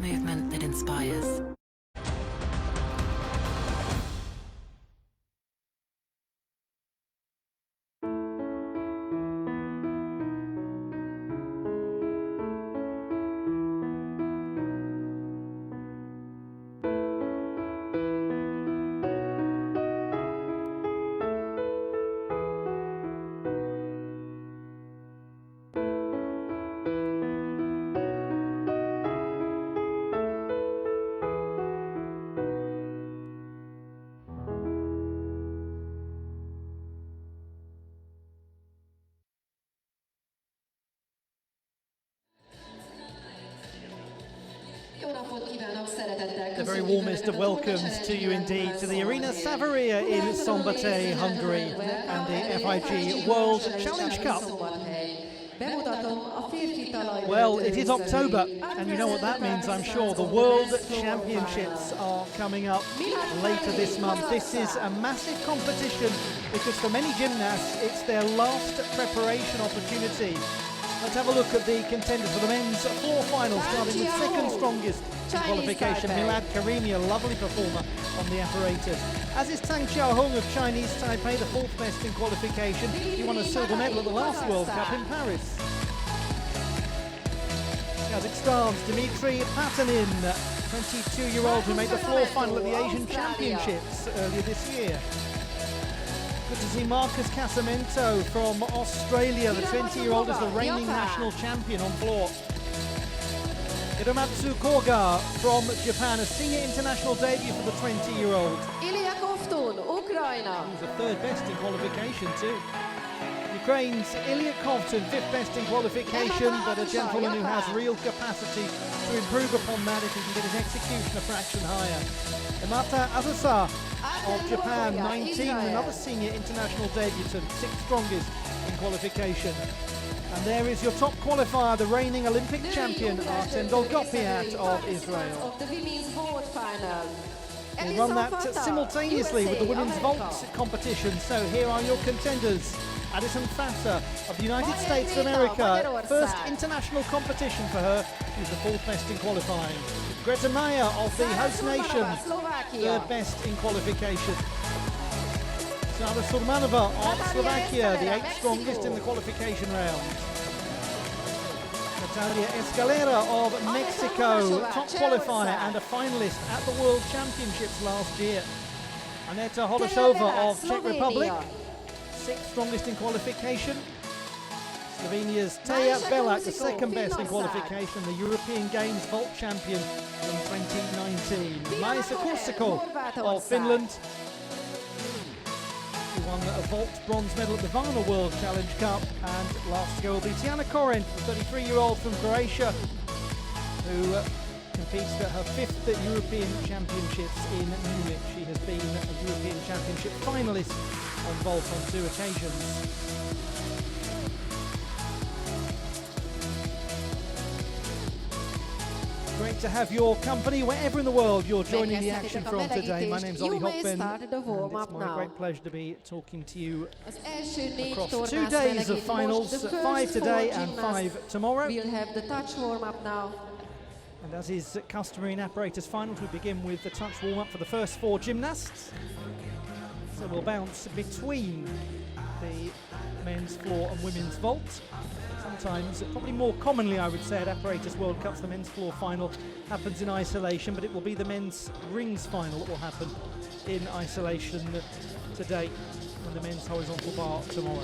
movement that inspires. The very warmest of welcomes to you indeed to the Arena Savaria in Szombathely, Hungary, and the FIG World Challenge Cup. Well, it is October, and you know what that means, I'm sure. The World Championships are coming up later this month. This is a massive competition because for many gymnasts, it's their last preparation opportunity. Let's have a look at the contenders for the men's floor final, starting with second strongest in qualification, Milad Karimi, a lovely performer on the apparatus. As is Tang Xiaohong of Chinese Taipei, the fourth best in qualification. He won a silver medal at the last World Cup in Paris. Kazakhstan's Dmitry Patanin, 22-year-old who made the floor final at the Asian Championships earlier this year. Good to see Marcus Casamento from Australia. The 20-year-old is the reigning national champion on floor. Hiromatsu Koga from Japan, a senior international debut for the 20-year-old. He's the third best in qualification too. Ukraine's Ilya Kovtun, fifth best in qualification, but a gentleman who has real capacity to improve upon that if he can get his execution a fraction higher. Imata Asasa of Japan, 19, another senior international debutant, sixth strongest in qualification. And there is your top qualifier, the reigning Olympic champion, Artem Dolgopiat of Israel. We'll run that simultaneously with the women's vault competition. So here are your contenders. Addison Fanta of the United States of America, first international competition for her. She's the fourth best in qualifying. Greta Meyer of the host nation, third best in qualification. Sara Surmanova of Slovakia, the eighth strongest in the qualification round. Natalia Escalera of Mexico, top qualifier and a finalist at the World Championships last year. Aneta Holosova of Czech Republic, sixth strongest in qualification. Slovenia's Teja Belak, the second best in qualification, the European Games vault champion in 2019. Maisa Korsako of Finland, who won a vault bronze medal at the Varna World Challenge Cup. And last to go will be Tiana Koren, the 33-year-old from Croatia, who competes at her fifth European Championships in Munich. She has been a European Championship finalist on vault on 2 occasions. Great to have your company wherever in the world you're joining the action from today. My name's Ollie Hockben, and it's my great pleasure to be talking to you across 2 days of finals, 5 today and 5 tomorrow. We'll have the touch warm-up now. And as is customary in apparatus finals, we begin with the touch warm-up for the first 4 gymnasts. So we'll bounce between the men's floor and women's vault. Sometimes, probably more commonly I would say at Apparatus World Cups, the men's floor final happens in isolation, but it will be the men's rings final that will happen in isolation today and the men's horizontal bar tomorrow.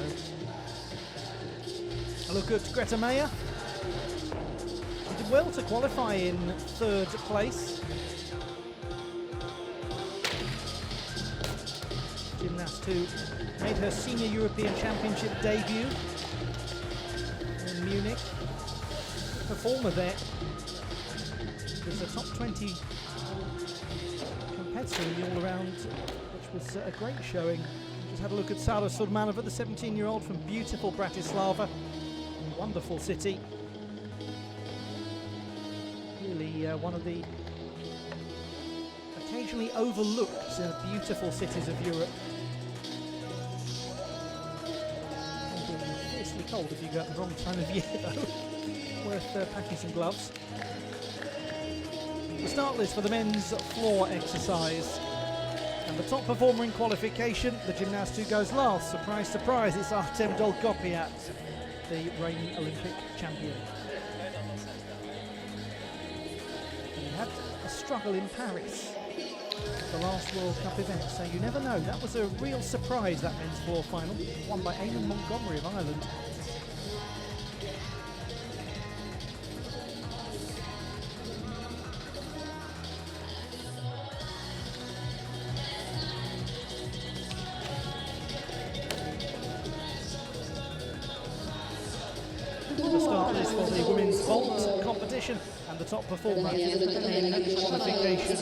A look at Greta Meyer. She did well to qualify in 3rd place. Gymnast who made her senior European Championship debut in Munich. Performer there. Was a top 20 competitor in the all-around, which was a great showing. Just had a look at Sara Surmanova, the 17-year-old from beautiful Bratislava, a wonderful city. Really one of the occasionally overlooked beautiful cities of Europe. Fiercely cold if you go at the wrong time of year though. Worth packing some gloves. the start list for the men's floor exercise. And the top performer in qualification, the gymnast who goes last. Surprise, surprise, it's Artem Dolgopiat, the reigning Olympic champion. And he had a struggle in Paris, the last World Cup event, so you never know. That was a real surprise, that men's floor final, won by Eamon Montgomery of Ireland. The start list for the women's vault competition, and the top performer in qualification,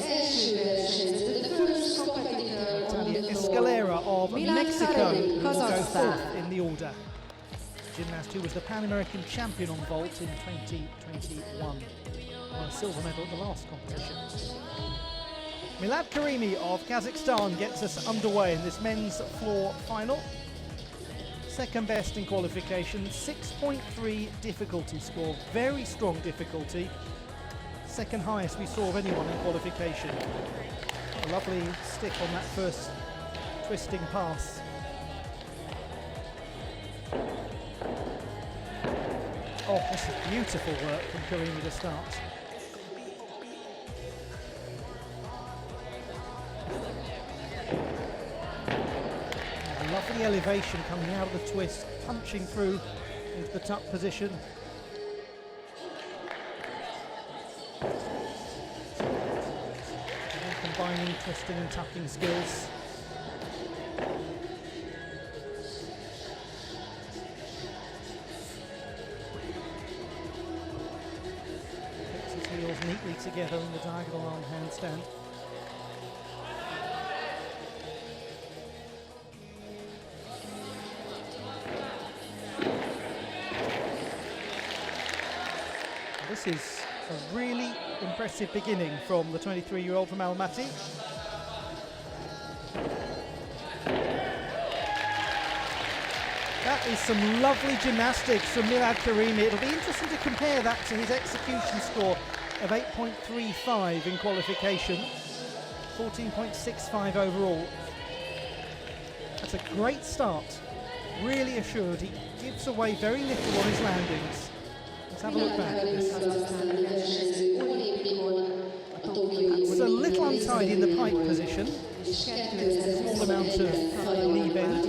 Natalia Escalera of Mexico, will go fourth in the order. Gymnast who was the Pan American champion on vault in 2021, won a silver medal at the last competition. Milad Karimi of Kazakhstan gets us underway in this men's floor final. Second best in qualification, 6.3 difficulty score, very strong difficulty. Second highest we saw of anyone in qualification. A lovely stick on that first twisting pass. Oh, this is beautiful work from Karimi to start. Lovely elevation coming out of the twist, punching through into the tuck position. And combining twisting and tucking skills. Puts his heels neatly together in the diagonal arm handstand. This is a really impressive beginning from the 23-year-old from Almaty. That is some lovely gymnastics from Milad Karimi. It'll be interesting to compare that to his execution score of 8.35 in qualification, 14.65 overall. That's a great start, really assured. He gives away very little on his landings. Let's have a look back at this. It's a little untidy in the pike position. Small amount of knee bend.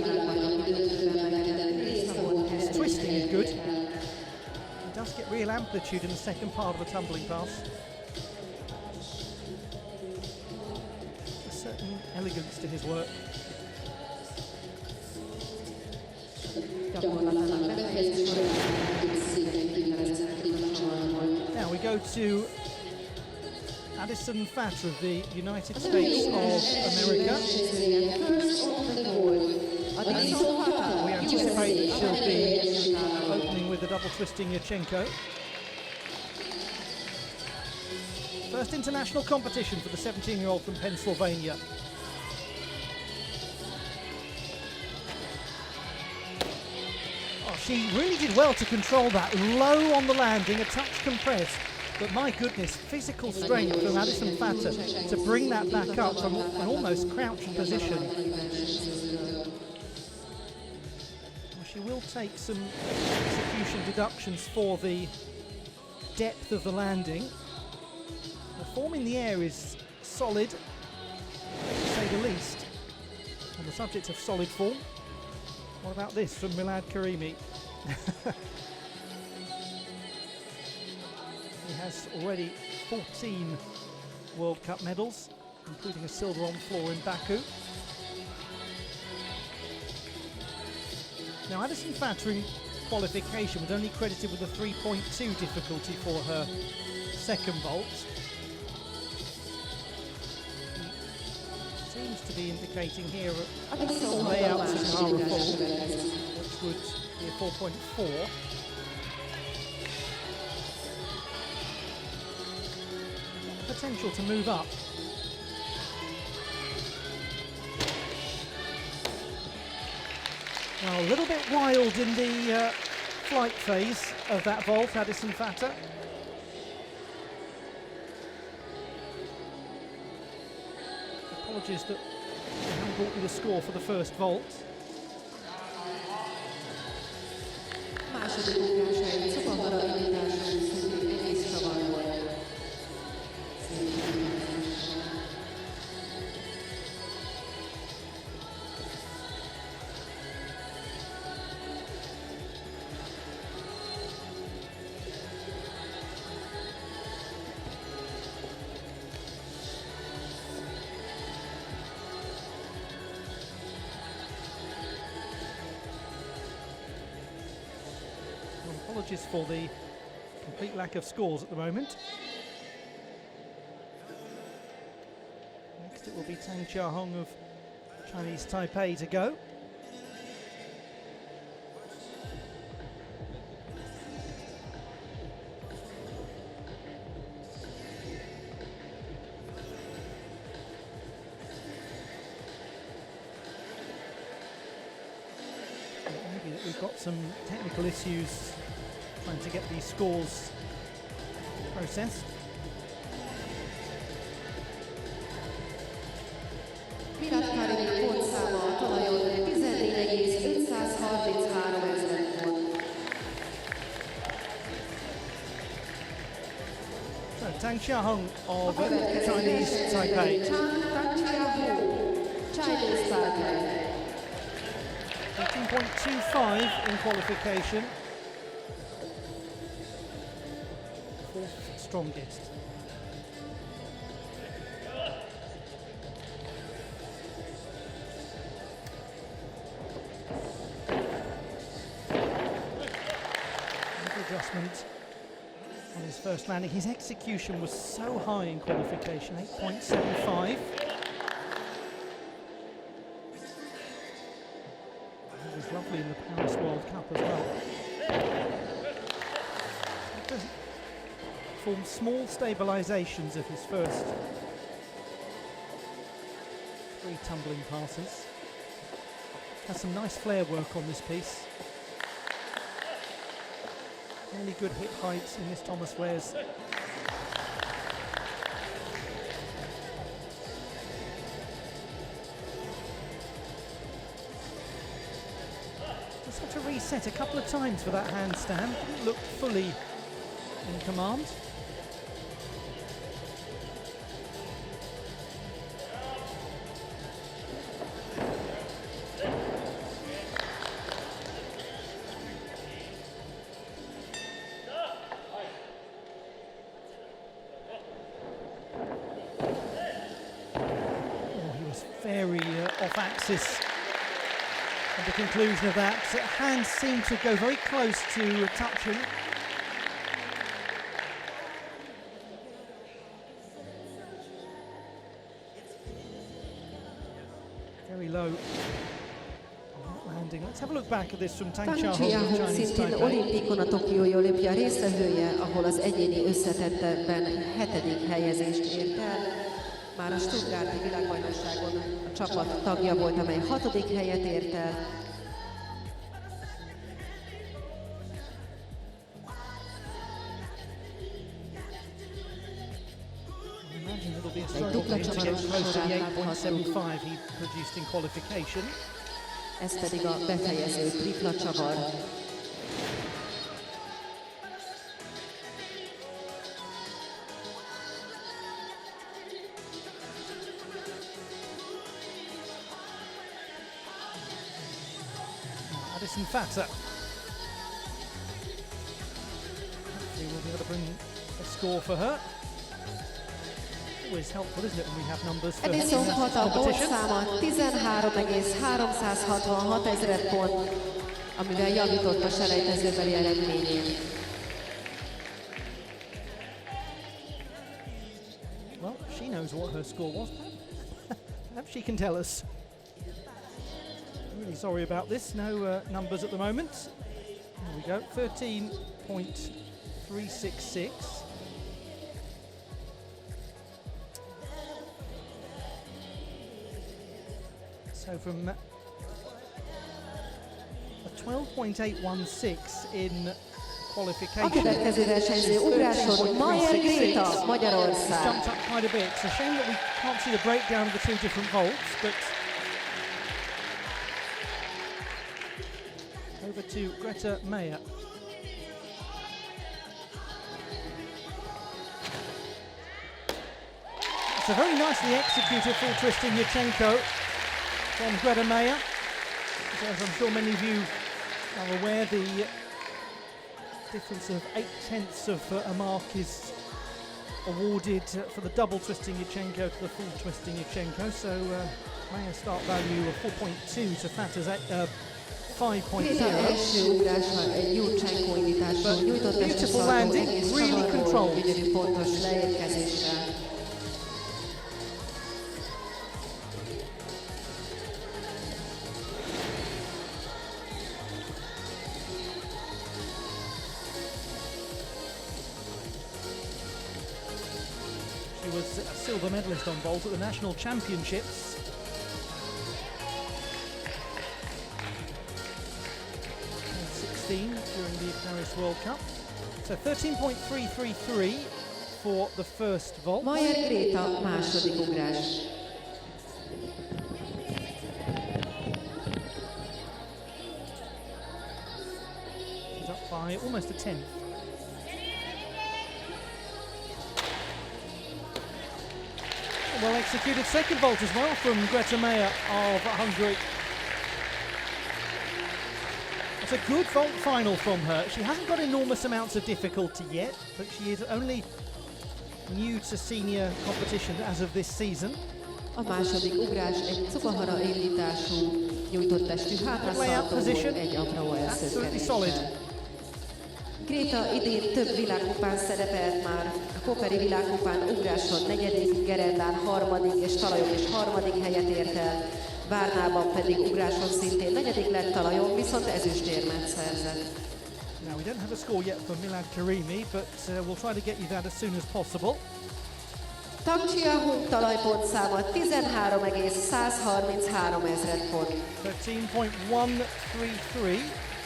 His twisting is good. He does get real amplitude in the second part of the tumbling pass. A certain elegance to his work. Now we go to Addison Fatter of the United States of America. We anticipate that she'll be opening with the double twisting Yurchenko. First international competition for the 17-year-old from Pennsylvania. She really did well to control that, low on the landing, a touch compressed, but my goodness, physical strength from Addison Fatter to bring that back up from an almost crouching position. Well, she will take some execution deductions for the depth of the landing. The form in the air is solid, to say the least. On the subject of solid form, what about this from Milad Karimi? He has already 14 World Cup medals, including a silver on floor in Baku. Now, Addison Fatter in qualification was only credited with a 3.2 difficulty for her second vault. He seems to be indicating here layouts of Mara fall, which would be a 4.4. Potential to move up. Now a little bit wild in the flight phase of that vault, Addison Fatter. Apologies that I haven't brought you the score for the first vault. Második ugrásai Szombathely indítású szintén egész csavar volt. Apologies for the complete lack of scores at the moment. Next it will be Tang Chia-hung of Chinese Taipei to go. Maybe that we've got some technical issues trying to get these scores processed. Miratkári pontszáma a talajon 14,533 ezer pont. So Tang Chia-hung of Chinese Taipei. Tang Chia-hung, Chinese Taipei. 18.25 in qualification. Fourth strongest. Adjustment on his first landing. His execution was so high in qualification, 8.75. It was lovely in the Paris World Cup as well. Formed small stabilisations of his first 3 tumbling passes. Has some nice flare work on this piece. Really good hip heights in Miss Thomas Ware's. Just had to reset a couple of times for that handstand. Didn't look fully in command. Very off axis at the conclusion of that. Hands seemed to go very close to touching. Very low landing. Let's have a look back at this from Tang Chia-hung, Chinese szintén Taipei. olimpikon a tokiói olimpia résztvevője, ahol az egyéni összetettekben 7. helyezést ért el. Már a Stuttgarti világbajnokságon a csapat tagja volt, amely 6. helyet ért el. Egy dupla csavaros sorát láthatunk. He produced in qualification. Ez pedig a befejező tripla csavar. Addison Fatter. We will be able to bring a score for her. Always helpful, isn't it, when we have numbers for Edison Hata competitions. pontszáma 13,366 ezer pont, amivel javított a selejtezőbeli eredményén. Well, she knows what her score was. Perhaps she can tell us. Really sorry about this. No numbers at the moment. There we go. 13.366. So from a 12.816 in qualification. A következő versenyző ugráson Mayer Greta, Magyarország. Jumped up quite a bit. It's a shame that we can't see the breakdown of the two different vaults, but over to Greta Mayer. It's a very nicely executed full twisting Yurchenko from Greta Mayer. As I'm sure many of you are aware, the difference of 8/10ths of a mark is awarded for the double twisting Yurchenko to the full twisting Yurchenko. So Mayer's start value of 4.2 to Fatah's 5.0. első ugrása egy Yurchenko indításról nyújtott Beautiful landing, really controlled. Gyönyörű pontos leérkezéssel. She was a silver medalist on vault at the National Championships. During the Apparatus World Cup. So 13.333 for the first vault. Mayer Greta második ugrás. She's up by almost a tenth. Well executed second vault as well from Greta Mayer of Hungary. It's a good vault final from her. She hasn't got enormous amounts of difficulty yet, but she is only new to senior competition as of this season. A második ugrás egy cukahara indítású, nyújtott testű hátraszaltóból egy apró elszökkenéssel. Greta idén több világkupán szerepelt már. A Koperi világkupán ugráson negyedik, gerendán harmadik és talajon is harmadik helyet ért el. Várnában pedig ugráson szintén negyedik lett, talajon viszont ezüstérmet szerzett. Now we don't have a score yet for Milad Karimi, but we'll try to get you that as soon as possible. Tang Chia-hung talajpontszáma 13,133 ezred pont. 13.133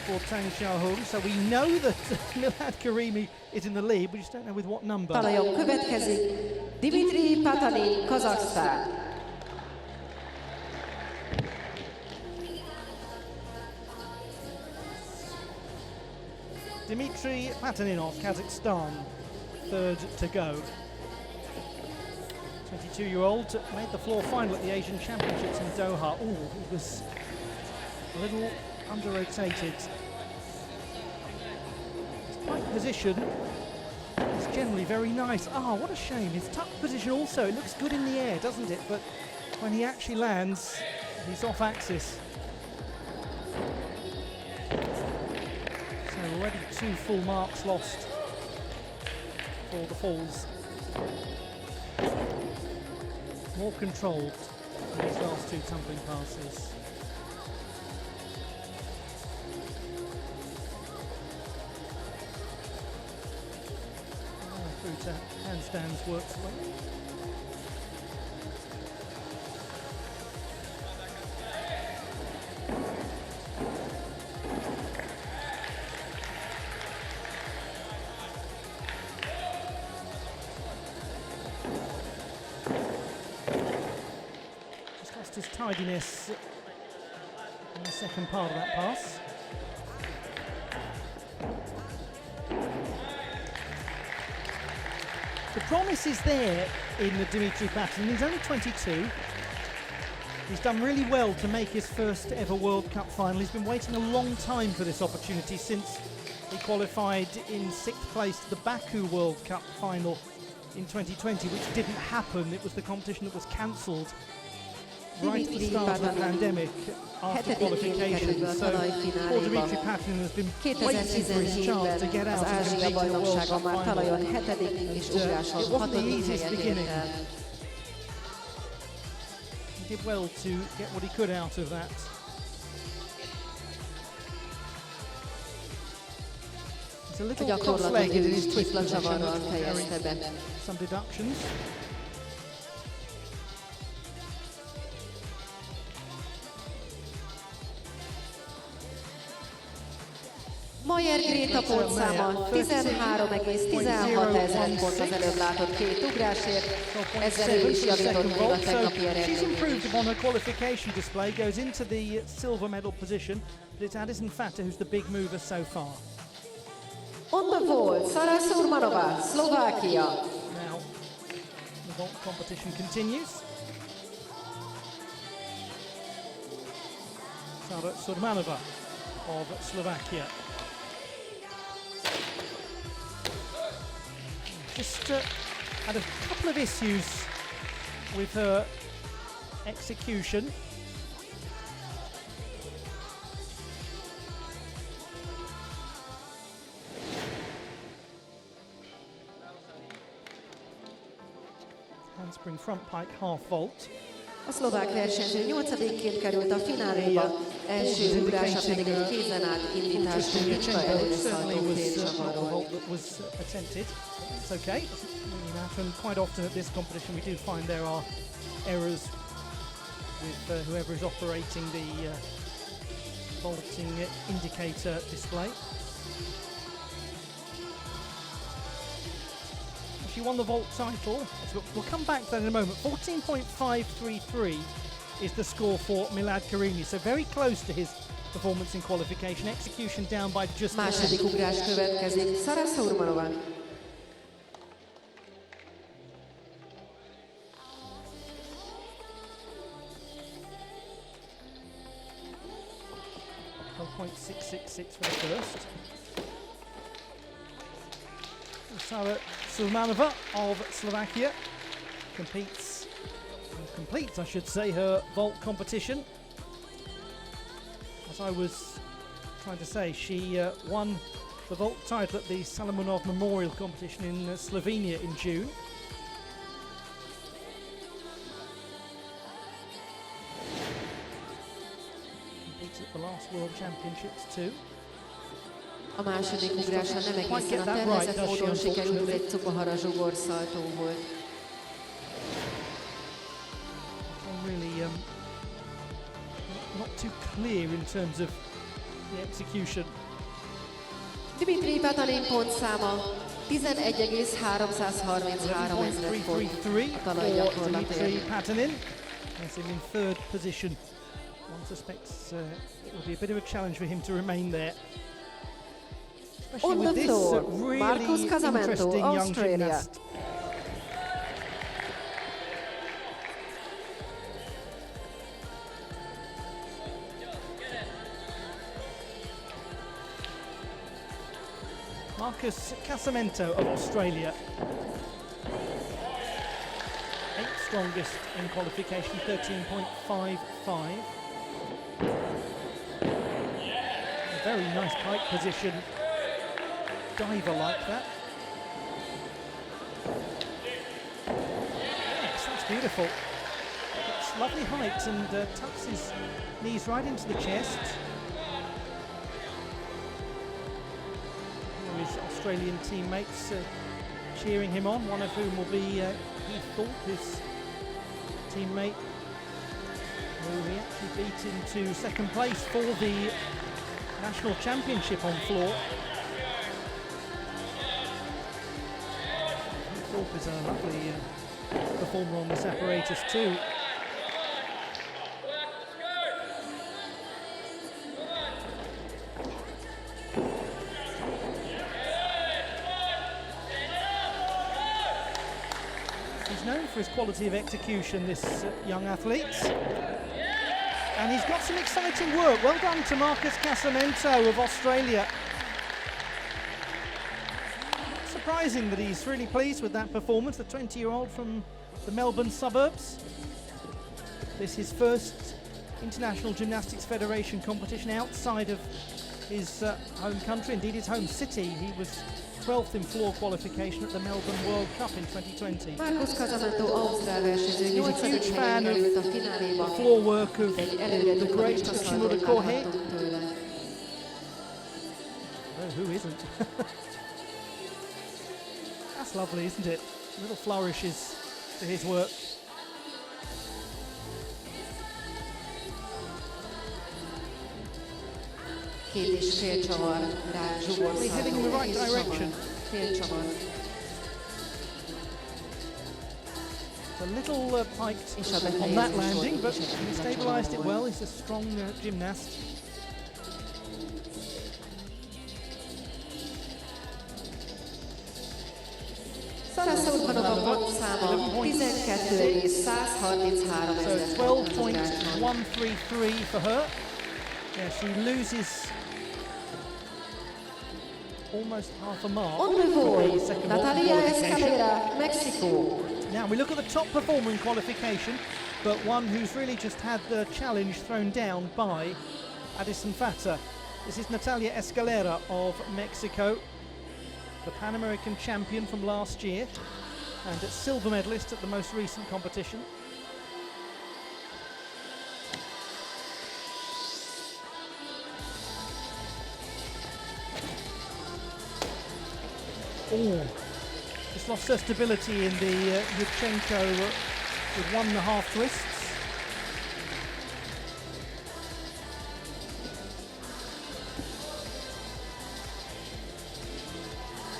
for Tang Xiaohong, so we know that Milad Karimi is in the lead, we just don't know with what number. Talajon következik Dimitri Patanin, Kazaksztán. Dmitry Pataninov, Kazakhstan, third to go. 22-year-old made the floor final at the Asian Championships in Doha. Ooh, he was a little under-rotated. His tight position is generally very nice. Ah, what a shame. His tuck position also, it looks good in the air, doesn't it? But when he actually lands, he's off axis. Already 2 full marks lost for the falls. More controlled in these last 2 tumbling passes. Through to handstands works well. His tidiness in the second part of that pass. The promise is there in the Dimitri Patanin. He's only 22. He's done really well to make his first ever World Cup final. He's been waiting a long time for this opportunity since he qualified in 6th place to the Baku World Cup final in 2020, which didn't happen. It was the competition that was cancelled right at the start of the pandemic after qualification. So poor Dimitri Patanin has been waiting for his chance to get out and compete in the World Cup final. It wasn't the easiest beginning. He did well to get what he could out of that. He's a little cross-legged in his twist position, some deductions. Mayer Gréta pontszáma 13,16 pont az előbb látott két ugrásért, ezzel ő is javított még a tegnapi She's eredményen improved is. upon her qualification display, goes into the silver medal position, but it's Addison Fata who's the big mover so far. On the vault, Sara Surmanova, Slovakia. Now, the vault competition continues. Sara Surmanova of Slovakia. Just had a couple of issues with her execution. Handspring front pike half vault. A szlovák versenyző 8-ként került a fináléba, első ugrása pedig egy kézen át indítású nincs előszaltó félcsavarról. It's okay. Doesn't really matter. And quite often at this competition we do find there are errors with whoever is operating the vaulting indicator display. She won the vault title. We'll come back to that in a moment. 14.533 is the score for Milad Karimi, so very close to his performance in qualification. Execution down by just Második ugrás következik, Sara Surmanova. .666 for the first. Sara Surmanova of Slovakia completes, I should say, her vault competition. As I was trying to say, she won the vault title at the Salomonov Memorial Competition in Slovenia in June. Competes at the last World Championships too. A második ugrása nem egészen a tervezett módon sikerült, egy cukahara zsugorszaltó volt. Really not too clear in terms of the execution. Dmitri Patalin pontszáma 11,333 pont a talajgyakorlatért. Dmitri Patalin has him in third position. One suspects it will be a bit of a challenge for him to remain there. On the floor, Marcus Casamento, Australia. Marcus Casamento of Australia. 8th strongest in qualification, 13.55. A very nice pike position. Diver like that. Yes, that's beautiful. It's lovely height and tucks his knees right into the chest. Here his Australian teammates cheering him on, one of whom will be Heath Thorpe, his teammate, who he actually beat into second place for the national championship on floor. Thorpe is a lovely performer on this apparatus too. He's known for his quality of execution, this young athlete. And he's got some exciting work. Well done to Marcus Casamento of Australia. Surprising that he's really pleased with that performance, the 20-year-old from the Melbourne suburbs. This is his first International Gymnastics Federation competition outside of his home country, indeed his home city. He was 12th in floor qualification at the Melbourne World Cup in 2020. Marcus Casamento, ausztrál versenyző, 8. helyen került a fináléba. The floor work of Egy előre the great Yoshimura Kohei. tőle. Oh, who isn't? That's lovely, isn't it? Little flourishes to his work. 2,5 csavar rá zsugor We're heading in the right direction. Fél csavar. A little piked on that landing, but he stabilised it well. He's a strong gymnast. Szombathelyi pontszáma 12,133 So 12.133 for her. Yeah, she loses almost half a mark On for the the second Natalia qualification. Escalera, Mexico. Now we look at the top performer in qualification, but one who's really just had the challenge thrown down by Addison Fata. This is Natalia Escalera of Mexico, the Pan American champion from last year and a silver medalist at the most recent competition. Oh, just lost her stability in the Yurchenko with 1.5 twists.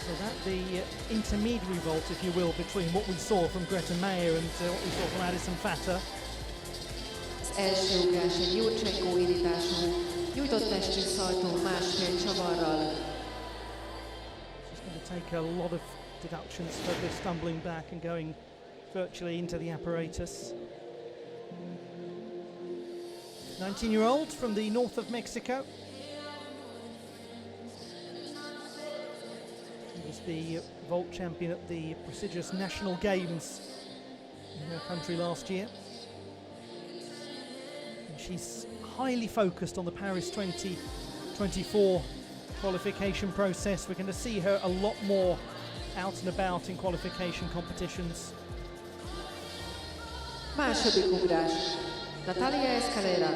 So that the intermediary vault, if you will, between what we saw from Greta Mayer and what we saw from Addison Fata. Az első ugrás egy Yurchenko indítású, nyújtott testű szaltó 1,5 csavarral. She's going to take a lot of deductions for this stumbling back and going virtually into the apparatus. 19-year-old from the north of Mexico. She was the vault champion at the prestigious National Games in her country last year. And she's highly focused on the Paris 2024 qualification process. We're going to see her a lot more out and about in qualification competitions. Második ugrás. Natalia Escalera.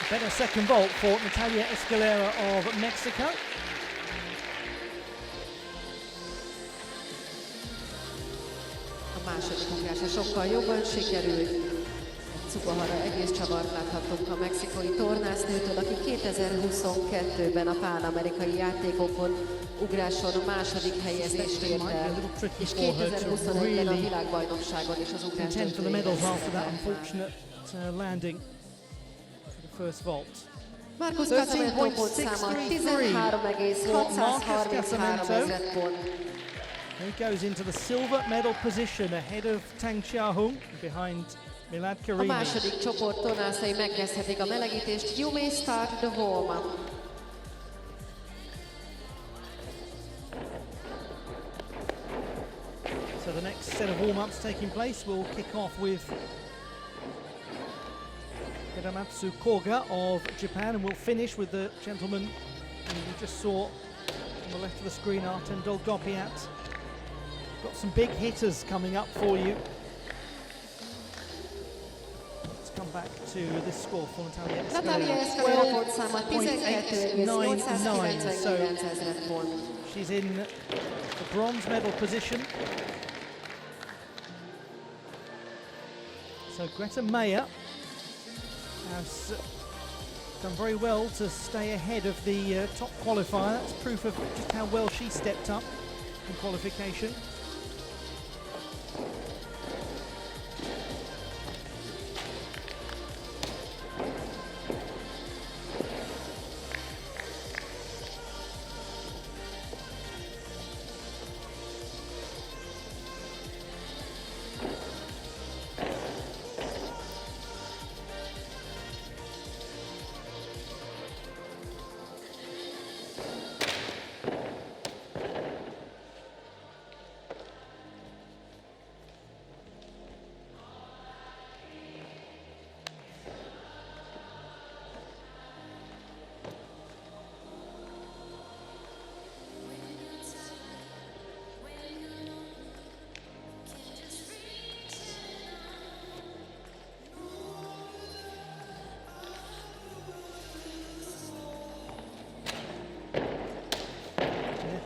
Better second vault for Natalia Escalera of Mexico. A második ugrása sokkal jobban sikerült. Szombathelyre egész csavart láthattunk a mexikai tornásznőtől, aki 2022-ben a pán-amerikai játékokon ugráson a második helyezést ért el, és 2021-ben a világbajnokságon is az ugrás landing for the first vault. Marcus Casamento pontszáma 13,633 pont. He goes into the silver medal position ahead of Tang Xiaohong, behind Milad A Karimi. második csoport tornászai megkezdhetik a melegítést. You may start the warm-up. So the next set of warm-ups taking place will kick off with Hiramatsu Koga of Japan, and we'll finish with the gentleman who we just saw on the left of the screen, Artem Dolgopiat. Got some big hitters coming up for you. Let's come back to this score for Natalia Escalera. Natalia Escalera pontszáma 12,899 pont. She's in the bronze medal position. So Greta Mayer has done very well to stay ahead of the top qualifier. That's proof of just how well she stepped up in qualification.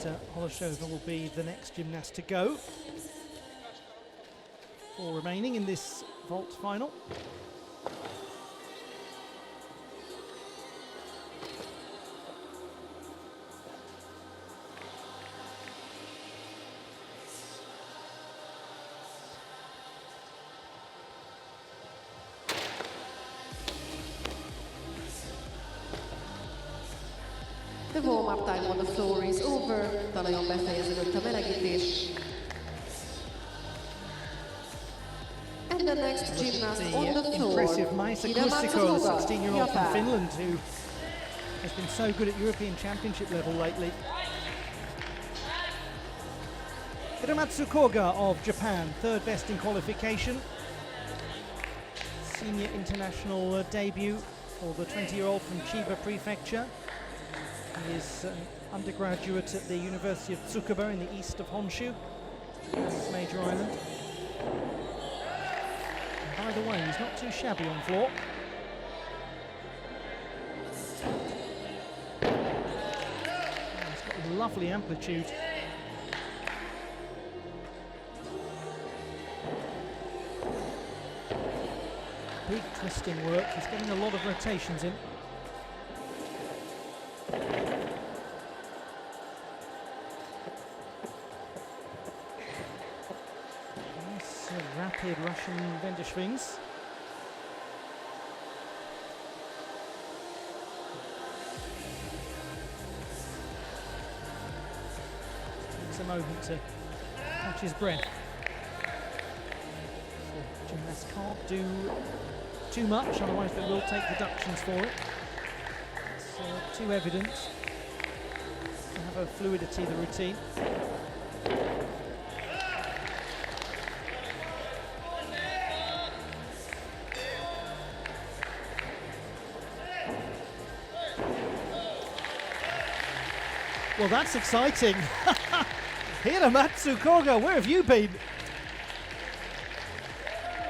Netta Holoshova will be the next gymnast to go. 4 remaining in this vault final. The warm-up time on the floor is over. Talajon befejeződött a melegítés. And the next gymnast on the floor, impressive Maisa Kusiko, the 16-year-old from Finland, who has been so good at European Championship level lately. Hiramatsu Koga of Japan, 3rd best in qualification. Senior international debut for the 20-year-old from Chiba Prefecture. He is an undergraduate at the University of Tsukuba in the east of Honshu, Japan's major island. And by the way, he's not too shabby on floor. He's got lovely amplitude. Big twisting work, he's getting a lot of rotations in. Rapid Russian Wenderschwings. Takes a moment to catch his breath. The gymnast can't do too much, otherwise they will take deductions for it. It's too evident to have a fluidity the routine. Well, that's exciting. Hiramatsu Koga, where have you been?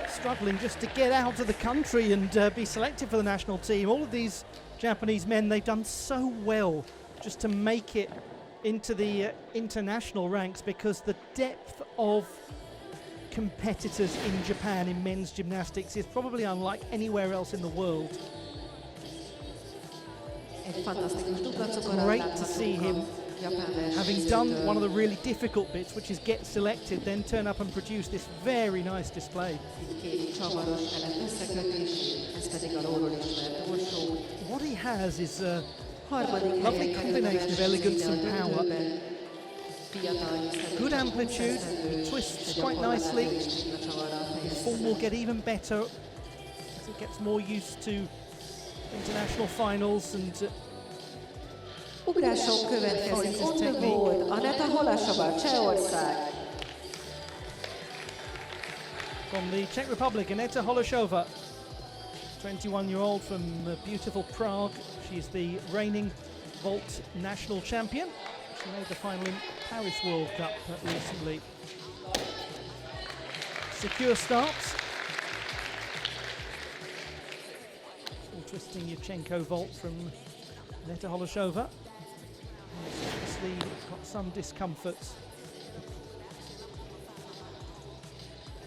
Struggling just to get out of the country and be selected for the national team. All of these Japanese men, they've done so well just to make it into the international ranks, because the depth of competitors in Japan in men's gymnastics is probably unlike anywhere else in the world. Great to see him, having done one of the really difficult bits, which is get selected, then turn up and produce this very nice display. What he has is a lovely combination of elegance and power. Good amplitude, he twists quite nicely. His form will get even better as he gets more used to international finals and Ugrások következik, on the board, Aneta Holashova, Csehország. From the Czech Republic, Aneta Holashova, 21-year-old from beautiful Prague. She's the reigning vault national champion. She made the final in Paris World Cup recently. Secure starts. Full twisting Yurchenko vault from Aneta Holashova. Obviously got some discomfort.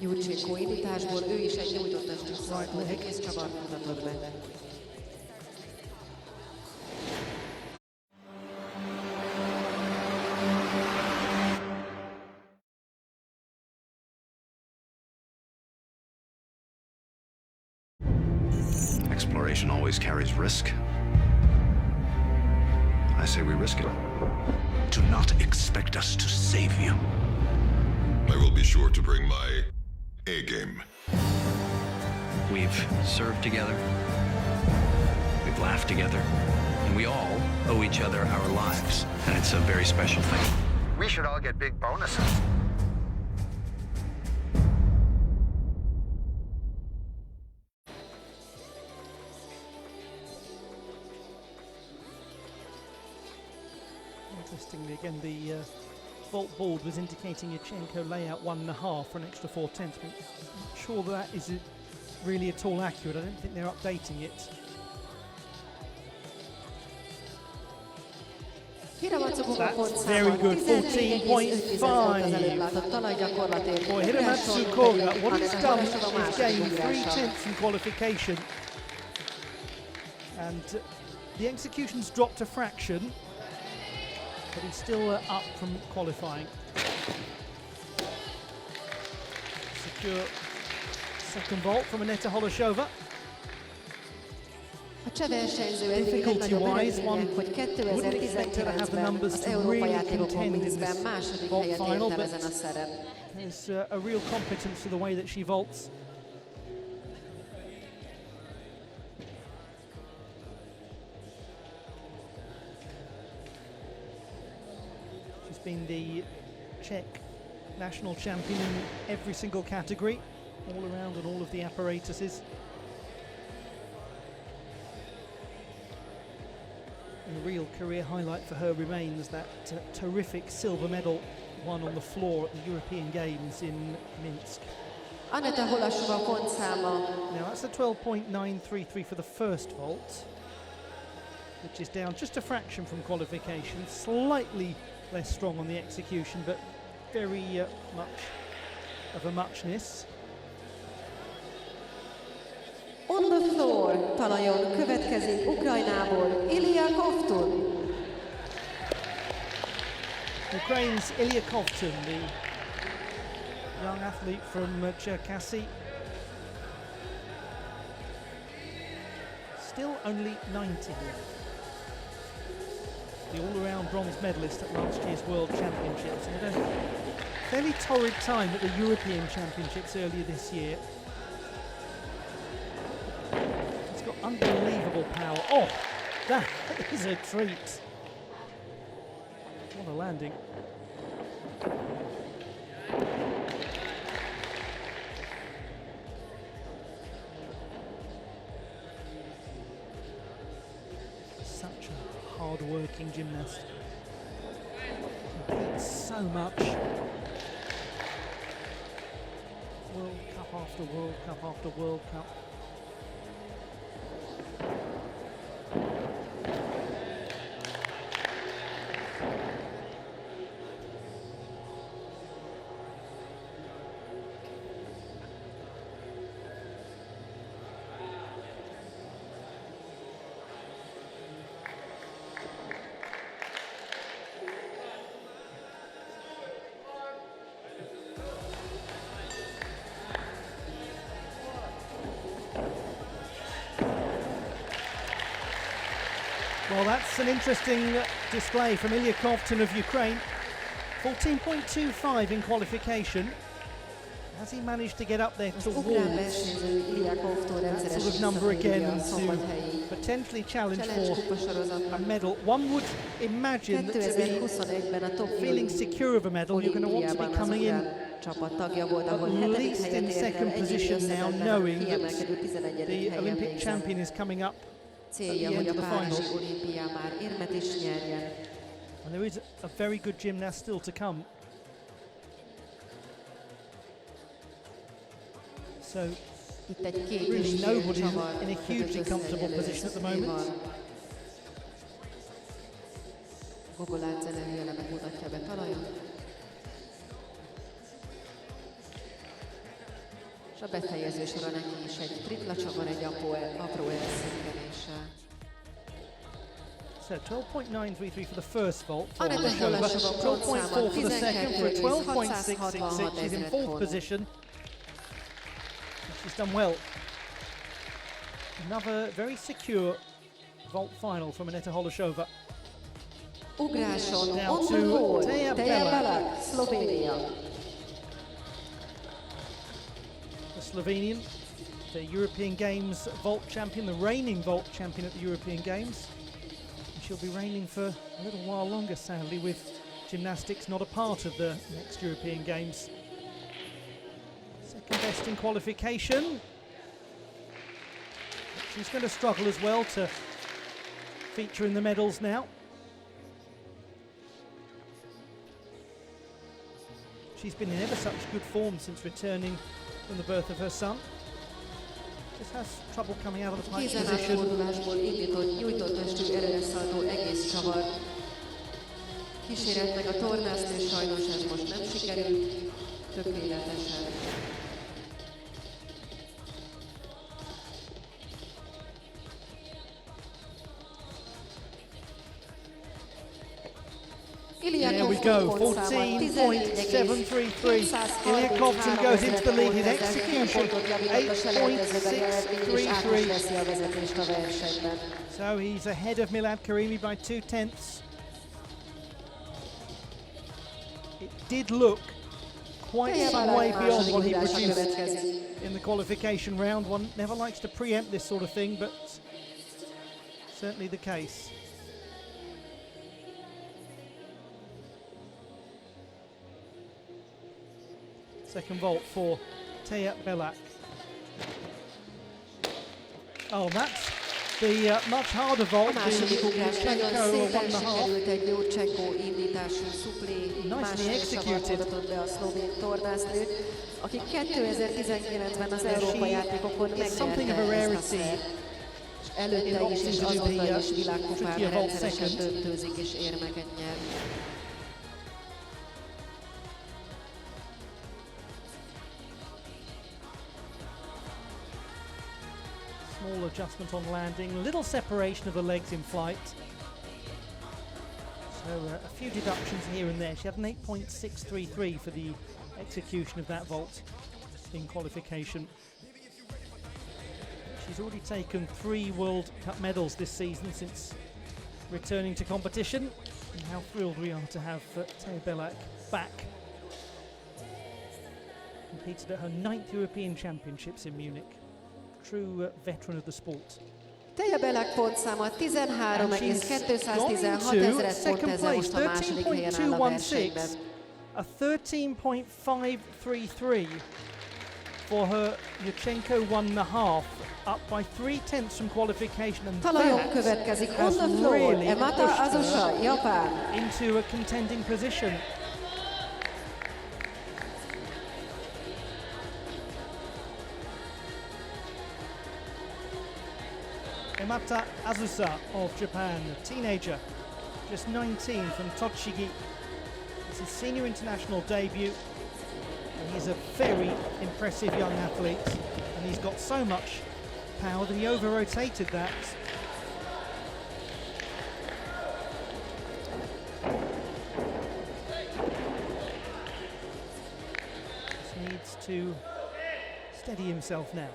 Yurchenko indításból, ő is egy nyújtott testű szaltot egész csavart mutatott be. Exploration always carries risk. I say we risk it. Do not expect us to save you. I will be sure to bring my A game. We've served together, we've laughed together, and we all owe each other our lives, and it's a very special thing. We should all get big bonuses. Interestingly, again, the vault board was indicating Yurchenko layout 1.5 for an extra 4/10. But I'm not sure that is really at all accurate. I don't think they're updating it. That's very good, 14.5. Boy, Hiramatsu Koga, what he's done is gained 3/10 in qualification. And the execution's dropped a fraction, but he's still up from qualifying. Secure second vault from Aneta Holashova. Difficulty-wise, one wouldn't expect her to have the numbers to really contend in this vault final, but there's a real competence to the way that she vaults. She's been the Czech national champion in every single category, all around on all of the apparatuses. And the real career highlight for her remains that terrific silver medal won on the floor at the European Games in Minsk. Now that's a 12.933 for the first vault, which is down just a fraction from qualification, slightly less strong on the execution, but very much of a muchness. On the floor, talajon következik Ukrajnából Ilya Kovtun. Ukraine's Ilya Kovtun, the young athlete from Cherkasy. Still only 19. The all-around bronze medalist at last year's World Championships. And had a fairly torrid time at the European Championships earlier this year. He's got unbelievable power. Oh, that is a treat. What a landing. Such a hard-working gymnast. Competes so much. World Cup after World Cup after World Cup. Well, that's an interesting display from Ilya Kovtun of Ukraine. 14.25 in qualification. Has he managed to get up there towards that sort of number again to potentially challenge for a medal? One would imagine that to be feeling secure of a medal, you're going to want to be coming in at least in second position now, knowing that the Olympic champion is coming up at the end of the final. And there is a very good gymnast still to come. So really nobody in a hugely comfortable position at the moment. És a befejezésre neki is egy tripla csavar, egy apró elszínkenéssel. So 12.933 for the first vault, 12.4 for the second, for a 12.666. She's in fourth position. She's done well. Another very secure vault final from Aneta Holashova. Ugráson, Now on the to floor, Teja Teja Belak, Belak, Slovenia. the Slovenian, the European Games vault champion, the reigning vault champion at the European Games. And she'll be reigning for a little while longer, sadly, with gymnastics not a part of the next European Games. Second best in qualification. She's going to struggle as well to feature in the medals now. She's been in ever such good form since returning from the birth of her son. Just has trouble coming out of the pike position. kísérelt meg a tornásznő, sajnos ez most nem sikerült, tökéletesen. There we go, 14.733. Ilya Kovtun goes into the lead. His execution, 8.633. So he's ahead of Milad Karimi by 0.2. It did look quite some way beyond what he produced in the qualification round. One never likes to preempt this sort of thing, but certainly the case. Second vault for Teja Belak. Oh, that's the much harder vault. A második ugrás nagyon szépen 1.5. sikerült egy Gyurcsenko indítású szuplé. Másodikra mutatott be a szlovén tornásznőt, aki 2019-ben az Európa játékokon megnyerte ezt a szert. És előtte is és azóta is világkupán rendszeresen döntőzik és érmeket nyer. Small adjustment on landing, little separation of the legs in flight. So a few deductions here and there. She had an 8.633 for the execution of that vault in qualification. She's already taken 3 World Cup medals this season since returning to competition. And how thrilled we are to have Teja Belak back. Competed at her 9th European Championships in Munich. True veteran of the sport. Teja Belak pontszáma 13,216 ezret pont, ezzel most a második helyen áll a versenyben. A 13.533 for her Yurchenko 1.5, up by 0.3 from qualification, and Talajon következik on the floor, Emata Azusa, Japán. Into a contending position. Emata Azusa of Japan, a teenager, just 19 from Tochigi. It's his senior international debut, and he's a very impressive young athlete, and he's got so much power that he over-rotated that. Just needs to steady himself now.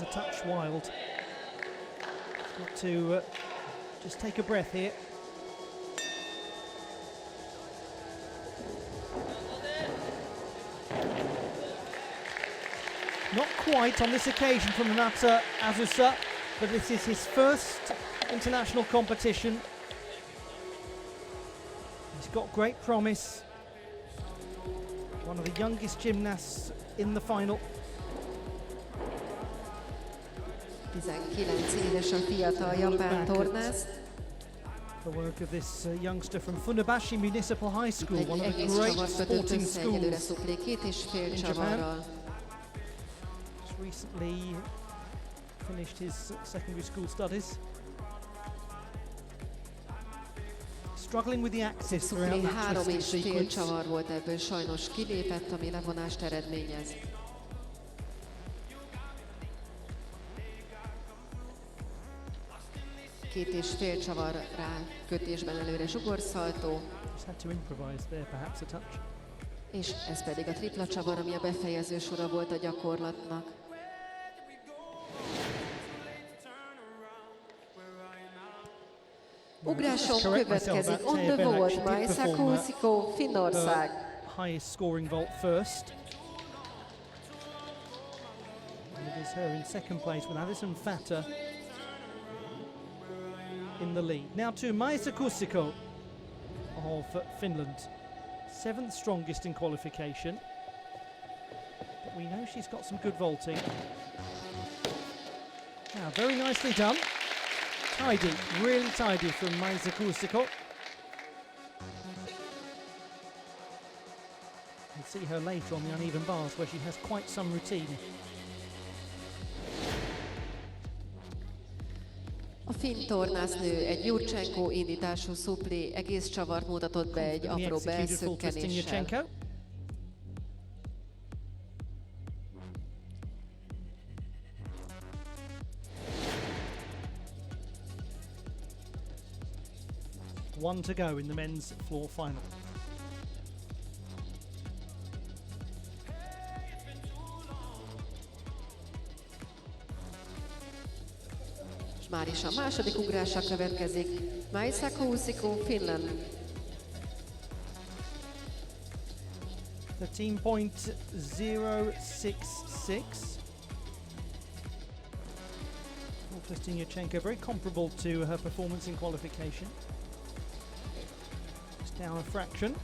A touch wild. Got to just take a breath here. Not quite on this occasion from Emata Azusa, but this is his first international competition. He's got great promise. One of the youngest gymnasts in the final. 19 éves a fiatal japán tornász. The work of this youngster from Funabashi Municipal High School, one of the great sporting schools in Japan. Just recently finished his secondary school studies. Struggling with the axis throughout that twisting sequence. Csavar volt ebből, sajnos kilépett, ami levonást eredményez. Két és fél csavar rá kötésben előre zsugorszaltó. És ez pedig a tripla csavar, ami a befejező sora volt a gyakorlatnak. Ugráson következik, on the vault, Majsa Finnország. Highest scoring vault first. And it is her in second place with Alison Fatter in the lead. Now to Maisa Kuusiko of Finland. 7th strongest in qualification. But we know she's got some good vaulting. Now, very nicely done. Tidy, really tidy from Maisa Kuusiko. We'll see her later on the uneven bars where she has quite some routine. A finn tornásznő egy Jurcsenko indítású szupli egész csavart mutatott be egy apró belszökkenéssel. One to go in the men's floor final. Már is a második ugrása következik. Maisa Kuusiko, Finland. 13.066. Kostyanychenko, very comparable to her performance in qualification. Just down a fraction.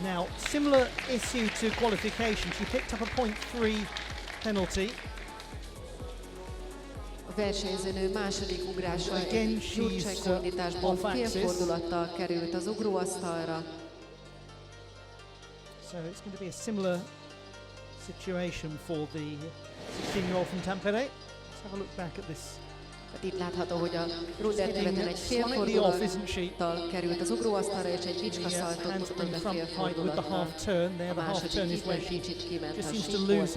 Now, similar issue to qualification. She picked up a 0.3 penalty. A versenyzőnő második ugrása egy Jurcsenko indításból félfordulattal került az ugróasztalra. So it's going to be a similar situation for the 16-year-old from Tampere. Let's have a look back at this. Itt látható, hogy a rundert követően egy félfordulattal került az ugróasztalra, és egy bicskaszaltot mutatott be félfordulattal. A második héten kicsit kiment a síkból.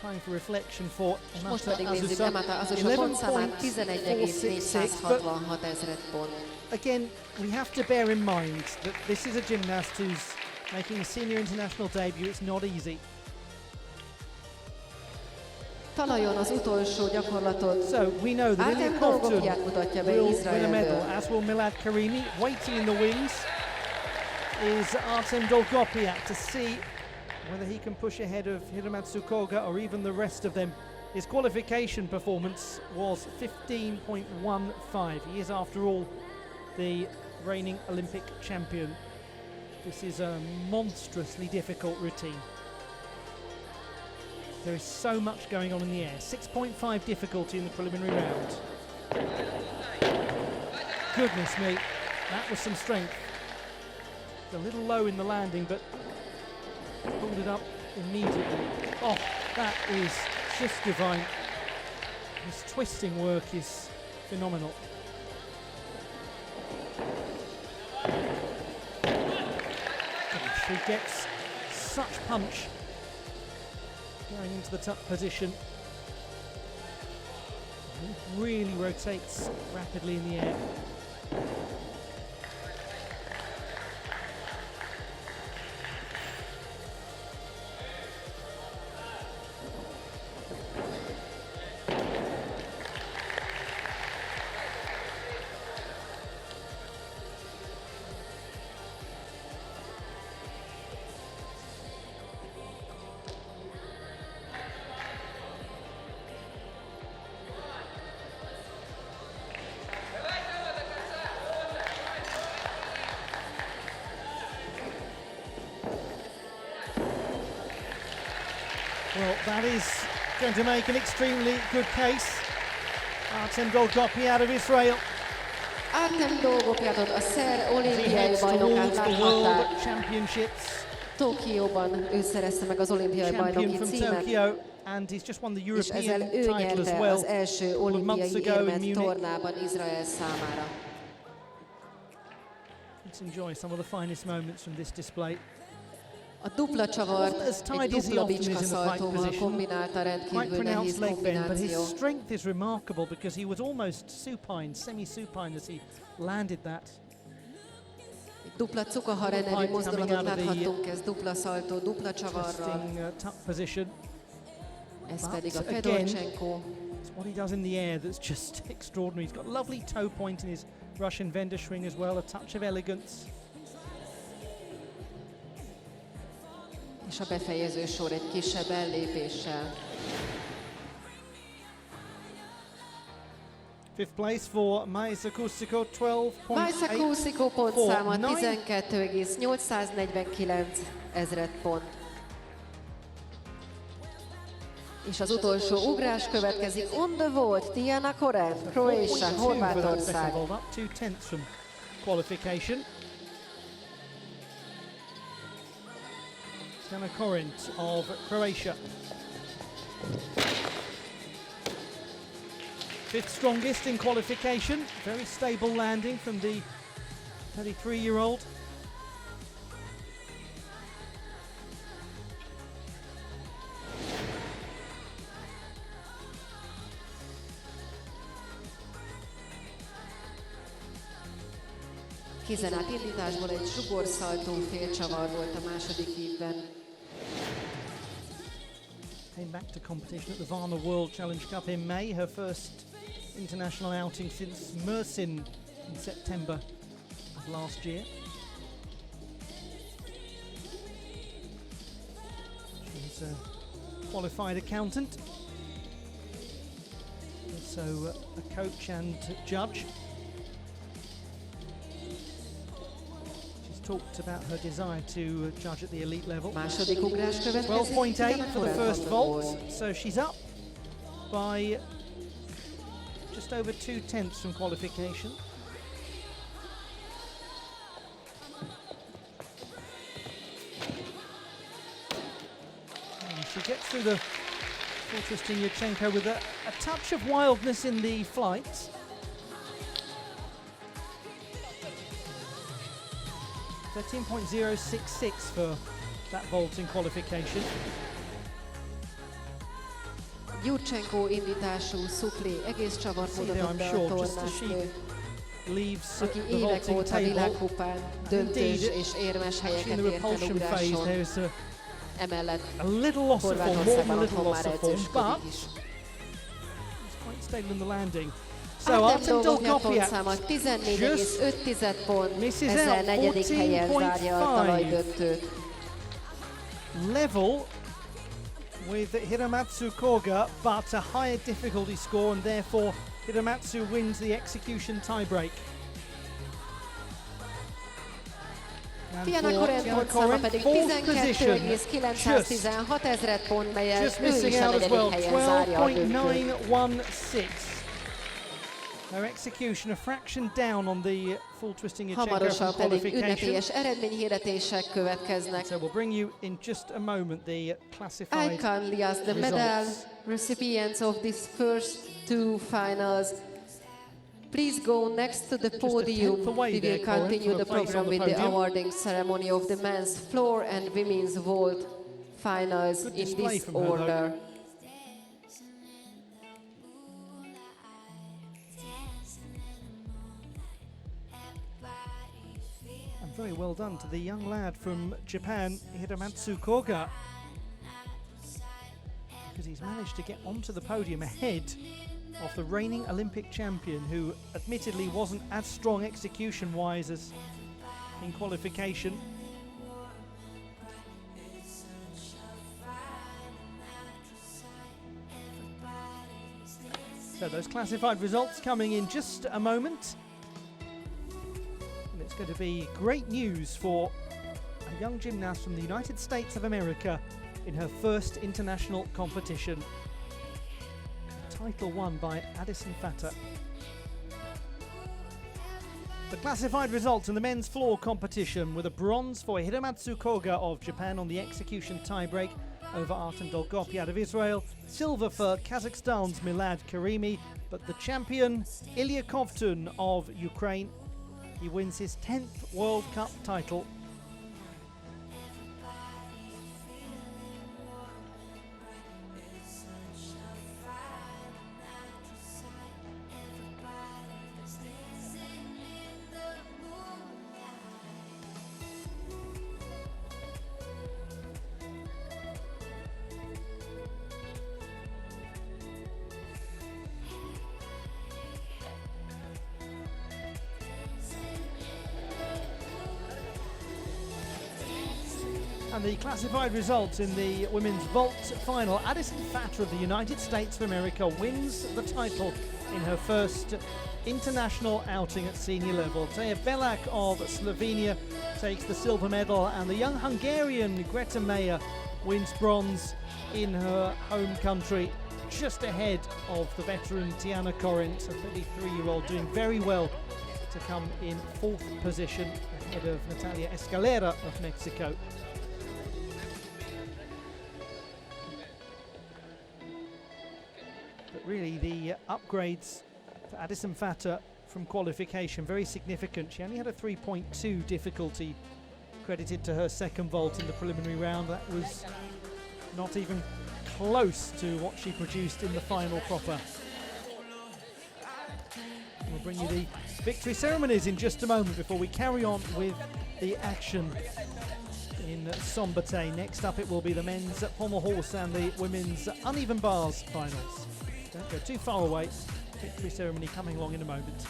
Time for reflection for Most pedig nézzük Emata Azusa pontszámát, 11,466 pont. Again, we have to bear in mind that this is a gymnast who's making a senior international debut. It's not easy. Talajon az utolsó gyakorlatot. So we know that Ilya Kovtun mutatja be will win a Izraelből. medal, as will Milad Karimi. Waiting in the wings is Artem Dolgopiat to see whether he can push ahead of Hiramatsu Koga or even the rest of them. His qualification performance was 15.15. He is, after all, the reigning Olympic champion. This is a monstrously difficult routine. There is so much going on in the air. 6.5 difficulty in the preliminary round. Goodness me, that was some strength. It's a little low in the landing, but pulled it up immediately. Oh, that is just divine. His twisting work is phenomenal. She gets such punch going into the tuck position. He really rotates rapidly in the air. Well, that is going to make an extremely good case. Artem Dolgopiat of Israel. Artem Dolgopiatot a szer He olimpiai heads bajnokát towards the World láthatták. Championships. Tokióban ő szerezte meg az olimpiai Champion bajnoki from címet, Tokyo, and he's just won the és ezzel European ő title as nyerte well az első a couple of months olimpiai ago in érmet Munich. tornában Izrael számára. Let's enjoy some of the finest moments from this display. A dupla csavart egy dupla bicskaszaltóval kombinálta, rendkívül nehéz leg bend, but his kombináció. strength is remarkable because he was almost supine, semi-supine as he landed that. Dupla Cukahara nevű mozdulatot láthattunk, ez dupla szaltó, dupla csavarral. Tuck position. Ez pedig a Fedorchenko. It's what he does in the air that's just extraordinary. He's got a lovely toe point in his Russian Vender swing as well, a touch of elegance. És a befejező sor egy kisebb ellépéssel. Fifth place for Maisa Kusiko, 12.8. Maisa Kusiko pontszáma 12,849 ezred pont. És az utolsó ugrás következik. On the vault, Tiana Koren, Croatia, Horvátország. 2/10 from qualification. Tiana Korent of Croatia. Fifth strongest in qualification. Very stable landing from the 33-year-old. Kézen át indításból egy sugorszaltó félcsavar volt a második hívben. Came back to competition at the Varna World Challenge Cup in May, her first international outing since Mersin in September of last year. She's a qualified accountant, also a coach and judge. Talked about her desire to judge at the elite level. Második ugrás következik. 12.8 for the first vault, so she's up by just over 2/10 from qualification. And she gets through the full twisting Yurchenko with a touch of wildness in the flight. 13.066 for that vault in qualification. Yurchenko indítású szupli, egész csavart mutatott be a tornásznő, aki évek óta világkupán döntős és érmes helyeket ért el ugráson. Emellett Horvátországban otthon már edzősködik is. Artem Dolgopia pontszáma 14,5 pont, ezzel negyedik helyen zárja a talajdöntőt. Level with Hiramatsu Koga, but a higher difficulty score, and therefore Hiramatsu wins the execution tiebreak. Tiana Koren pontszáma pedig 12,916 ezred pont, melyel ő is a negyedik helyen zárja a döntőt. Her execution a fraction down on the full twisting Hamarosan pedig ünnepélyes eredményhirdetések következnek. So we'll bring you in just a moment the classified I kindly ask the medal recipients of these first two finals. Please go next to the podium. We will continue the program with the awarding ceremony of the men's floor and women's vault finals in this order. Very well done to the young lad from Japan, Hiramatsu Koga, because he's managed to get onto the podium ahead of the reigning Olympic champion, who admittedly wasn't as strong execution-wise as in qualification. So those classified results coming in just a moment. It's going to be great news for a young gymnast from the United States of America in her first international competition. Title won by Addison Fata. The classified results in the men's floor competition with a bronze for Hiramatsu Koga of Japan on the execution tiebreak over Artem Dolgopia of Israel, silver for Kazakhstan's Milad Karimi, but the champion Ilya Kovtun of Ukraine, he wins his 10th World Cup title. And the classified results in the women's vault final. Addison Fatter of the United States of America wins the title in her first international outing at senior level. Teja Belak of Slovenia takes the silver medal, and the young Hungarian Greta Meyer wins bronze in her home country, just ahead of the veteran Tiana Corrent, a 33-year-old doing very well to come in 4th position ahead of Natalia Escalera of Mexico. But really the upgrades for Addison Fatter from qualification, very significant. She only had a 3.2 difficulty credited to her second vault in the preliminary round. That was not even close to what she produced in the final proper. We'll bring you the victory ceremonies in just a moment before we carry on with the action in Szombathely. Next up it will be the men's pommel horse and the women's uneven bars finals. Don't go too far away. Victory ceremony coming along in a moment.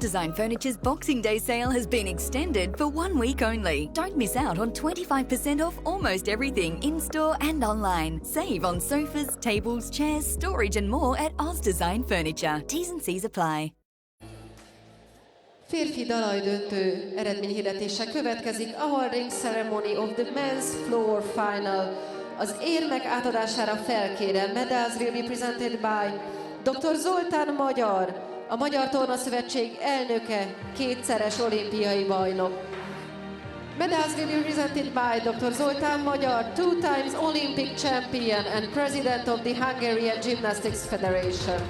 Design Furniture's Boxing Day sale has been extended for 1 week only. Don't miss out on 25% off almost everything in-store and online. Save on sofas, tables, chairs, storage and more at Design Furniture. T's and C's apply. Férfi dalajdöntő eredményhirdetése következik. A ring ceremony of the men's floor final. Az érmek átadására felkérem. Medals will be presented by Dr. Zoltán Magyar, a Magyar Torna Szövetség elnöke, kétszeres olimpiai bajnok. Medals will be presented by Dr. Zoltán Magyar, 2 times Olympic champion and president of the Hungarian Gymnastics Federation.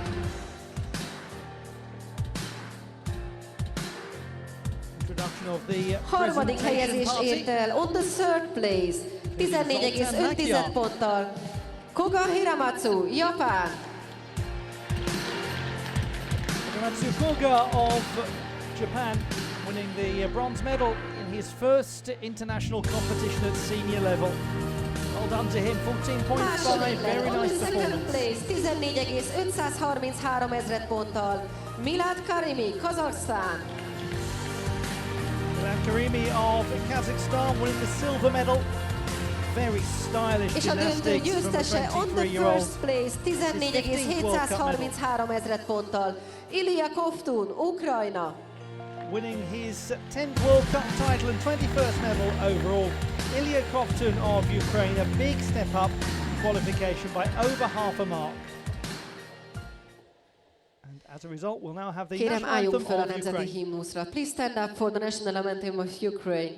Introduction of the Harmadik presentation helyezést party. ért el on the third place, 14,5 ponttal. Koga Hiramatsu, Japán. Hiramatsu Koga of Japan winning the bronze medal in his first international competition at senior level. Well done to him, 14.5, very on nice the second performance. place, 14,533 ponttal. Milad Karimi, Kazakhstan. Milad Karimi of Kazakhstan winning the silver medal. Very stylish És a döntő gymnastics from the győztese on the 23-year-old. first place, 14,733 ponttal. Ilya Kovtun, Ukrajna. Winning his 10th World Cup title and 21st medal overall. Ilya Kovtun of Ukraine, a big step up in qualification by over half a mark. And as a result, we'll now have the Kérem, national álljunk anthem fel a of nemzeti Ukraine. himnuszra. Please stand up for the national anthem of Ukraine.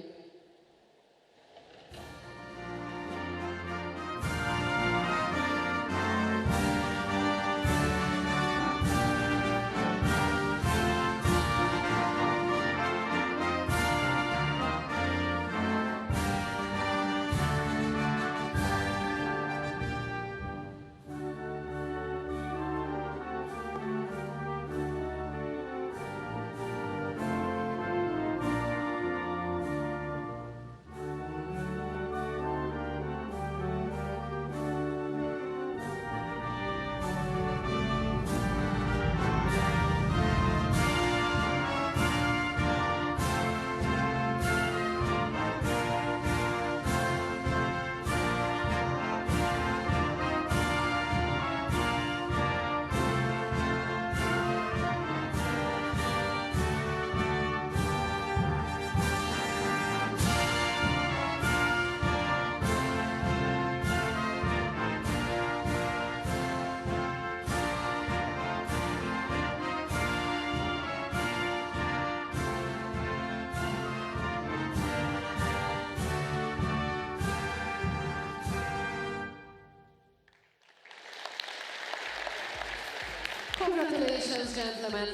Congratulations, gentlemen.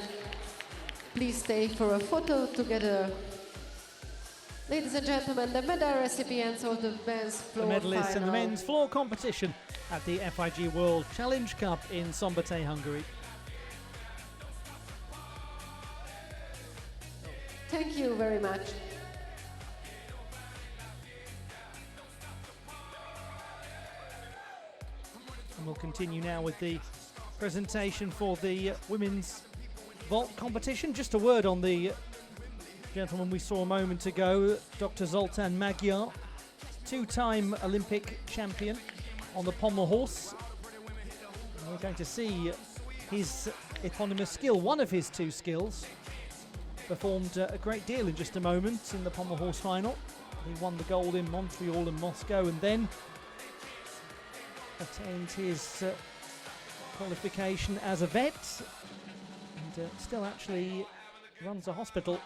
Please stay for a photo together. Ladies and gentlemen, the medal recipients of the men's The floor medalists in the final. men's floor competition at the FIG World Challenge Cup in Szombathely, Hungary. Thank you very much. And we'll continue now with the presentation for the women's vault competition. Just a word on the gentleman we saw a moment ago, Dr. Zoltán Magyar, 2-time Olympic champion on the pommel horse. And we're going to see his eponymous skill, one of his 2 skills, performed a great deal in just a moment in the pommel horse final. He won the gold in Montreal and Moscow, and then attained his qualification as a vet, and still actually runs a hospital.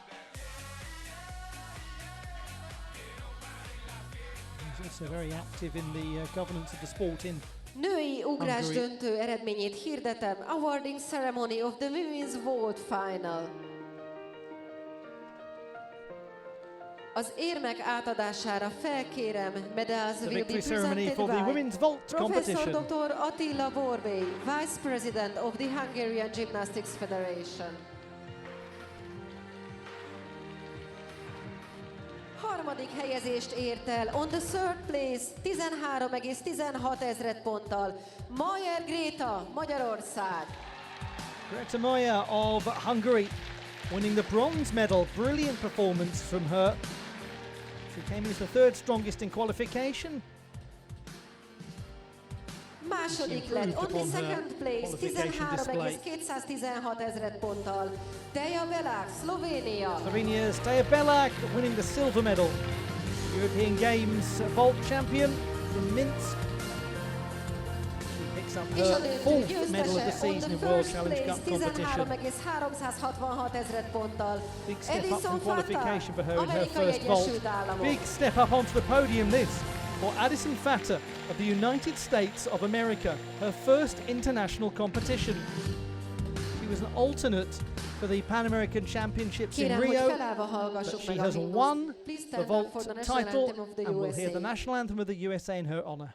He's also very active in the governance of the sport in Női ugrás Hungary. döntő eredményét hirdetem. Awarding ceremony of the women's vault final. Az érmek átadására felkérem, medals The will be victory ceremony presented for the by women's vault Professor competition. Dr. Attila Borbély, Vice President of the Hungarian Gymnastics Federation. Harmadik helyezést ért el on the third place 13,16 ponttal. Mayer Gréta, Magyarország. Greta Moya of Hungary winning the bronze medal. Brilliant performance from her. She came in as the 3rd strongest in qualification. Második lett on the second place 13,216 ponttal. Teja Belák, Szlovénia. Slovenia's Teja Belák winning the silver medal. European Games vault champion from Minsk. She picks picks up her fourth medal of the season in World Challenge Cup competition. 13,366 ezred ponttal. Big step up Edison from qualification for her in her Amerikai first vault. Egyesült Államok. Big step up onto the podium this for Addison Fatter of the United States of America, her first international competition. She was an alternate for the Pan American Championships in Kérem, hogy Rio, felállva hallgassuk but she meg a has himnuszt. won Please the stand up vault for the national title, anthem of the and we'll hear the USA. national anthem of the USA in her honour.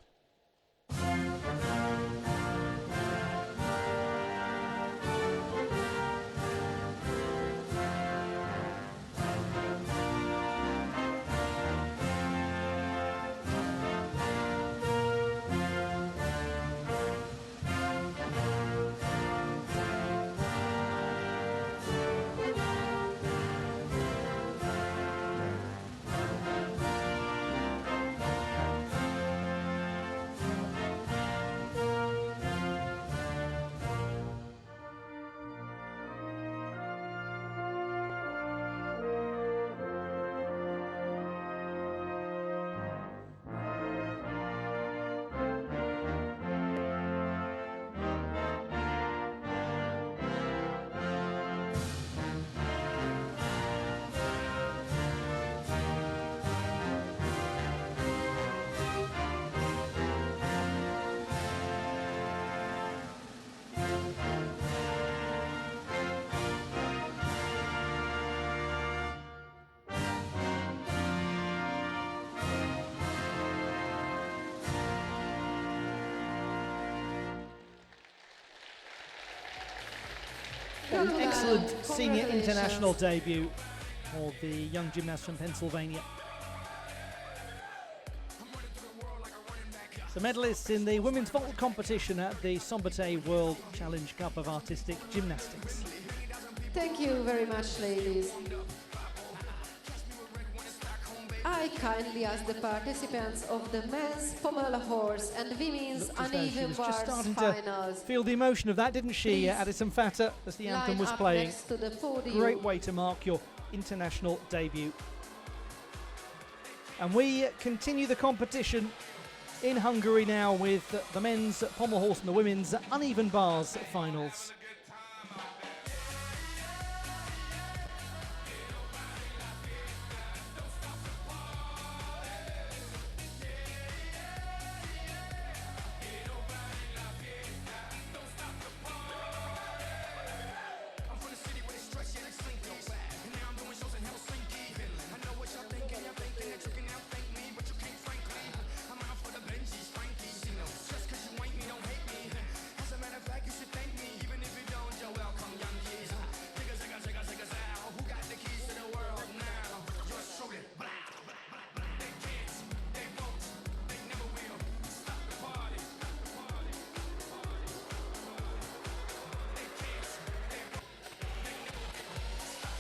An excellent senior international debut for the young gymnast from Pennsylvania. The medalists in the women's vault competition at the Szombathely World Challenge Cup of Artistic Gymnastics. Thank you very much, ladies. I kindly ask the participants of the men's pommel horse and women's Looked as though she uneven was just bars starting finals. to feel the emotion of that, didn't she, Please Addison Fatter, as the anthem line was up playing. next to the podium. Great way to mark your international debut. And we continue the competition in Hungary now with the men's pommel horse and the women's uneven bars finals.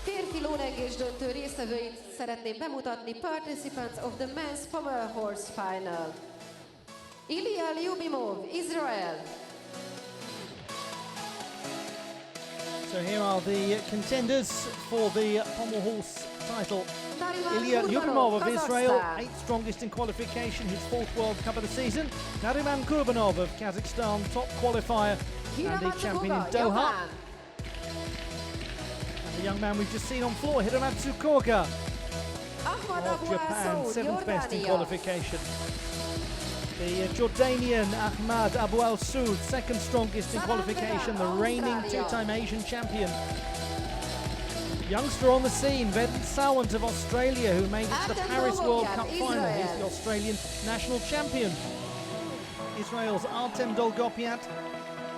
Férfi lólegés döntő résztvevőit szeretném bemutatni. Participants of the men's pommel horse final. Ilya Lyubimov, Israel. So here are the contenders for the pommel horse title. Ilya Lyubimov of Israel, 8th strongest in qualification, his 4th World Cup of the season. Nariman Kurbanov of Kazakhstan, top qualifier and the champion in Doha. The young man we've just seen on floor, Hiramatsu Koga of Japan, 7th best in qualification. The Jordanian Ahmad Abu Al Soud, 2nd strongest in qualification, the reigning 2-time Asian champion. Youngster on the scene, Vedant Sawant of Australia, who made it to the Paris World Cup final. He's the Australian national champion. Israel's Artem Dolgopiat,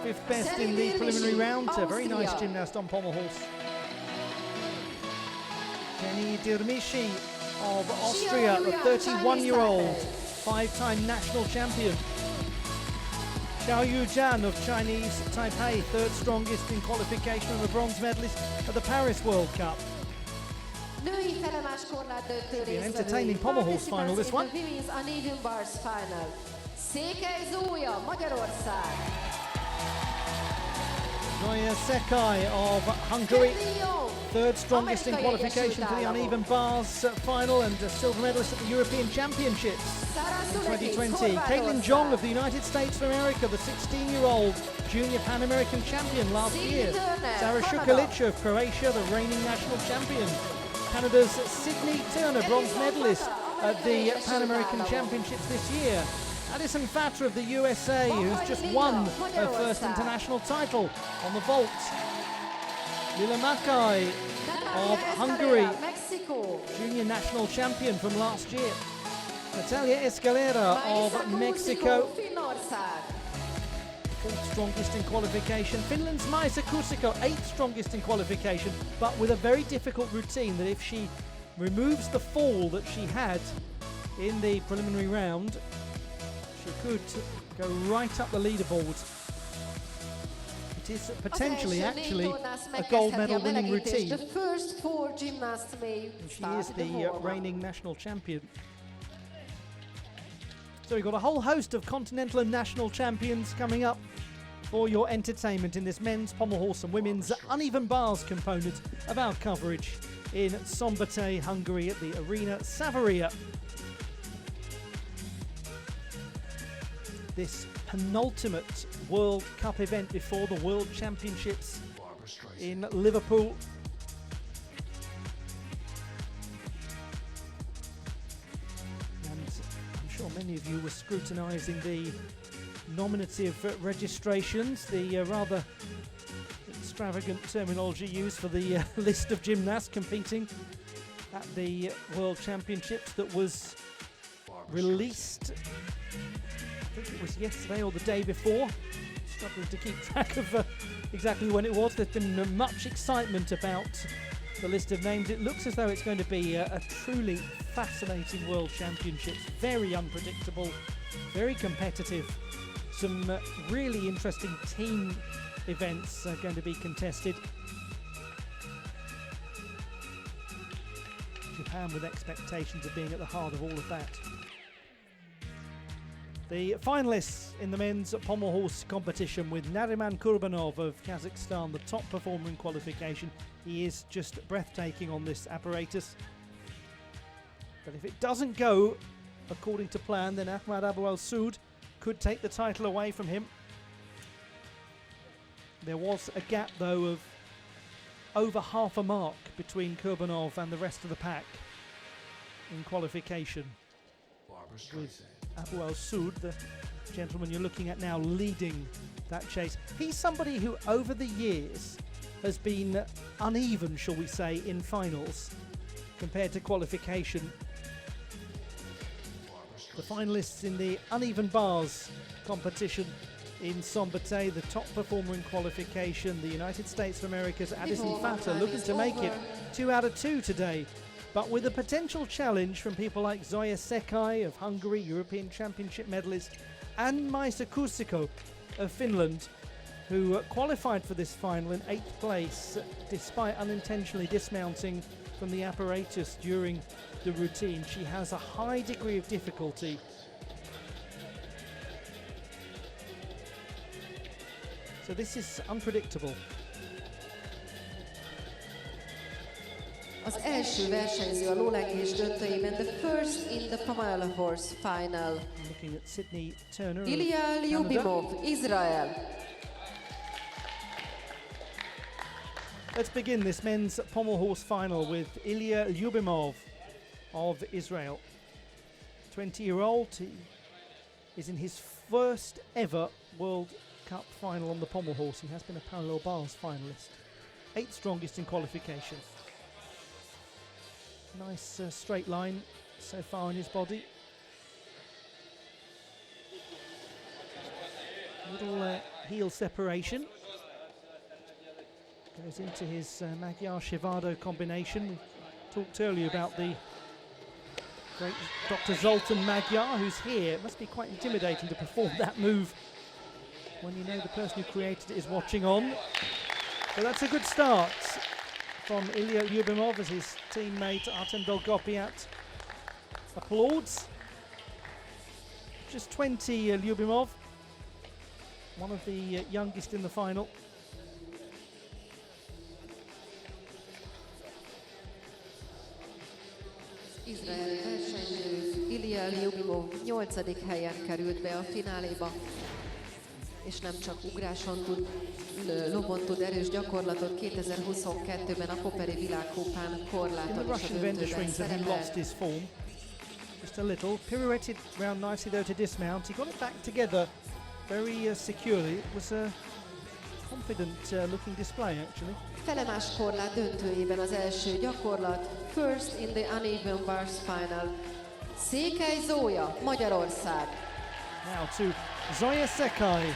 5th best in the preliminary round. A very nice gymnast on pommel horse. Jenny Dirmishi of Austria, a 31-year-old 5-time national champion. Xiao Yujian of Chinese Taipei, 3rd strongest in qualification and a bronze medalist at the Paris World Cup. Női felemás korlátdöntő Be an entertaining pommel horse final, this one. Women's uneven bars final. Székely Zója, Magyarország. Zoya Sekai of Hungary, third strongest in qualification for the uneven bars final, and a silver medalist at the European Championships in 2020. Caitlin Jong of the United States of America, the 16-year-old junior Pan American champion last year. Sarah Šukalic of Croatia, the reigning national champion. Canada's Sydney Turner, bronze medalist at the Pan American Championships this year. Addison Fatter of the USA, who's just won her first international title on the vault. Lila Mackay of Hungary, junior national champion from last year. Natalia Escalera of Mexico, fourth strongest in qualification. Finland's Maisa Kuusiko, eighth strongest in qualification, but with a very difficult routine that if she removes the fall that she had in the preliminary round, she could go right up the leaderboard. It is potentially actually a gold medal winning routine. The first 4 gymnasts may she is the reigning national champion. So we've got a whole host of continental and national champions coming up for your entertainment in this men's pommel horse and women's uneven bars component of our coverage in Szombathely, Hungary at the Arena Savaria. This penultimate World Cup event before the World Championships in Liverpool. And I'm sure many of you were scrutinising the nominative registrations, the rather extravagant terminology used for the list of gymnasts competing at the World Championships that was released, I think it was yesterday or the day before. Struggling to keep track of exactly when it was. There's been much excitement about the list of names. It looks as though it's going to be a truly fascinating World Championships. Very unpredictable, very competitive. Some really interesting team events are going to be contested. Japan with expectations of being at the heart of all of that. The finalists in the men's pommel horse competition, with Nariman Kurbanov of Kazakhstan, the top performer in qualification. He is just breathtaking on this apparatus. But if it doesn't go according to plan, then Ahmad Abu Al-Soud could take the title away from him. There was a gap, though, of over half a mark between Kurbanov and the rest of the pack in qualification, with Abu Al-Soud, the gentleman you're looking at now, leading that chase. He's somebody who over the years has been uneven, shall we say, in finals compared to qualification. The finalists in the uneven bars competition in Szombathely, the top performer in qualification, the United States of America's Addison Fatter, looking to make it 2 out of 2 today, but with a potential challenge from people like Zoya Sekai of Hungary, European Championship medalist, and Maisa Kuusiko of Finland, who qualified for this final in 8th place despite unintentionally dismounting from the apparatus during the routine. She has a high degree of difficulty. So this is unpredictable. Az első versenyző a lólengés döntőjében, the first in the pommel horse final. Looking at Sydney Turner, Ilya Lyubimov, Israel. Let's begin this men's pommel horse final with Ilya Lyubimov of Israel. 20-year-old, he is in his first ever World Cup final on the pommel horse. He has been a parallel bars finalist, 8th strongest in qualification. Nice straight line so far in his body. Little heel separation. Goes into his Magyar-Shivado combination. We talked earlier about the great Dr. Zoltan Magyar, who's here. It must be quite intimidating to perform that move when you know the person who created it is watching on. So that's a good start from Ilya Lyubimov as his teammate Artem Dolgopiat applauds. Just 20, Lyubimov, one of the youngest in the final. Miguel Jubimov 8. helyen került be a fináléba, és nem csak ugráson tud, lobon tud erős gyakorlatot, 2022-ben a Koperi világkupán In the korláton is a Russian döntőben Wenderschwings that he lost szerepel. his form just a little. Pirouetted round nicely though to dismount. He got it back together very securely. It was a confident looking display actually. Felemás korlát döntőjében az első gyakorlat, first in the uneven bars final. Székely Zója, Magyarország. Now to Zoya Sekai.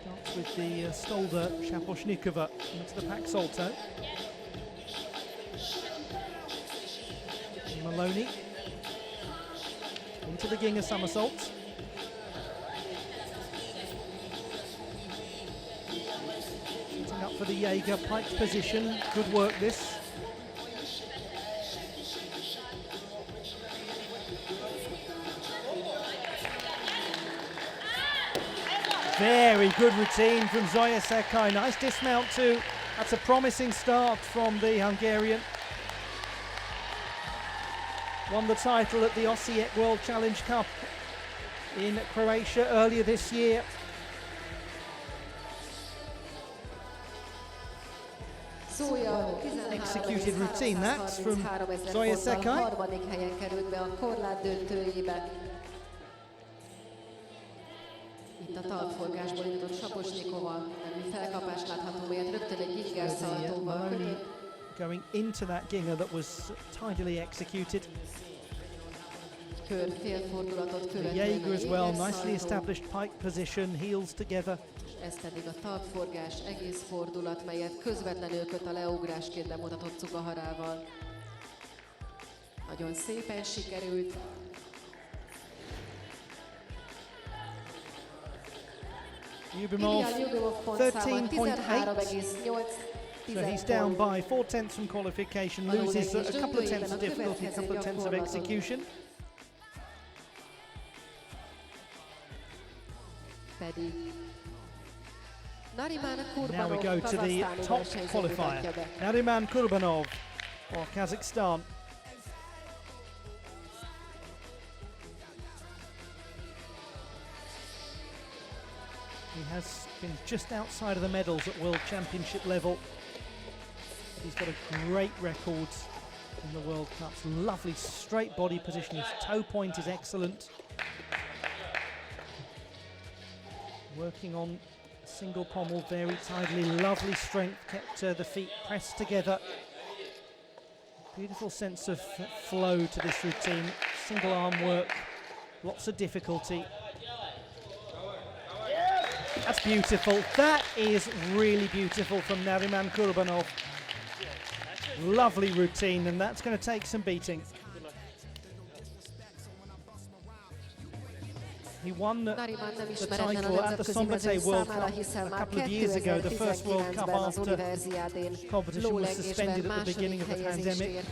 Starts with the Stolder Shaposhnikova into the pack salto. Maloney into the Ginger somersault. Setting up for the Jaeger pike position. Good work this. Very good routine from Zoya Sekai. Nice dismount too. That's a promising start from the Hungarian. Won the title at the Osijek World Challenge Cup in Croatia earlier this year. Executed routine, that's from Zoya Sekai. Harmadik helyen került be a korlát döntőjébe. Itt a talpforgásból indított Saposnikova, nemű felkapás látható, melyet rögtön egy ginger szaltóval kötött. Going into that ginger that was tidily executed. Kör félfordulatot The követően Jaeger a as well, Jaeger nicely szaltó. established pike position, heels together. Ez pedig a talpforgás egész fordulat, melyet közvetlenül köt a leugrásként bemutatott Cugaharával. Nagyon szépen sikerült. Jubimov, Ilya Jubimov pontszáma 13.8. 13,8. So he's down by 4 tenths from qualification, loses a couple of tenths of difficulty, a couple of tenths of execution. Pedig Nariman Now we Kurbanov, go to the kazahsztáni top versenyző qualifier, mutatja be. Nariman Kurbanov of Kazakhstan. He has been just outside of the medals at World Championship level. He's got a great record in the World Cups. Lovely straight body position. His toe point is excellent. Working on single pommel very tidily. Lovely strength. Kept the feet pressed together. Beautiful sense of flow to this routine. Single arm work. Lots of difficulty. That's beautiful. That is really beautiful from Nariman Kurbanov. Lovely routine, and that's going to take some beating. He won the title at the Szombathely World Cup a couple of years ago, the first World Cup after competition was suspended at the beginning of the pandemic.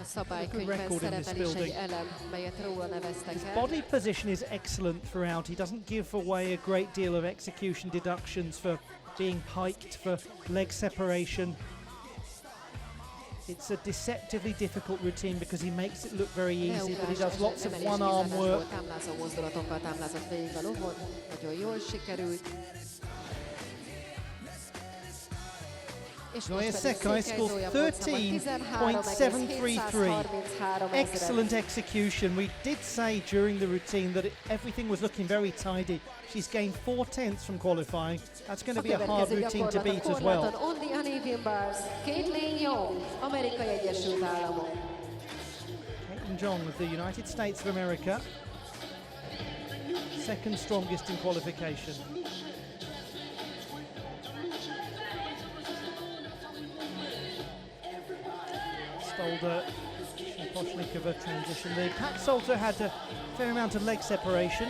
Szabálykönyvben szerepel is egy elem, melyet róla neveztek His el. body position is excellent throughout. He doesn't give away a great deal of execution deductions for being piked, for leg separation. It's a deceptively difficult routine because he makes it look very easy, but he does lots of one-arm work. Támlázó mozdulatokkal támlázott végig a lovon, nagyon jól sikerült. Zoya Sekai scores 13.733. Excellent execution. We did say during the routine that everything was looking very tidy. She's gained 4 tenths from qualifying. That's going to be a hard routine to beat as well. On the uneven bars, Caitlin Young, Amerikai Egyesült Államok. Caitlin Jong of the United States of America. Second strongest in qualification. Stolder, Shaposhnikova transition. The pack salto had a fair amount of leg separation.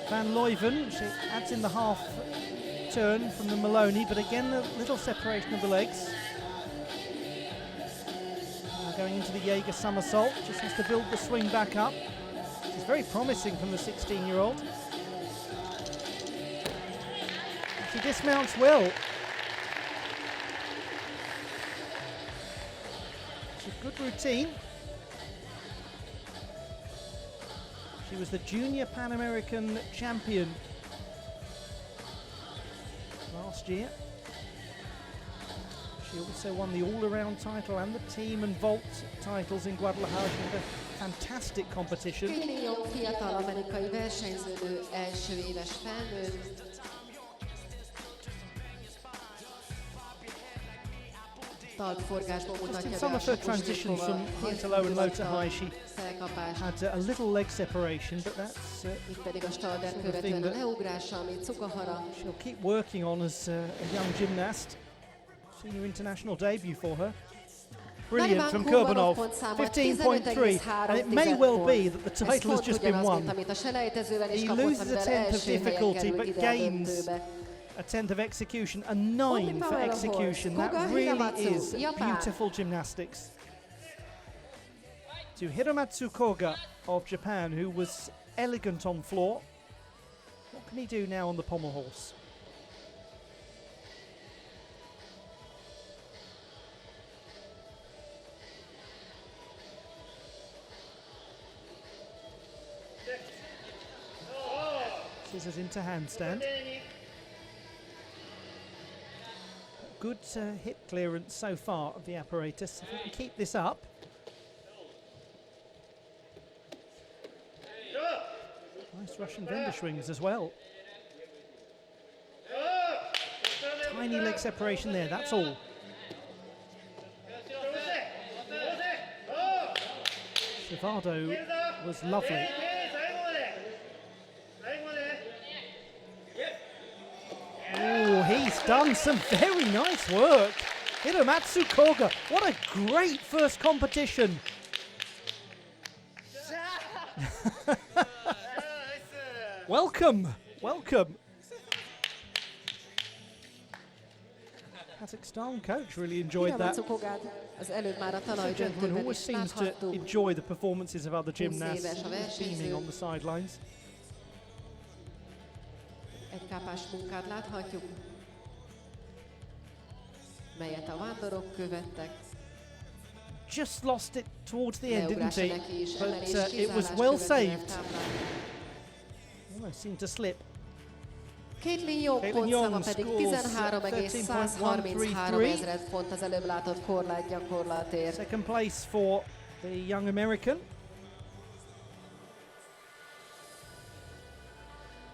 Van Leuven, she adds in the half turn from the Maloney, but again a little separation of the legs. Now going into the Jaeger somersault, just has to build the swing back up. It's very promising from the 16-year-old. She dismounts well. It's a good routine. She was the Junior Pan American champion last year. She also won the all-around title and the team and vault titles in Guadalajara. She had a fantastic competition. Fiatal amerikai versenyzőnő, első éves felnőtt. Talpforgásból mutatja Some of her transitions from high to low and low to high, she had a little leg separation, but that's itt pedig a Stalder követően a leugrása, ami Cukahara. she'll keep working on as a young gymnast. Senior international debut for her. Brilliant from Kurbanov, 15.3, and it may well be that the title has just been won. He loses a tenth of difficulty, but gains a tenth of execution, a 9 for execution. That really is beautiful gymnastics. To Hiramatsu Koga of Japan, who was elegant on floor. What can he do now on the pommel horse? Scissors into handstand. Good hip clearance so far of the apparatus. If we can keep this up. Nice Russian vendor swings as well. Tiny leg separation there, that's all. Shivado was lovely. Oh, he's done some very nice work. Hiramatsu Koga, what a great first competition. Welcome, welcome. Kazakhstan coach really enjoyed that. Az előbb már a The gentleman talajdöntőben always is seems to láthattuk. enjoy the performances of other 20 éves gymnasts, a versenyző. beaming on the sidelines. Egy kápás munkát láthatjuk, melyet a vándorok követtek. Just lost it towards the end, didn't Leugrása he? neki is, But emelés, it was kizárás well követően saved. táblán. Almost seemed to slip. Caitlin Young Caitlin Young pontszáma pedig scores 13,133 ezred pont az előbb látott korlát gyakorlatért. Second place for the young American.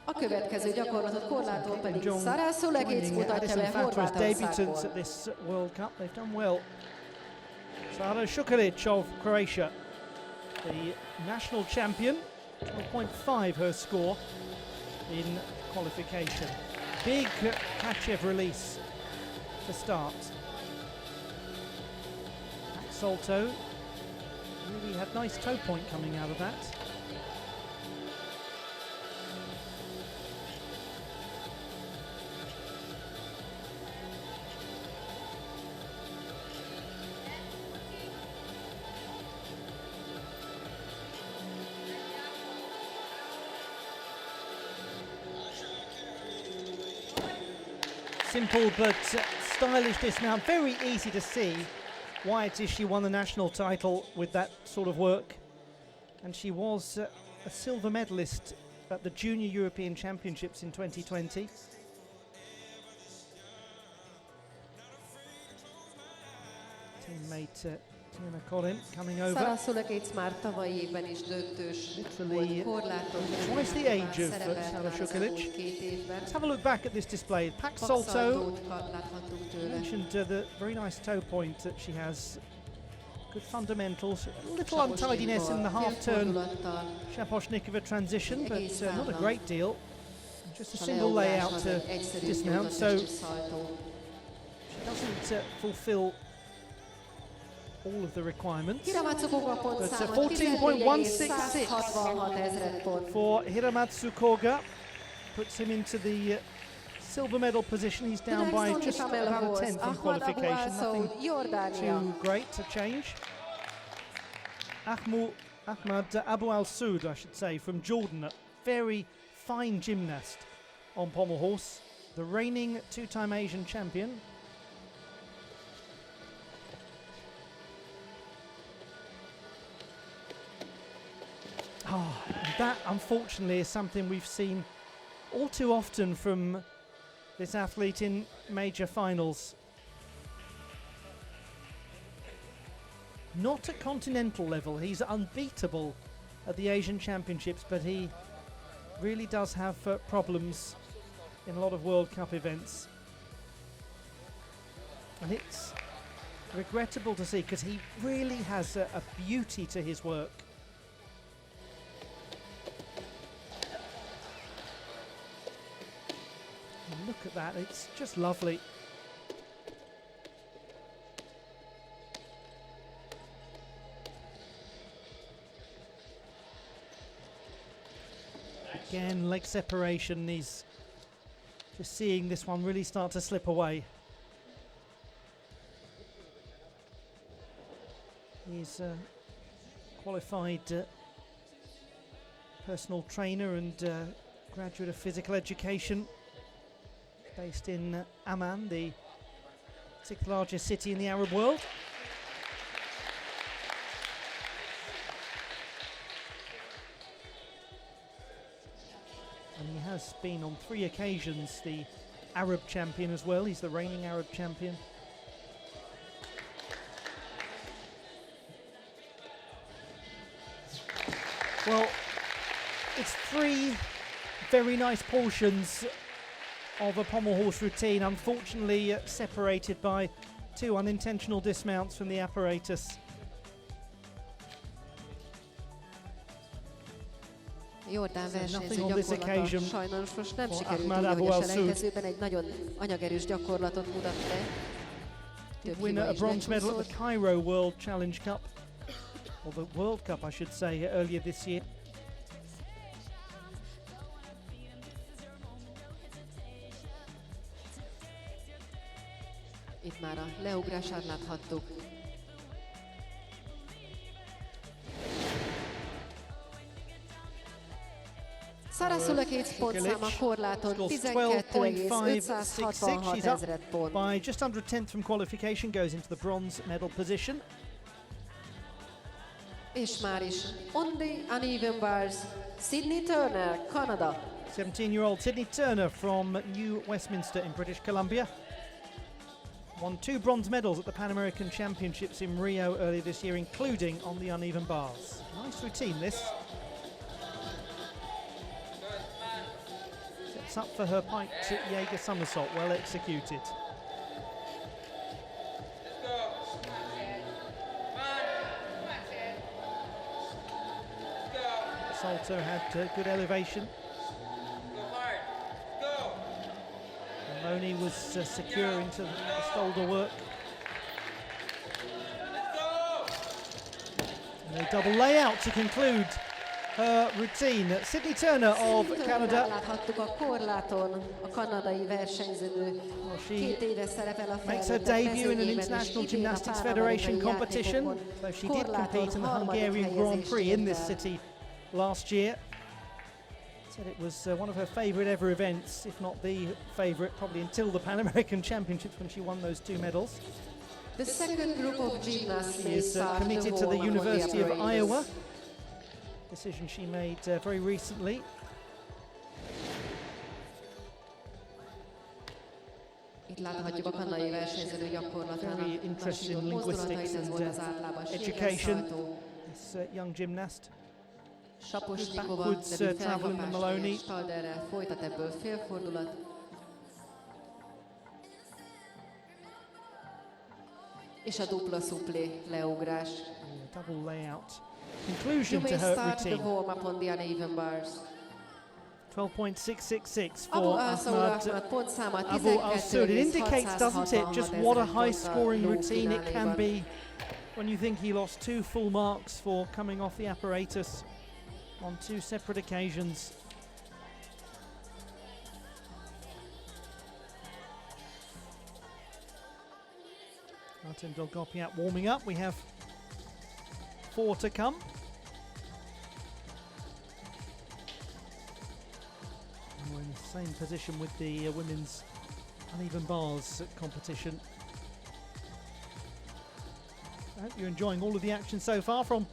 A következő gyakorlatot korláton pedig John Sara Sulegic joining mutatja be Addison Fatwa as debutants at Horvátországból. this World Cup. They've done well. Sara Šukalić of Croatia, the national champion. 12.5 her score in qualification. Big Kachev release to start. Back salto. Really had nice toe point coming out of that. Simple but stylish dismount. Very easy to see why it is she won the national title with that sort of work. And she was a silver medalist at the Junior European Championships in 2020. Teammate Tina Collin coming over. Sara Sulegic már tavalyi évben is döntős Literally volt korláton. twice the age of Sara Šukalić. Let's have a look back at this display. Pack salto. Láthattunk tőle. Mentioned the very nice toe point that she has. Good fundamentals. A little untidiness in the half-turn Shaposhnikova transition, but not a great deal. Just a single layout to dismount, so she doesn't fulfill all of the requirements. Hiramatsu Koga But pontszáma 14.166 ezred pont. for Hiramatsu Koga. Puts him into the silver medal position. He's down by just about a tenth in qualification. Nothing too great to change. Ahmad Abu Al-Soud, I should say, from Jordan, a very fine gymnast on pommel horse, the reigning two-time Asian champion. That, unfortunately, is something we've seen all too often from this athlete in major finals. Not at continental level, he's unbeatable at the Asian Championships, but he really does have problems in a lot of World Cup events. And it's regrettable to see, because he really has a beauty to his work. And look at that, it's just lovely. Again, leg separation, he's just seeing this one really start to slip away. He's a qualified personal trainer and graduate of physical education, based in Amman, the 6th largest city in the Arab world. And he has been on 3 occasions the Arab champion as well. He's the reigning Arab champion. Well, it's 3 very nice portions of a pommel horse routine, unfortunately separated by 2 unintentional dismounts from the apparatus. Jordán versenyző nothing on this gyakorlata occasion sajnos most nem for sikerült Ahmad úgy, Abu hogy a Al-Soud. selejtezőben egy nagyon anyagerős gyakorlatot mutat be. Több Winner hiba a is bronze medal at lecsúszott. the Cairo World Challenge Cup, or the World Cup I should say, earlier this year. Itt már a leugrását láthattuk. Szaraszul a 2 pontszám a korláton, Scores 12,566 He's up ezred pont. by just under a tenth from qualification, goes into the bronze medal position. És már is on the uneven bars, Sydney Turner, Canada. 17-year-old Sydney Turner from New Westminster in British Columbia. Won 2 bronze medals at the Pan American Championships in Rio earlier this year, including on the uneven bars. Nice routine this. Sets up for her piked Jaeger somersault, well executed. Salto had good elevation. Maloney was secure into the shoulder work. And a double layout to conclude her routine. Sydney Turner of Canada. Láthattuk a korláton a kanadai versenyző. 2 éve szerepel a Makes her debut in an International Gymnastics Federation competition. So she did compete in the Hungarian Grand Prix in this city last year. Said it was one of her favourite ever events, if not the favourite, probably until the Pan American Championships when she won those 2 medals. The second group of gymnasts She is committed to the University of Iowa. Decision she made very recently. Itt láthatjuk a kanadai versenyző gyakorlatának. Very interested in linguistics and education. This young gymnast. Saposnikova Backwards nevű travel in the Maloney. felkapásműves stalderrel folytat ebből félfordulat. És a dupla szuplé leugrás. Double layout. Conclusion You to may her start the routine. warm-up on the uneven bars. 12.666 Abu for Al-Soud Ahmad pontszáma Abu Al-Soud. It indicates, doesn't it, just what a high-scoring routine it can be when you think he lost 2 full marks for coming off the apparatus on 2 separate occasions. Martin Dolgopiat warming up. We have 4 to come. in the same position with the women's uneven bars competition. I hope you're enjoying all of the action so far from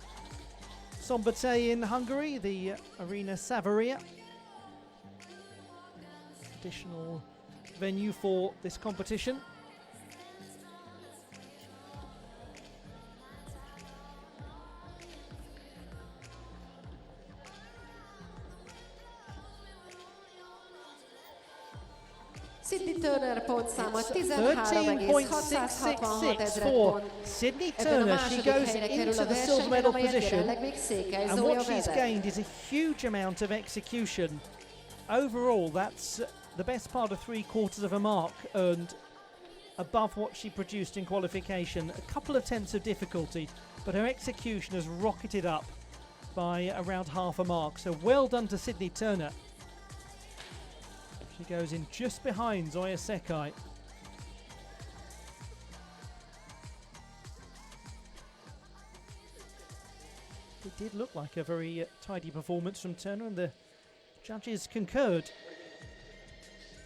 Szombathely in Hungary, the Arena Savaria. Additional venue for this competition. Sydney Turner pontszáma 13.666 for Sydney Turner. She goes into the silver medal position, and what she's gained is a huge amount of execution. Overall, that's the best part of 3/4 of a mark earned above what she produced in qualification. A couple of tenths of difficulty, but her execution has rocketed up by around half a mark. So well done to Sydney Turner. She goes in just behind Zoya Sekai. It did look like a very tidy performance from Turner, and the judges concurred.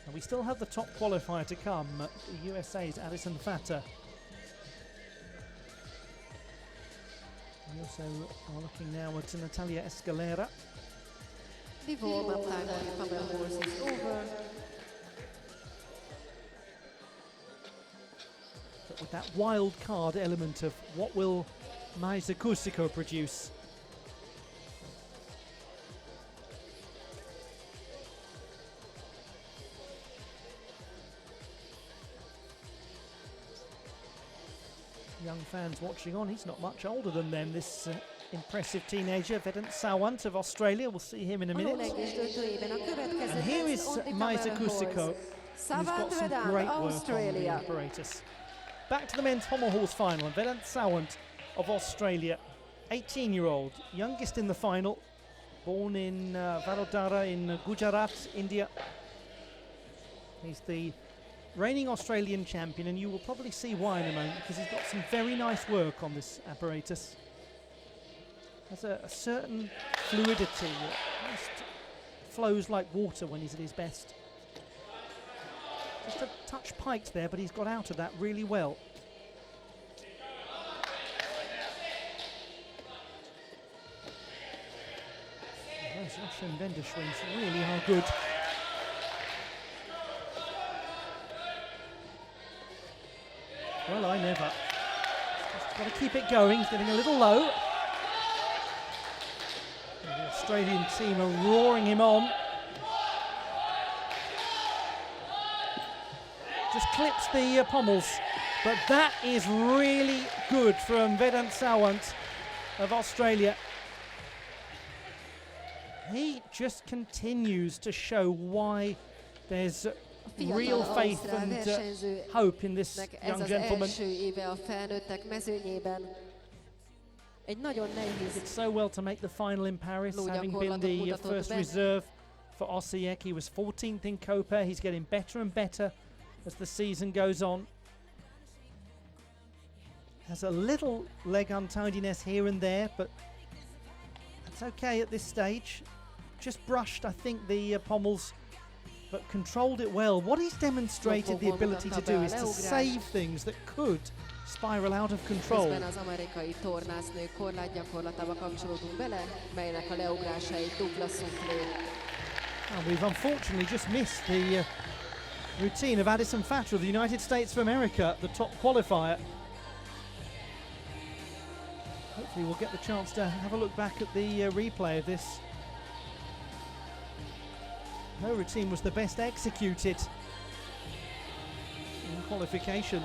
And we still have the top qualifier to come, the USA's Addison Fatta. We also are looking now at Natalia Escalera. The warm-up time for the Pamela horse is over. But with that wild card element of what will Maisa Kusiko produce. Young fans watching on, he's not much older than them, this impressive teenager, Vedant Sawant of Australia. We'll see him in a minute. And here is Maisa Kusiko, who's got some great work on the apparatus. Back to the men's pommel horse final, and Vedant Sawant of Australia, 18-year-old, youngest in the final, born in Vadodara in Gujarat, India. He's the reigning Australian champion, and you will probably see why in a moment, because he's got some very nice work on this apparatus. Has a certain fluidity that just flows like water when he's at his best. Just a touch piked there, but he's got out of that really well. Those Russian bender swings really are good. Well, I never. Just got to keep it going. He's getting a little low. And the Australian team are roaring him on. Just clips the pommels. But that is really good from Vedant Sawant of Australia. He just continues to show why there's real faith and hope in this young gentleman. Did so well to make the final in Paris, having been the first reserve for Osijek. He was 14th in Copa. He's getting better and better as the season goes on. Has a little leg untidiness here and there, but that's okay at this stage. Just brushed, I think, the pommels, but controlled it well. What he's demonstrated the ability to do is to save things that could spiral out of control. Közben az amerikai tornásznő korlátgyakorlatába kapcsolódunk bele, melynek a leugrása egy dupla szufflé. And we've unfortunately just missed the routine of Addison Fatta of the United States of America, the top qualifier. Hopefully we'll get the chance to have a look back at the replay of this. Her routine was the best executed in qualification.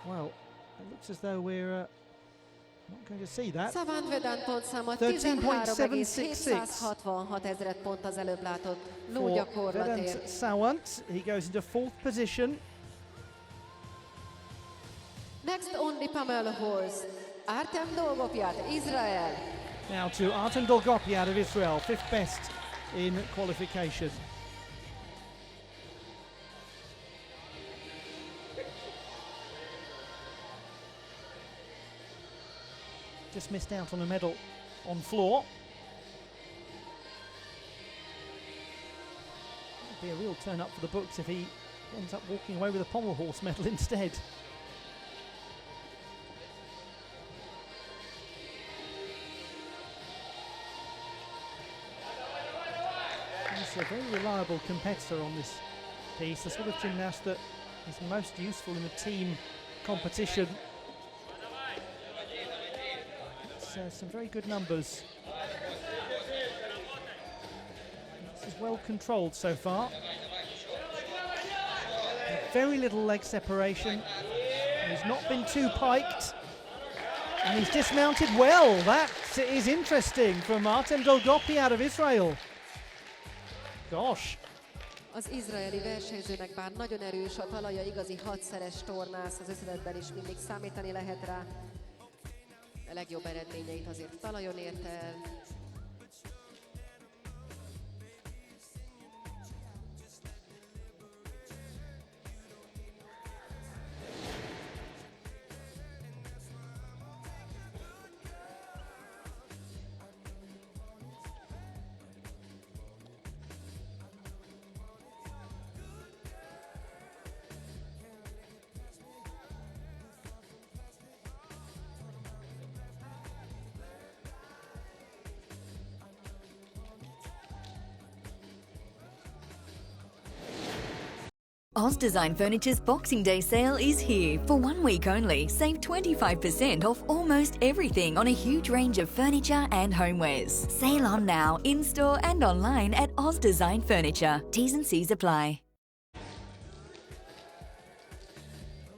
Well, it looks as though we're not going to see that. Savant Vedant pontszáma 13.766 13.766 pont az előbb látott for lógyakorlatért. Vedant Sawant. He goes into 4th position. Next on the Pamela horse, Artem Dolgopyat, Israel. Now to Artem Dolgopyat of Israel, 5th best in qualification. just missed out on a medal on floor. It'd be a real turn up for the books if he ends up walking away with a pommel horse medal instead. He's a very reliable competitor on this piece, the sort of gymnast that is most useful in a team competition. It's, some very good numbers. This is well controlled so far. Very little leg separation. He's not been too piked. And he's dismounted well. That is interesting from Artem Dolgopi out of Israel. Gosh. Az izraeli versenyzőnek bár nagyon erős a talaja, igazi 6-szeres tornász, az összetetben is mindig számítani lehet rá. A legjobb eredményeit azért talajon érte el. Oz Design Furniture's Boxing Day sale is here. For 1 week only, save 25% off almost everything on a huge range of furniture and homewares. Sale on now, in-store and online at Oz Design Furniture. T's and C's apply.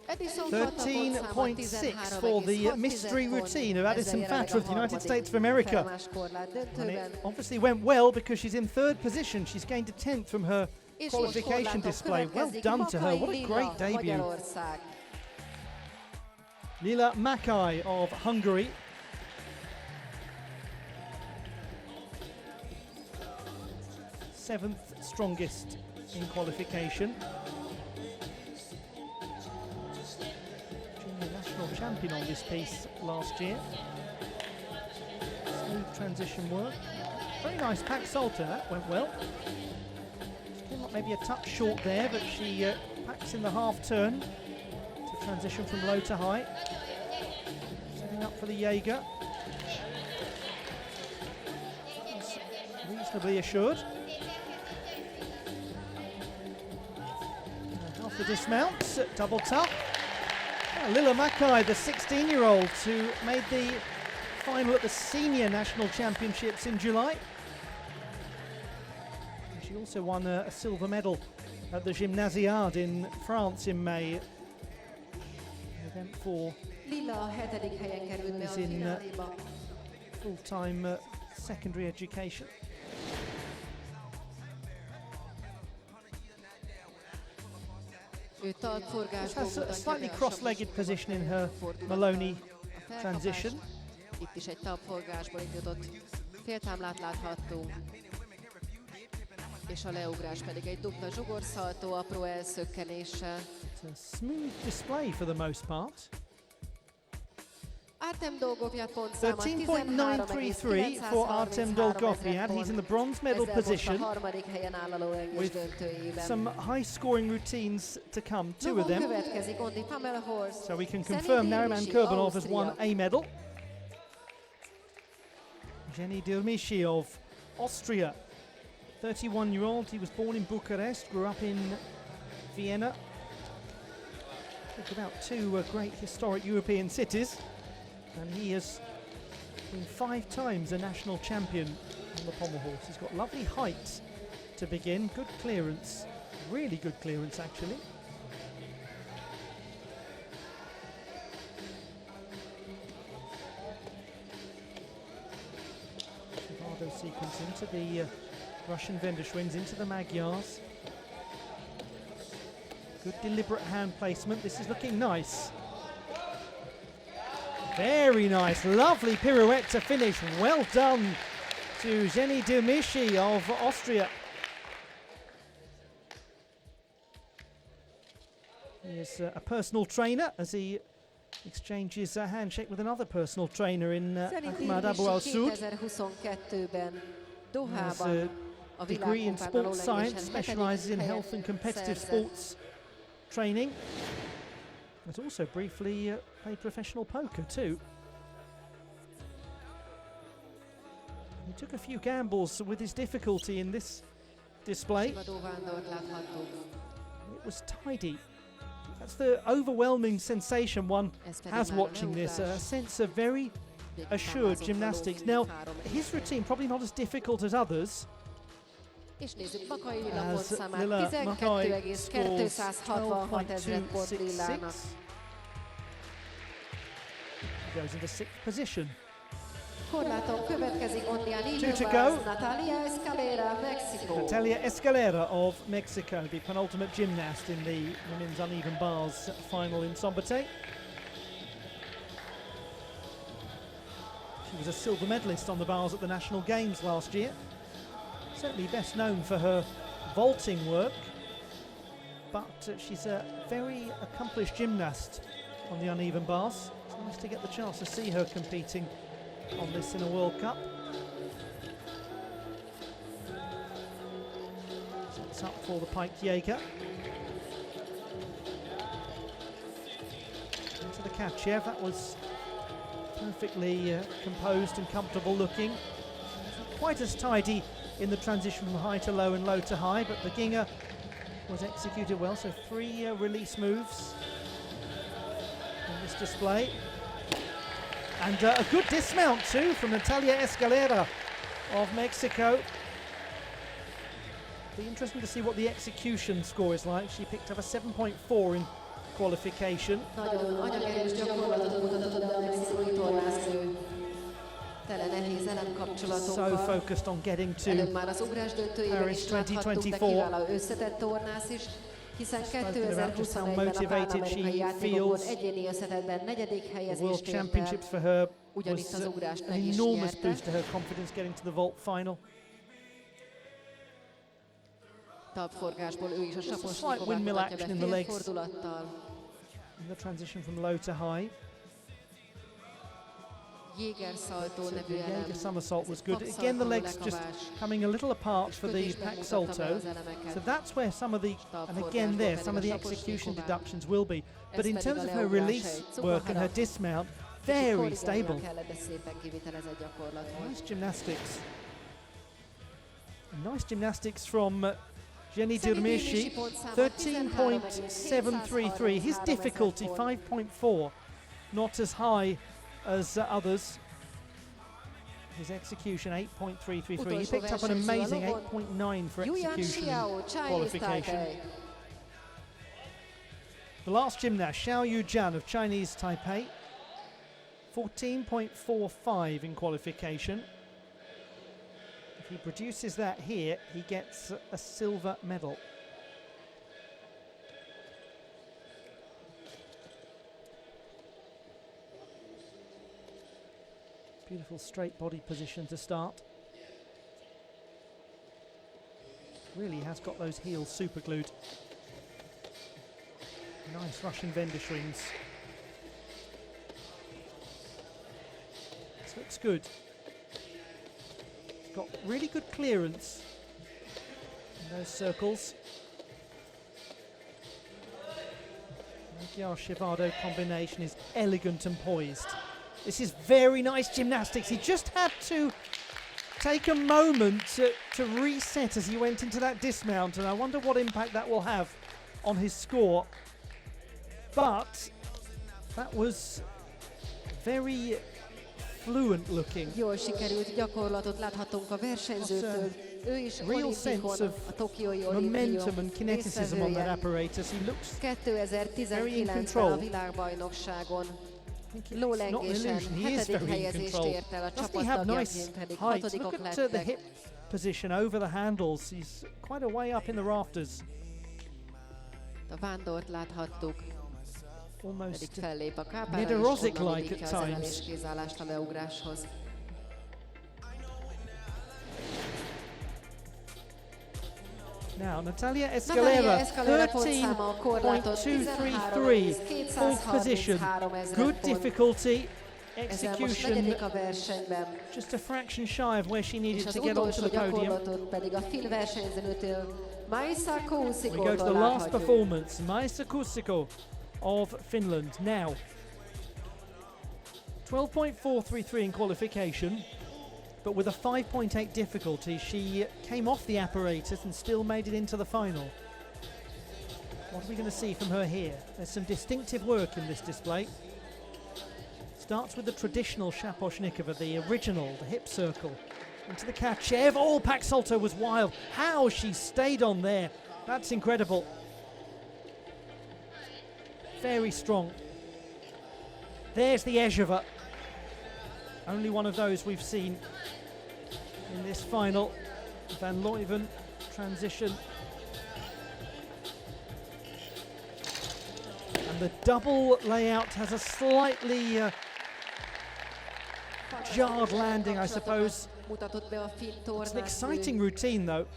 13.6 for the mystery routine of Addison Fatter of the United States of America. And it obviously went well because she's in third position. She's gained a 10th from her qualification display. Well done to her. What a great debut. Lila Makai of Hungary. Seventh strongest in qualification. Junior national champion on this piece last year. Smooth transition work. Very nice pack salter, that went well. Maybe a touch short there, but she packs in the half turn to transition from low to high. Setting up for the Jaeger. It's reasonably assured. Half the dismounts, double tuck. Lila Makai, the 16-year-old who made the final at the Senior National Championships in July. She also won a silver medal at the Gymnasiade in France in May. An event for those in full-time secondary education. She has a slightly cross-legged position in her Maloney transition. Itt is egy talpforgásból indított féltámlát láthattunk. És a leugrás pedig egy dupla zsugorszaltó apró elszökkenéssel. It's a smooth display for the most part. 13.933 for Artem Dolgopian. He's in the bronze medal position with some high-scoring routines to come, two of them. So we can confirm Nariman Kurbanov has won a medal. Jenny Dirmishi of Austria, 31-year-old. He was born in Bucharest, grew up in Vienna. Talk about two great historic European cities. And he has been 5 times a national champion on the pommel horse. He's got lovely height to begin, good clearance, really good clearance actually. Shivardo sequence into the Russian Venderschwins, into the Magyars. Good deliberate hand placement, this is looking nice. Very nice, lovely pirouette to finish. Well done to Jenny Dirmishi of Austria. He is a personal trainer as he exchanges a handshake with another personal trainer in Szerintem Ahmad Abu al-Soud. 2022-ben Has Dohában a a degree in világkupában sports lólengésen science, specialises in hetedik health and helyet competitive szerzett. sports training. Has also briefly played professional poker too. He took a few gambles with his difficulty in this display. Sivadó Vándort láthattuk. It was tidy. That's the overwhelming sensation one Ez pedig has már watching this, a leugrás. sense of very Végig assured támázunk gymnastics. való Now, mindhárom. his routine probably not as difficult as others. És nézzük, Makai Lilla As pontszámát Lilla Makai scores 12,266 ezret pont 12.266. Lillának. Goes into 6th position. Korláton következik Ondiani Two to Hilbaz, go. Natalia Escalera, Mexico. Natalia Escalera of Mexico, the penultimate gymnast in the women's uneven bars final in Szombathely. She was a silver medalist on the bars at the National Games last year. Certainly best known for her vaulting work, but she's a very accomplished gymnast on the uneven bars. It's nice to get the chance to see her competing on this in a World Cup. Sets up for the piked Jaeger. Into the Kachev, that was perfectly composed and comfortable looking. Not quite as tidy in the transition from high to low and low to high, but the Ginger was executed well, so 3 release moves in this display. And a good dismount too from Natalia Escalera of Mexico. Be interesting to see what the execution score is like. She picked up a 7.4 in qualification. Nagyon anyagerős gyakorlatot mutatott be a mexikói tornásző. Tele nehéz So elemkapcsolatokkal. focused on getting to Előbb már az ugrás döntőjében Paris is láthattuk, de 2024. kiváló összetett tornász is, hiszen Spoken about just how 2021-ben a motivated she pán-amerikai játékokon feels. egyéni összetettben negyedik The World helyezést ért el. Championships for her Ugyanitt was az ugrást an meg is enormous nyerte. boost to her confidence getting to the vault final. Talpforgásból ő is a Just a slight Saposnikovát windmill mutatja action in be the legs. félfordulattal. In the transition from low to high. Jéger szaltó So the nevű elem. Jaeger somersault was good. Pakszaltó Again, the legs just lekavás. coming a little apart És for the kötésben pack mutatta be salto. az elemeket. So that's where some of the, and again there, some of the execution deductions will be. But in terms of her release work and her dismount, very Korrigálnia stable. kellett, de szépen kivitelezett gyakorlat volt. Nice gymnastics. Nice gymnastics from Jenny Dirmishi. 13.733. His difficulty 5.4. Not as high as others. His execution 8.333. He picked up an amazing 8.9 for Yuyan execution Xiao, in Chinese qualification. Taipei. The last gymnast, Xiao Yujian of Chinese Taipei. 14.45 in qualification. If he produces that here, he gets a silver medal. Beautiful straight body position to start. Really has got those heels super glued. Nice Russian Wendeschwings. This looks good. It's got really good clearance in those circles. Magyar Shivado combination is elegant and poised. This is very nice gymnastics. He just had to take a moment to reset as he went into that dismount, and I wonder what impact that will have on his score. But that was very fluent looking. Jól sikerült gyakorlatot láthatunk a versenyzőtől. Ő is Real olimpikon, sense of a Tokiói momentum olimpion and kineticism on that résztvevője. apparatus. He looks 2019-ben control. a világbajnokságon it's not an lólengésen illusion. He is 7. very in helyezést control. ért el, a Doesn't he have nice csapattagjaként pedig height? 6. Look at the lettek. hip position over the handles. He's quite a way up in the rafters. A Vándort láthattuk, pedig Almost fellép a kápára, és Nedorozic-like onnan at indítja az times. emelés kézállást a leugráshoz. Now, Natalia Escalera, 13.233, fourth position. Good difficulty, execution just a fraction shy of where she needed to get onto the podium. We go to the last performance, Maisa Kuusiko of Finland. Now, 12.433 in qualification, but with a 5.8 difficulty, she came off the apparatus and still made it into the final. What are we going to see from her here? There's some distinctive work in this display. Starts with the traditional Shaposhnikova, the original, the hip circle. Into the Kachev. Oh, Pak Salto was wild. How she stayed on there. That's incredible. Very strong. There's the Ezheva. Only one of those we've seen in this final. Van Leuven transition. And the double layout has a slightly jarred landing, I suppose. It's an exciting routine, though.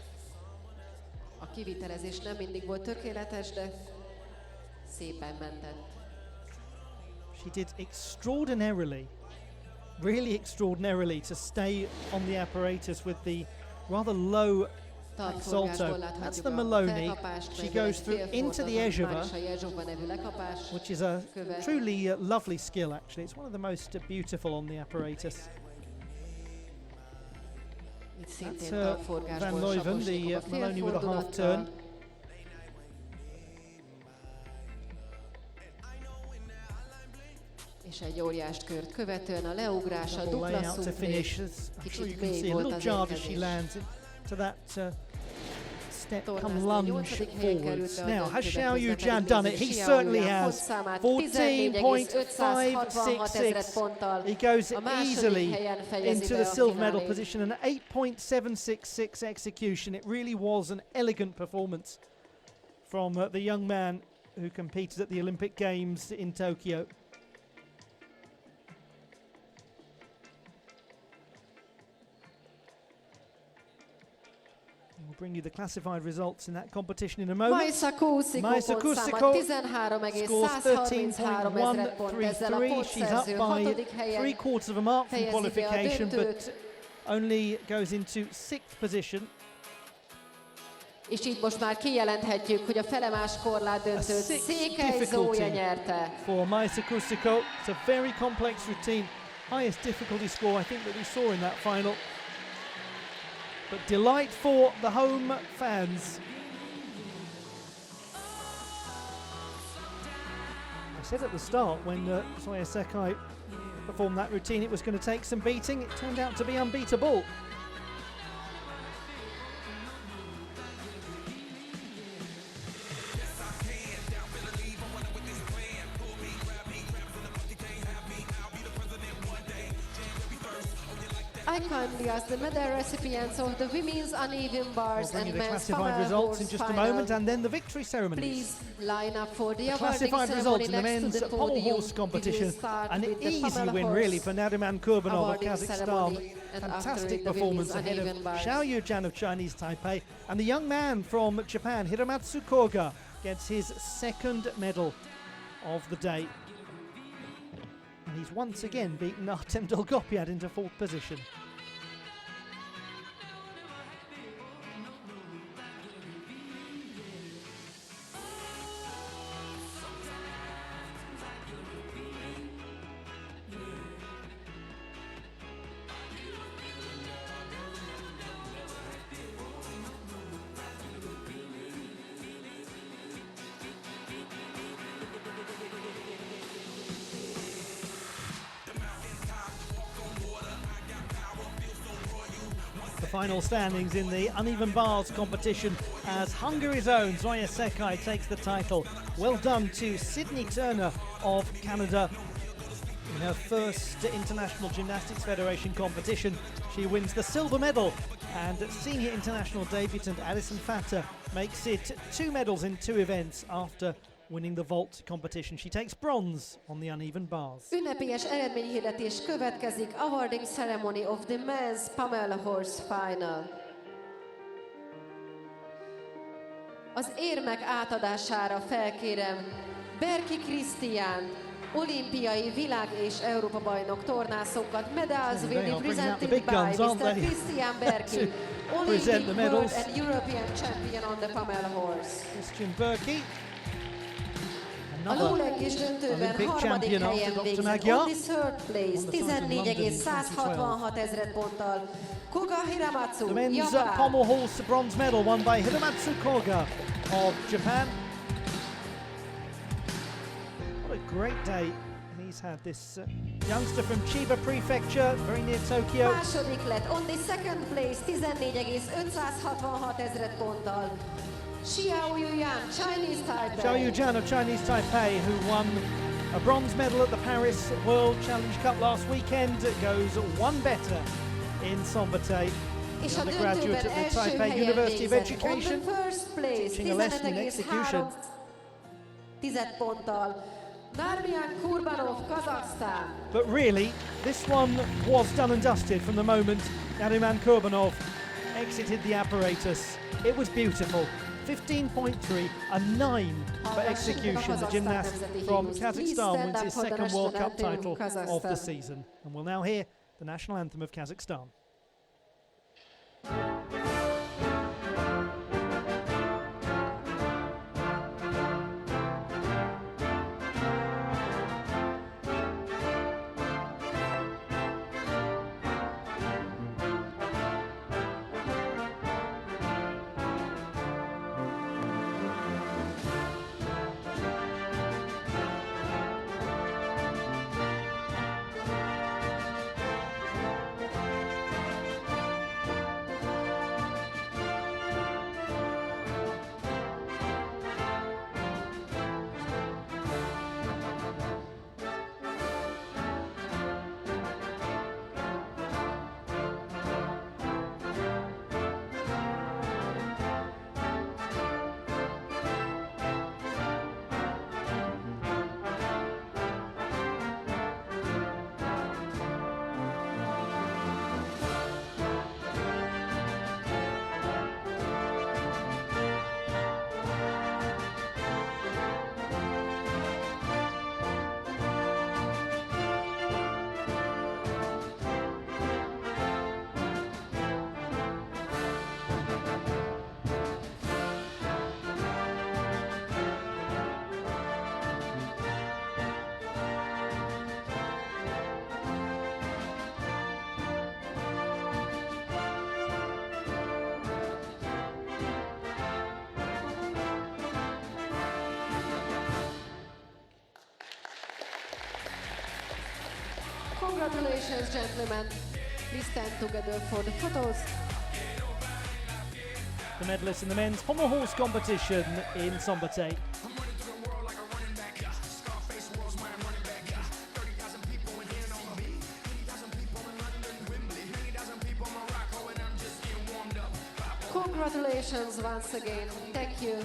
A kivitelezés nem mindig volt tökéletes, de szépen mentett. She did extraordinarily, really extraordinarily, to stay on the apparatus with the rather low salto. That's the Maloney. She goes through into the Ezheva, which is a truly lovely skill, actually. It's one of the most beautiful on the apparatus. That's Van Leuven, the Maloney with a half turn. És egy óriást kört követően a leugrás, a dupla finish. I'm sure you can see a little jar as she lands into that step come lunge forwards. Now, has Xiao Yujian done it? He certainly has. 14.566. He goes easily into the silver medal position. An 8.766 execution. It really was an elegant performance from the young man who competed at the Olympic Games in Tokyo. We'll bring you the classified results in that competition in a moment. Maisa Kuusiko scores 13.133. She's up by 3/4 of a mark from qualification, but only goes into 6th position. És így most már kijelenthetjük, hogy a felemás korlátdöntőt Székely Zója nyerte. For Maisa Kuusiko, it's a very complex routine. Highest difficulty score I think that we saw in that final. But delight for the home fans. I said at the start when Soya Sekai performed that routine it was going to take some beating. It turned out to be unbeatable. I kindly ask the medal recipients of the women's uneven bars and men's classified results in just a moment, and then the victory ceremony. Please line up for the classified results in the men's pole horse competition. An easy win, really, for Nariman Kurbanov of Kazakhstan. Fantastic performance ahead of Xiao Yujian of Chinese Taipei, and the young man from Japan, Hiramatsu Koga, gets his 2nd medal of the day. And he's once again beaten Artem Dolgopiad into 4th position. The final standings in the uneven bars competition as Hungary's own Zoya Sekai takes the title. Well done to Sydney Turner of Canada. In her first International Gymnastics Federation competition, she wins the silver medal, and senior international debutant Addison Fatter makes it 2 medals in 2 events after winning the vault competition. She takes bronze on the uneven bars. Ünnepélyes eredményhirdetés következik. Awarding ceremony of the men's Pamela Horse final. Az érmek átadására felkérem Berki Krisztiánt, olimpiai világ- és Európa-bajnok tornászunkat. Medals will be presented by Mr. Christian Berki, Olympic, World and European champion on the Pommel horse. Christian Berki, A lólengés döntőben harmadik helyen végzett, on the third place, 14,166 ezred ponttal. Koga Hiramatsu, the men's Japán. pommel horse bronze medal won by Hiramatsu Koga of Japan. What a great day he's had, this youngster from Chiba Prefecture, very near Tokyo. Második lett, on the second place, 14,566 ezred ponttal. Xiao Yuyan, Chinese Taipei. Xiao Yujian of Chinese Taipei, who won a bronze medal at the Paris World Challenge Cup last weekend, goes one better in Szombathely. És a Undergraduate döntőben at the első Taipei helyen University of végzett. Education, On the first place, teaching a lesson in execution. 15,3 ponttal. Narmian Kurbanov, Kazakhstan. But really, this one was done and dusted from the moment Nariman Kurbanov exited the apparatus. It was beautiful. 15.3, a 9 for execution. The gymnast from Kazakhstan wins his second World Cup title of the season. And we'll now hear the national anthem of Kazakhstan. Congratulations, gentlemen. Please stand together for the photos. The medalists in the men's pommel horse competition in Szombathely. Congratulations once again. Thank you.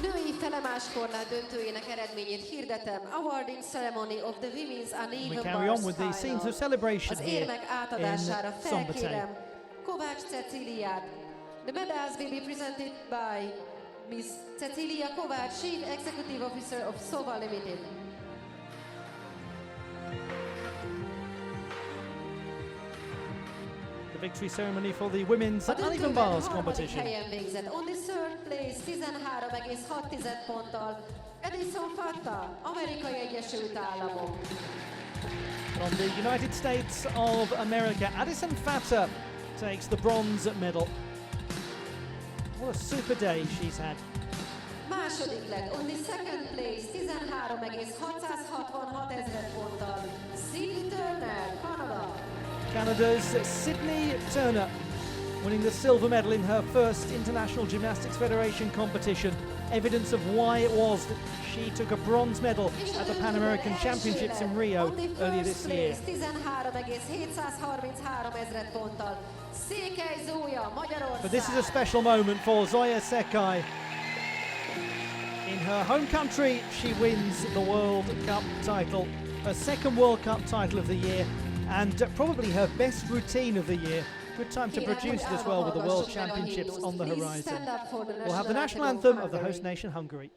Női felemáskorlát döntőjének eredményét hirdetem. Awarding ceremony of the women's uneven We carry on with the bars scenes final. of celebration Az here érmek átadására in Szombathely. felkérem Kovács Cecíliát. The medals will be presented by Miss Cecilia Kovács, Chief Executive Officer of Sova Limited. The victory ceremony for the women's A uneven döntőben bars harmadik competition. helyen végzett. On the third place, 13,6 ponttal. Edison Fatta, Amerikai Egyesült Államok. From the United States of America, Addison Fatta takes the bronze medal. What a super day she's had. Második lett, on the second place, 13,666 ezred ponttal. Sydney Turner, Canada. Canada's Sydney Turner winning the silver medal in her first International Gymnastics Federation competition. Evidence of why it was that she took a bronze medal at the Pan American Championships in Rio earlier this year. 13,733 ezred ponttal. Székely Zója, Magyarország. But this is a special moment for Zoya Sekai in her home country, she wins the World Cup title, her second World Cup title of the year, and probably her best routine of the year. Good time to produce it as well with the World Championships on the horizon. We'll have the national anthem of the host nation, Hungary.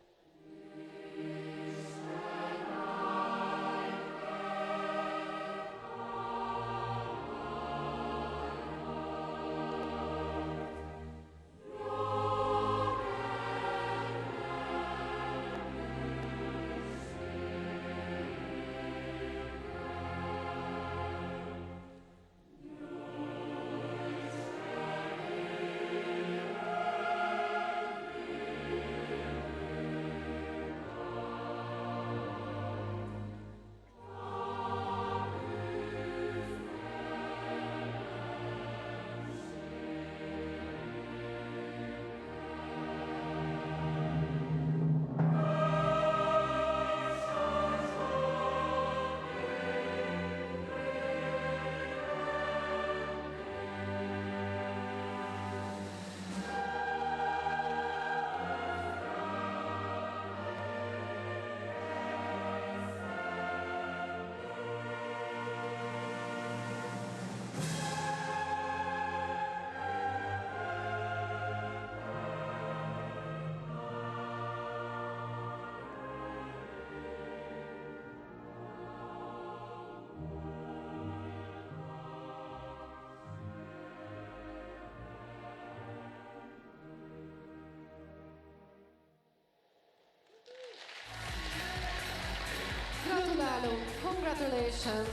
Gratulálunk, congratulations.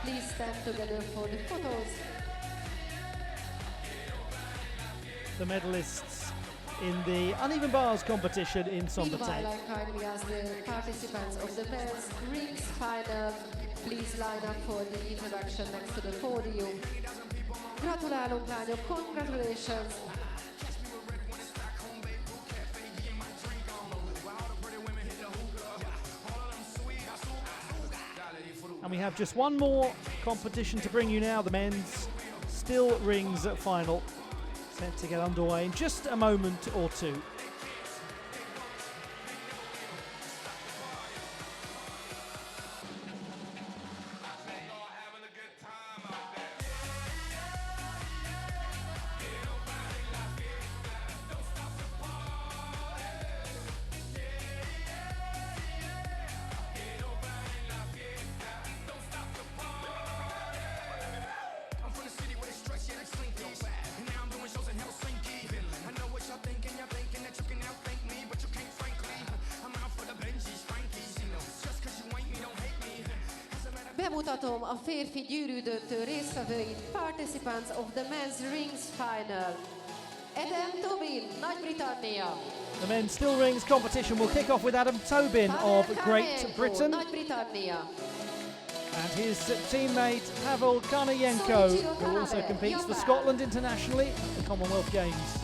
Please stand together for the photos. The medalists in the uneven bars competition in Szombathely. Meanwhile, I kindly ask the participants of the men's rings final, please line up for the introduction next to the podium. Gratulálunk, lányok, congratulations. And we have just one more competition to bring you now, the men's still rings final. Set to get underway in just a moment or two. Bemutatom a férfi gyűrűdöntő résztvevőit, participants of the men's rings final. Adam Tobin, Nagy-Britannia. The men's still rings competition will kick off with Adam Tobin of Great Britain Nagy-Britannia. and his teammate Pavel Karnayenko, who also competes for Scotland internationally at the Commonwealth Games.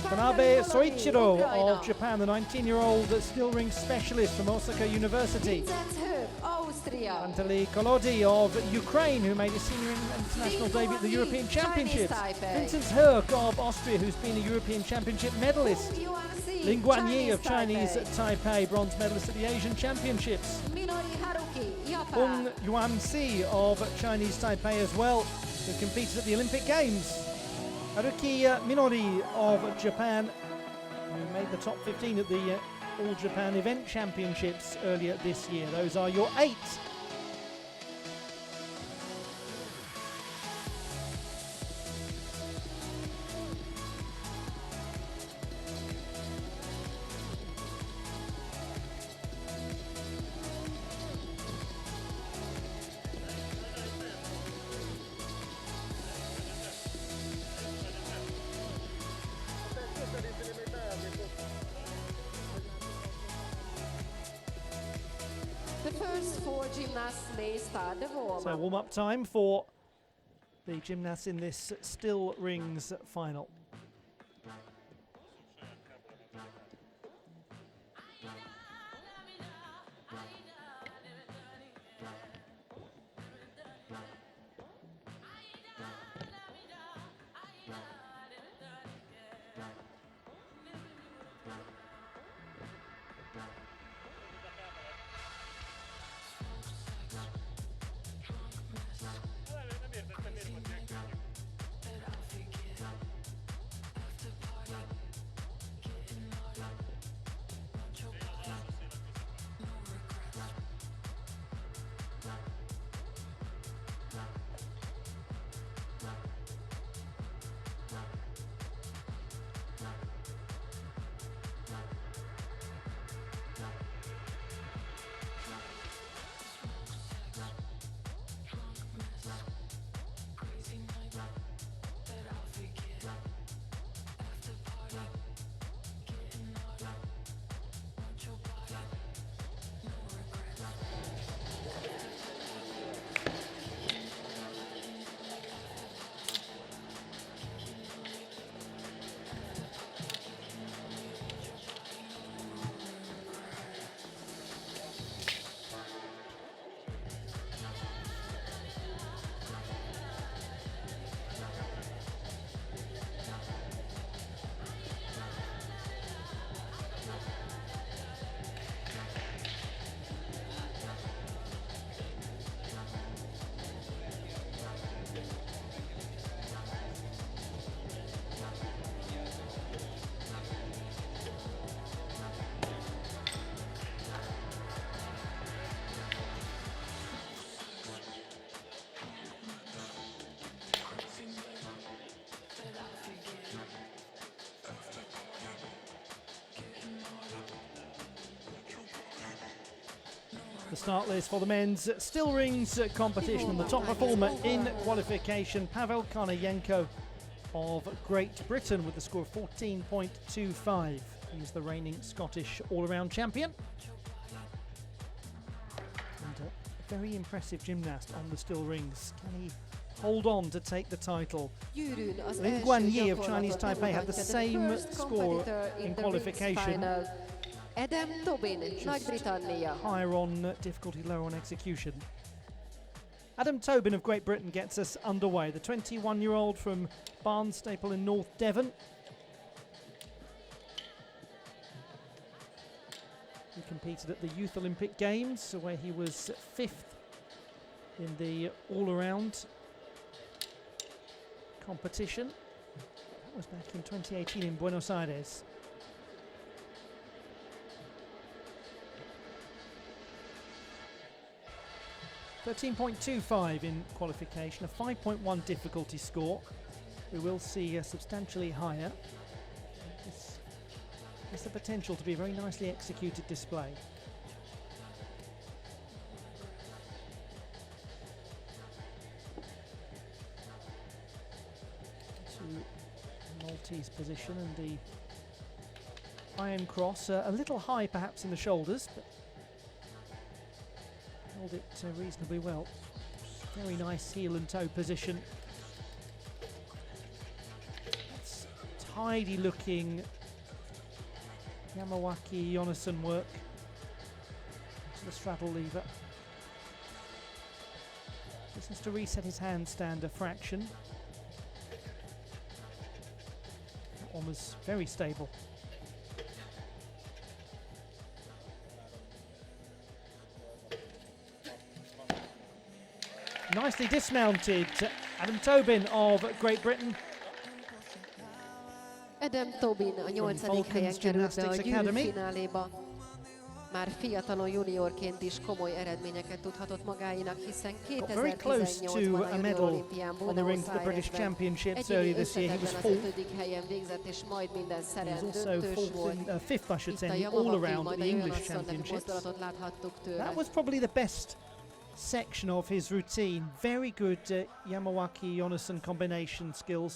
Tanabe Soichiro of Japan, the 19-year-old still rings specialist from Osaka University. Vincent Höök, Austria. Anatoly Kolody of Ukraine, who made his senior international debut at the European Championships. Vincent Höök of Austria, who's been a European Championship medalist. Lin Guanyi of Chinese Taipei, bronze medalist at the Asian Championships. Minori Haruki, Hung Japan. Yuan-si of Chinese Taipei as well, who competed at the Olympic Games. Haruki Minori of Japan, who made the top 15 at the All Japan Event Championships earlier this year. Those are your 8. The first 4 gymnasts may start the warm-up. So warm-up time for the gymnasts in this still rings final. The start list for the men's still rings competition, and the top performer in qualification, Pavel Karnayenko of Great Britain, with the score of 14.25. He's the reigning Scottish all-around champion. And a very impressive gymnast on the still rings. Can he hold on to take the title? Lin Guanyi of Chinese Taipei had the same score in qualification. Adam Tobin, Nagy-Britannia. Higher on difficulty, lower on execution. Adam Tobin of Great Britain gets us underway. The 21-year-old from Barnstaple in North Devon. He competed at the Youth Olympic Games, where he was 5th in the all-around competition. That was back in 2018 in Buenos Aires. .25 in qualification, a 5.1 difficulty score. We will see a substantially higher. This has the potential to be a very nicely executed display. To Maltese position, and the iron cross, a little high perhaps in the shoulders, but held it reasonably well. Very nice heel and toe position. That's tidy looking Yamawaki Jonassen work to the straddle lever. Just has to reset his handstand a fraction. That one was very stable. Nicely dismounted, Adam Tobin of Great Britain. Adam Tobin a 8. helyen került be a gyűrűfináléba. Már fiatalon juniorként is komoly eredményeket tudhatott magáinak, hiszen 2018-ban a junior olimpián Buenos Airesben egyéni 55. helyen végzett, és majd minden szeren döntős volt. Itt a Yamawaki, majd a Jonassen mozdulatot láthattuk tőle. That was probably the best section of his routine. Very good Yamawaki Jonassen combination skills.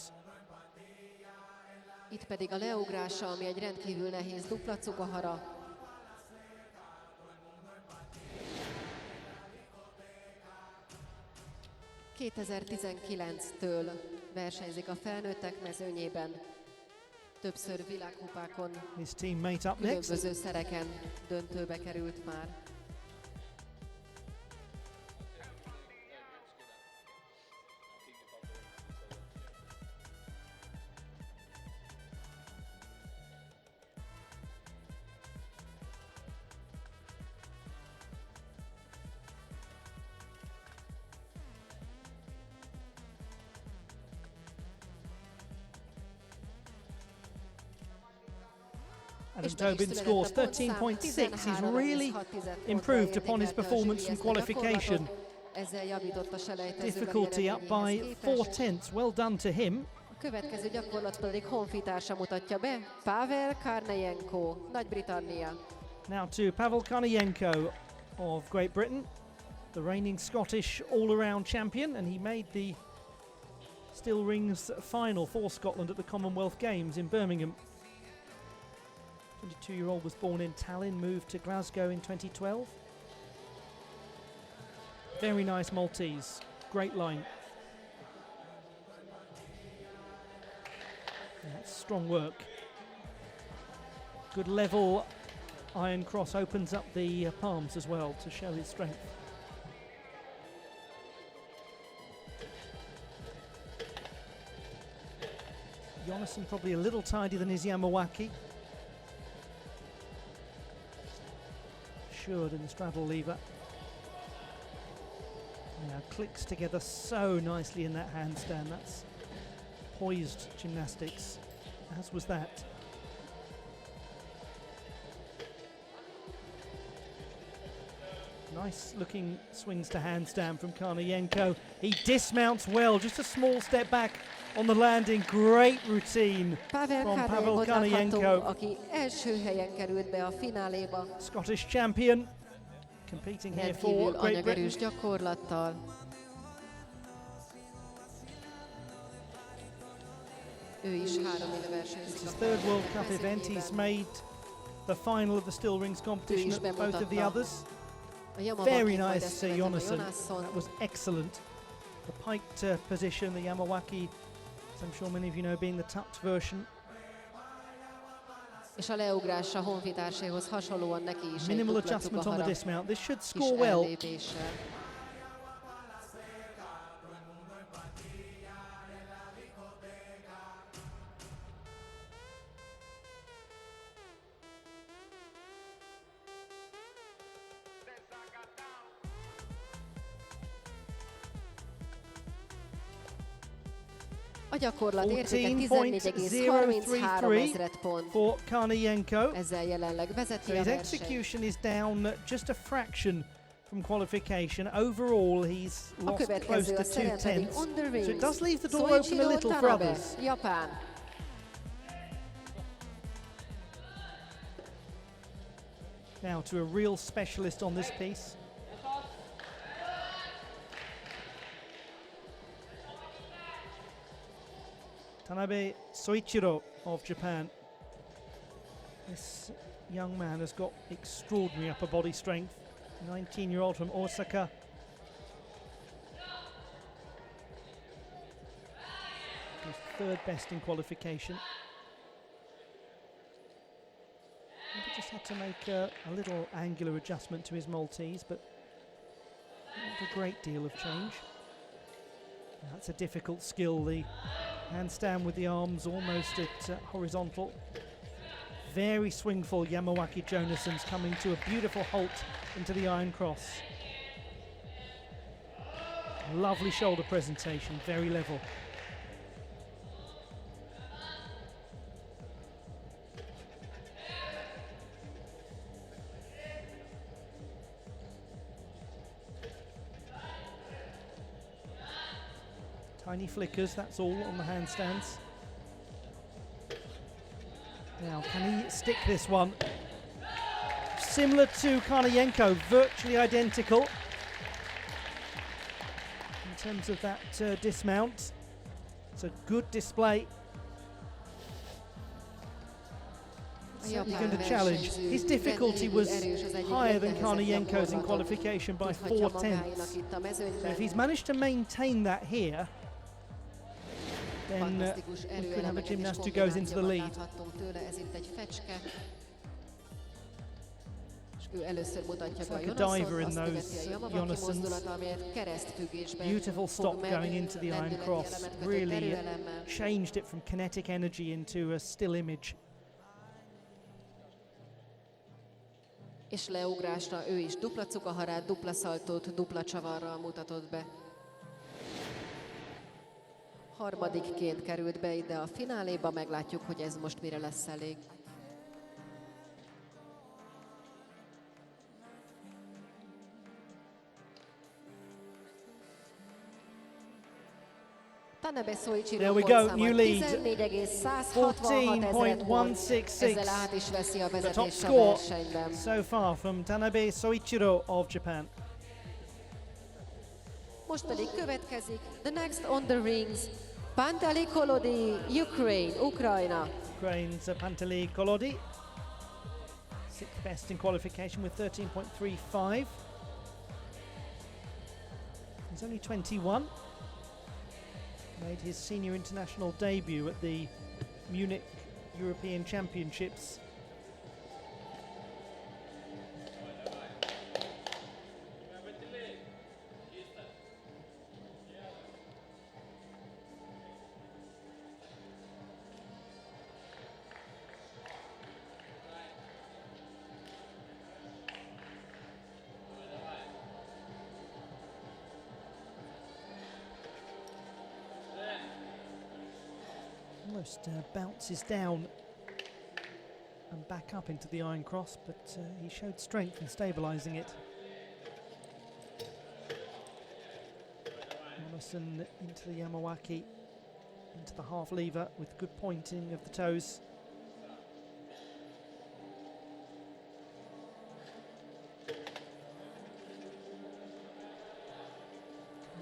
Itt pedig a leugrása, ami egy rendkívül nehéz dupla cugahara. ...2019-től versenyzik a felnőttek mezőnyében. Többször világkupákon, His teammate up különböző next. szereken döntőbe került már. Adam Tobin scores 13.6. He's really improved upon his performance from qualification. Difficulty up by 4/10. Well done to him. A következő gyakorlat pedig honfitársa mutatja be, Pavel Karnayenko, Nagy-Britannia. Now to Pavel Karnayenko of Great Britain, the reigning Scottish all-around champion, and he made the still rings final for Scotland at the Commonwealth Games in Birmingham. 22-year-old was born in Tallinn, moved to Glasgow in 2012. Very nice Maltese, great line. Yeah, that's strong work. Good level iron cross, opens up the palms as well to show his strength. Jonassen probably a little tidier than his Yamawaki. Assured in the straddle lever. Now clicks together so nicely in that handstand. That's poised gymnastics, as was that. Nice looking swings to handstand from Karnayenko. He dismounts well, just a small step back on the landing. Great routine from Pavel Karnayenko. Aki első helyen került be a fináléba. Scottish champion. competing here for rendkívül Great Britain. anyagerős gyakorlattal. Ő is 3 éve versenyzik. It's his third World Cup event. He's made the final of the still rings competition at both of the others. Very nice, Jonasson. That was excellent. The piked position, the Yamawaki, as I'm sure many of you know, being the tucked version. És a leugrása honfitárséhoz hasonlóan neki is egy Minimal dupla adjustment on the cukahara dismount. This should kis score well. ellépéssel. A gyakorlat értéke 14,33 ezredpont. For Karnayenko. Ezzel jelenleg vezeti So a his versenyt. execution is down just a fraction from qualification. Overall, he's A lost close következő to a szerem 2 pedig tenths. on the So rings. it does leave the door open a Soichiro little for Tanabe, others. Japán. Now to a real specialist on this piece. Tanabe Soichiro of Japan. This young man has got extraordinary upper body strength. 19-year-old from Osaka. He's third best in qualification. He just had to make a little angular adjustment to his Maltese, but not a great deal of change. That's a difficult skill, the handstand with the arms almost at horizontal. Very swingful Yamawaki Jonasson's coming to a beautiful halt into the iron cross. Lovely shoulder presentation, very level. Tiny flickers, that's all on the handstands. Now, can he stick this one? Similar to Karnayenko, virtually identical in terms of that dismount. It's a good display. Certainly going to challenge. His difficulty was higher than Karnayenko's in qualification by 4 tenths. So if he's managed to maintain that here, then we could have a gymnast who goes into the lead. It's like a diver in those Jonassons. Beautiful stop going into the iron cross. Really changed it from kinetic energy into a still image. És leugrásra ő is dupla cukaharát, dupla szaltót, dupla csavarral mutatott be. Harmadikként került be ide a fináléba, meglátjuk, hogy ez most mire lesz elég. There we go, new lead. 14.166. Ezzel át is veszi a The top vezetést a score versenyben. so far from Tanabe Soichiro of Japan. Most pedig következik the next on the rings, Panteli Kolodi, Ukrajna. Ukraine's Panteli Kolodi, 6th best in qualification with 13.35. He's only 21. Made his senior international debut at the Munich European Championships. Almost bounces down and back up into the iron cross, but he showed strength in stabilising it. Jonasson into the Yamawaki, into the half lever with good pointing of the toes.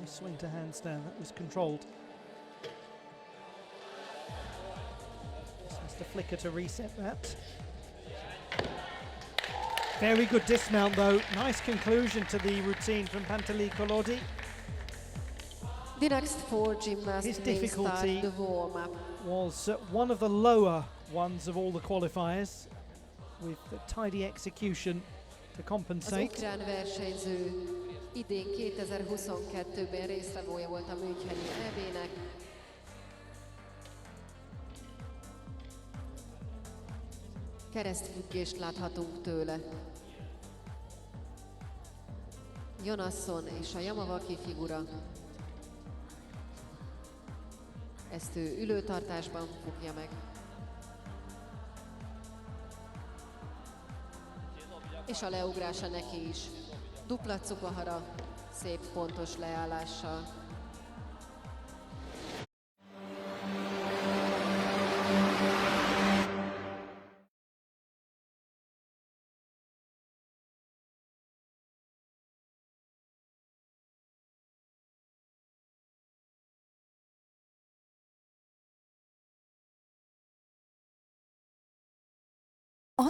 Nice swing to handstand, that was controlled. Just has to flicker to reset that. Very good dismount though. Nice conclusion to the routine from Panteli Kolodi. The next four gymnasts His may difficulty start the warm-up. was one of the lower ones of all the qualifiers, with the tidy execution to Az compensate. ukrán versenyző idén 2022-ben résztvevője volt a Müncheni EB-nek. Keresztfüggést láthatunk tőle. Jonasson és a Yamawaki figura. Ezt ő ülőtartásban fogja meg. És a leugrása neki is. Dupla cukahara, szép pontos leállással.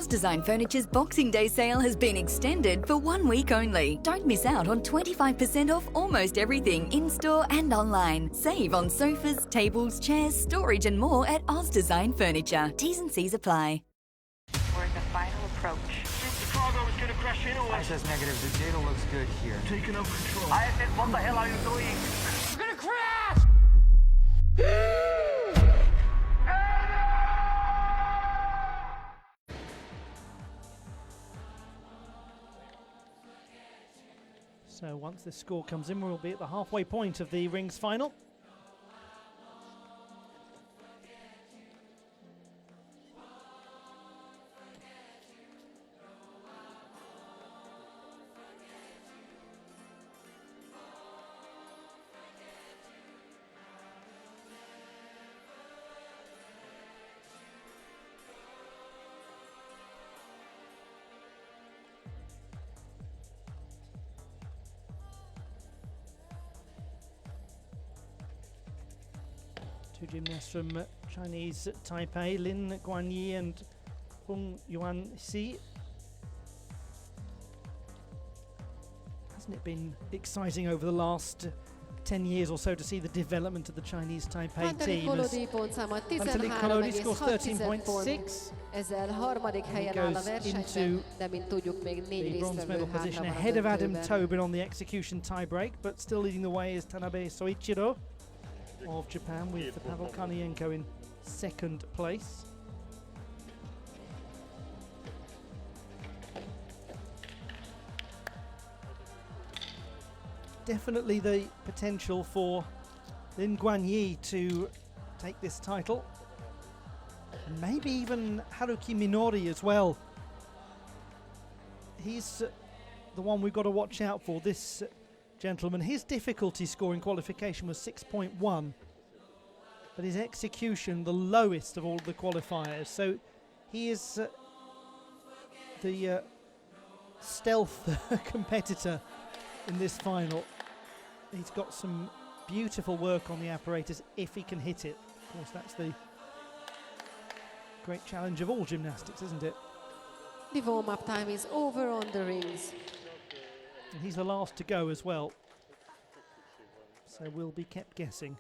Design Furniture's Boxing Day sale has been extended for 1 week only. Don't miss out on 25% off almost everything in-store and online. Save on sofas, tables, chairs, storage and more at Design Furniture. T's and C's apply. We're in the final approach. The cargo is going to crash in or... I says negative. The data looks good here. Taking over control. I said, what the hell are you doing? We're going to crash! So once this score comes in, we'll be at the halfway point of the rings final. Two gymnasts from Chinese Taipei, Lin Guanyi and Hung Yuan-si. Hasn't it been exciting over the last 10 years or so to see the development of the Chinese Taipei team? Kolodi pontszáma Panteli Kolodi scores 13,6 pont. 13.6. Ezzel harmadik helyen áll a versenyben, de mint tudjuk, még 4 The bronze medal résztvevő position hátra van a ahead of Adam döntőben. Tobin on the execution tiebreak, but still leading the way is Tanabe Soichiro of Japan, with Pavel Kanienko in second place. Definitely the potential for Lin Guanyi to take this title. And maybe even Haruki Minori as well. He's the one we've got to watch out for, this gentleman. His difficulty score in qualification was 6.1, but his execution the lowest of all the qualifiers. So he is the stealth competitor in this final. He's got some beautiful work on the apparatus if he can hit it. Of course, that's the great challenge of all gymnastics, isn't it? The warm-up time is over on the rings. And he's the last to go as well, so we'll be kept guessing.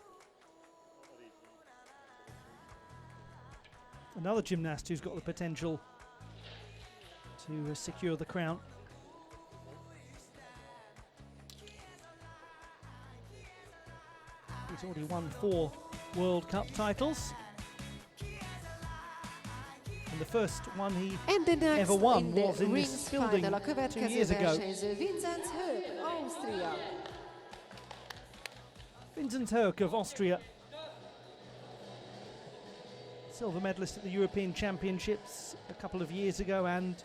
Another gymnast who's got the potential to secure the crown. He's already won 4 World Cup titles. And the first one he ever won was in this building 2 years ago. Vincent Herk of Austria. Silver medalist at the European Championships a couple of years ago, and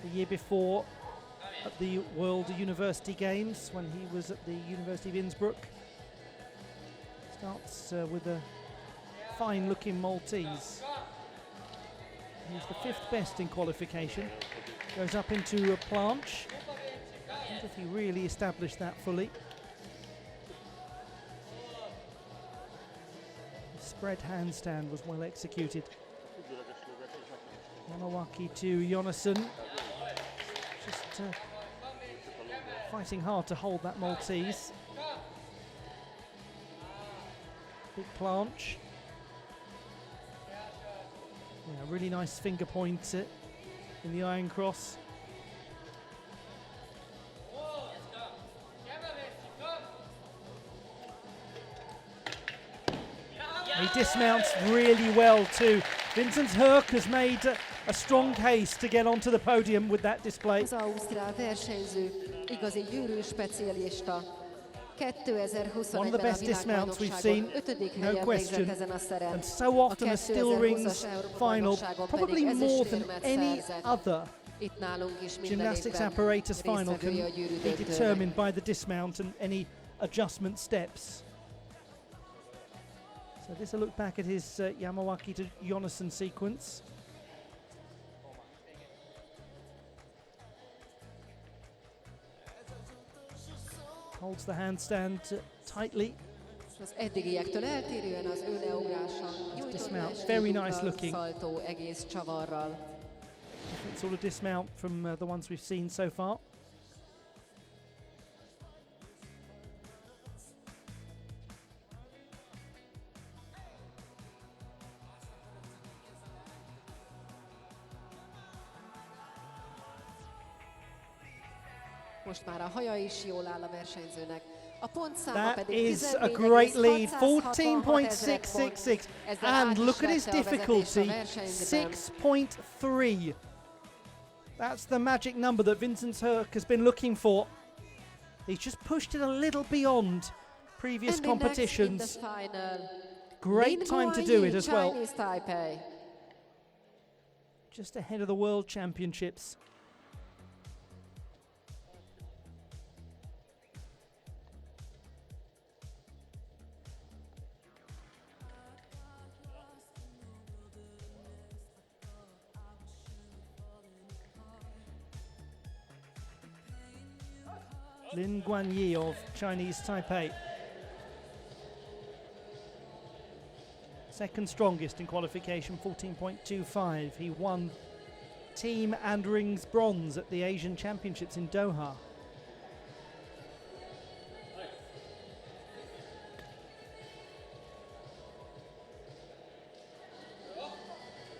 the year before at the World University Games when he was at the University of Innsbruck. Starts with a fine-looking Maltese. He's the 5th best in qualification. Goes up into a planche. I wonder if he really established that fully. spread handstand was well executed. Yamawaki to Jonasson. Just fighting hard to hold that Maltese. Big planche. Yeah, really nice finger point in the iron cross. He dismounts really well too. Vincent Herk has made a strong case to get onto the podium with that display. Az ausztrál versenyző, igazi gyűrű specialista. 2021-ben One of the best dismounts we've seen, no question, ezen a szeren. and so often a steel rings final, probably more than any other Itt nálunk is gymnastics apparatus final can be determined by the dismount and any adjustment steps. So this a look back at his Yamawaki to Jonasson sequence. Holds the handstand tightly. Az eddigiektől eltérően az ő leugrása Dismount, very nice looking. Szaltó egész csavarral. Different sort of dismount from the ones we've seen so far. Most már a haja is jól áll a versenyzőnek. A pontszáma That pedig is a great lead, 14.666. And look at his difficulty, 6.3. That's the magic number that Vincent Herk has been looking for. He's just pushed it a little beyond previous competitions. Great time to do it as well. Just ahead of the World Championships. Lin Guanyi of Chinese Taipei. Second strongest in qualification, 14.25. He won team and rings bronze at the Asian Championships in Doha.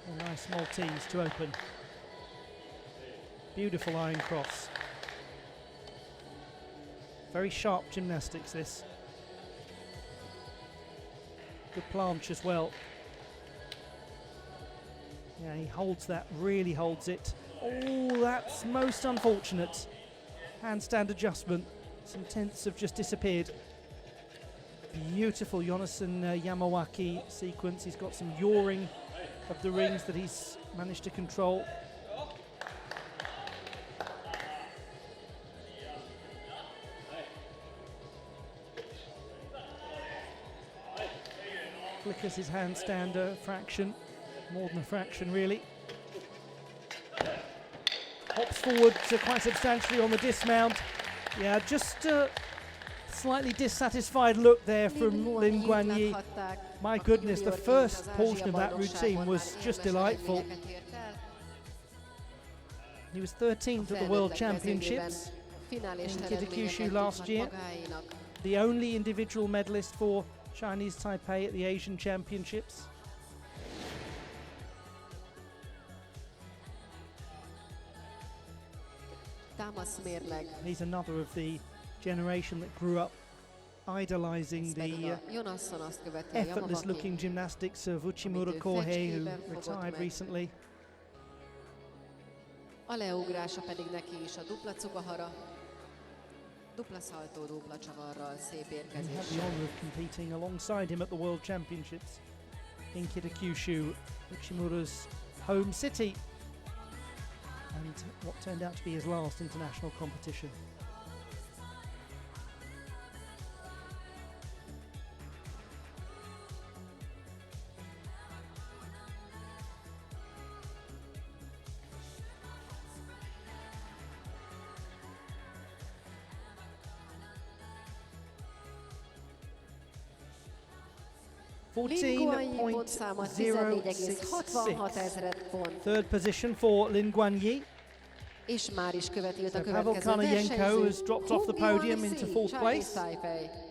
A nice Maltese to open. Beautiful iron cross. Very sharp gymnastics, this. Good planche as well. Yeah, he holds that, really holds it. Oh, that's most unfortunate. Handstand adjustment. Some tenths have just disappeared. Beautiful Jonasson Yamawaki sequence. He's got some yawing of the rings that he's managed to control. Flickers his handstand a fraction, more than a fraction really. Hops forward quite substantially on the dismount. Yeah, just a slightly dissatisfied look there from Lin Guanyi. My goodness, the first portion of that routine was just delightful. He was 13th at the World Championships in Kitakyushu last year. The only individual medalist for Chinese Taipei at the Asian Championships. He's another of the generation that grew up idolizing the effortless looking gymnastics of Uchimura Kohei, who retired recently. A leugrása pedig neki is a dupla cugahara. Dupla szaltó, dupla csavarral, szép érkezés. We had the honour of competing alongside him at the World Championships in Kitakyushu, Uchimura's home city, and what turned out to be his last international competition. Lin Guanyi pontszáma 14,66 ezred pont. Third position for Lin Guanyi. És már is követi őt a So Pavel következő Kanayenko versenyző. has dropped off the podium into fourth place.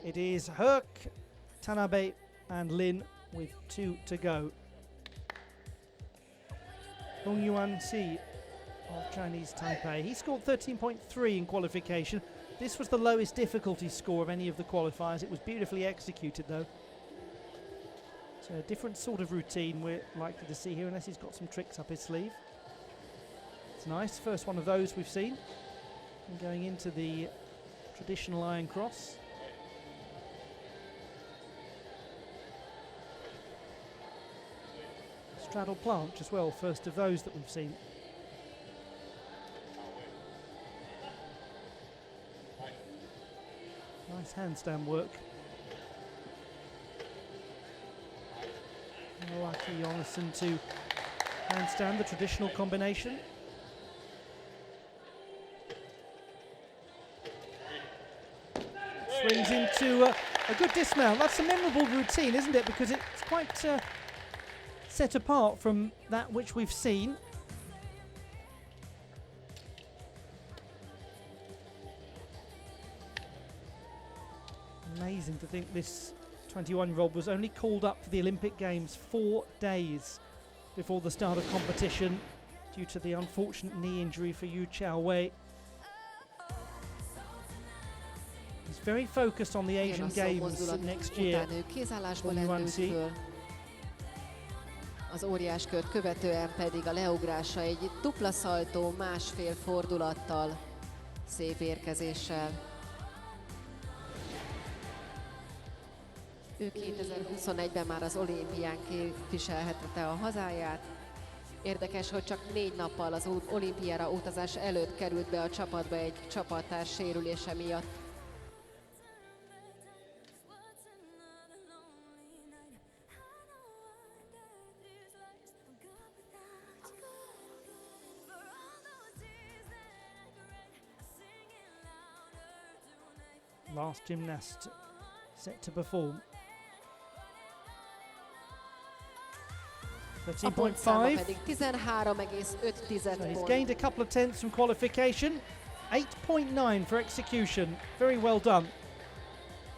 It is Herc, Tanabe and Lin with 2 to go. Hong Yuan-si of Chinese Taipei. He scored 13.3 in qualification. This was the lowest difficulty score of any of the qualifiers. It was beautifully executed though. So a different sort of routine we're likely to see here, unless he's got some tricks up his sleeve. It's nice, first one of those we've seen. And going into the traditional iron cross. Straddle planche as well, first of those that we've seen. Nice handstand work. Lucky Jonasson to handstand, the traditional combination. Swings into a good dismount. That's a memorable routine, isn't it? Because it's quite set apart from that which we've seen. Amazing to think this 21-year-old was only called up for the Olympic Games 4 days before the start of competition due to the unfortunate knee injury for Yu Chao-wei. He's very focused on the Asian Games next year. Az óriáskört követően pedig a leugrása egy dupla szaltó, másfél fordulattal, szép érkezéssel. Ő 2021-ben már az olimpián képviselhette a hazáját. Érdekes, hogy csak 4 nappal az olimpiára utazás előtt került be a csapatba egy csapattárs sérülése miatt. Last gymnast set to perform. 13.5. So he's gained a couple of tenths from qualification. 8.9 for execution. Very well done.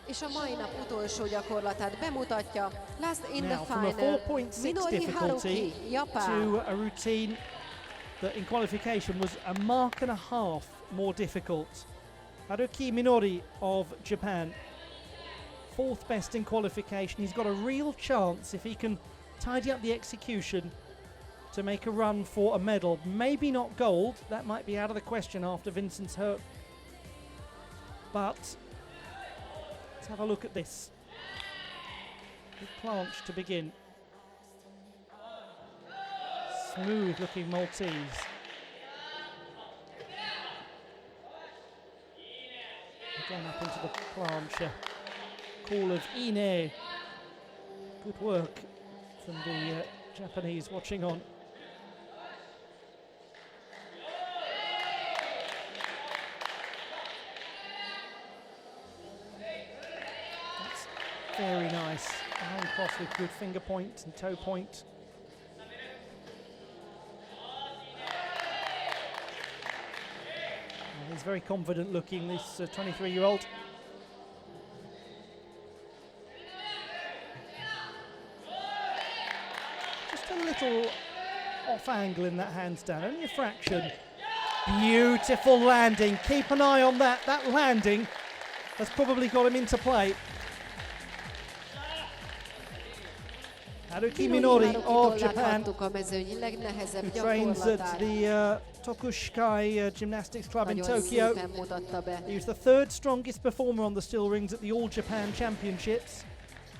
És a mai nap utolsó gyakorlatát bemutatja. Last in the Now, from a final, 4.6 difficulty to a routine that in qualification was a mark and a half more difficult. Haruki Minori of Japan, 4th best in qualification. He's got a real chance if he can tidy up the execution to make a run for a medal. Maybe not gold, that might be out of the question after Vincent's hurt. But let's have a look at this. Big planche to begin. Smooth looking Maltese. Again up into the planche. Call of Ine. Good work from the Japanese watching on. That's very nice. Iron cross with good finger point and toe point. And he's very confident looking, this 23-year-old. A little off angle in that handstand, only a fraction. Beautiful landing, keep an eye on that. That landing has probably got him into play. Haruki Minori of Japan, who trains at the Tokushikai Gymnastics Club in Tokyo. He was the 3rd strongest performer on the still rings at the All Japan Championships.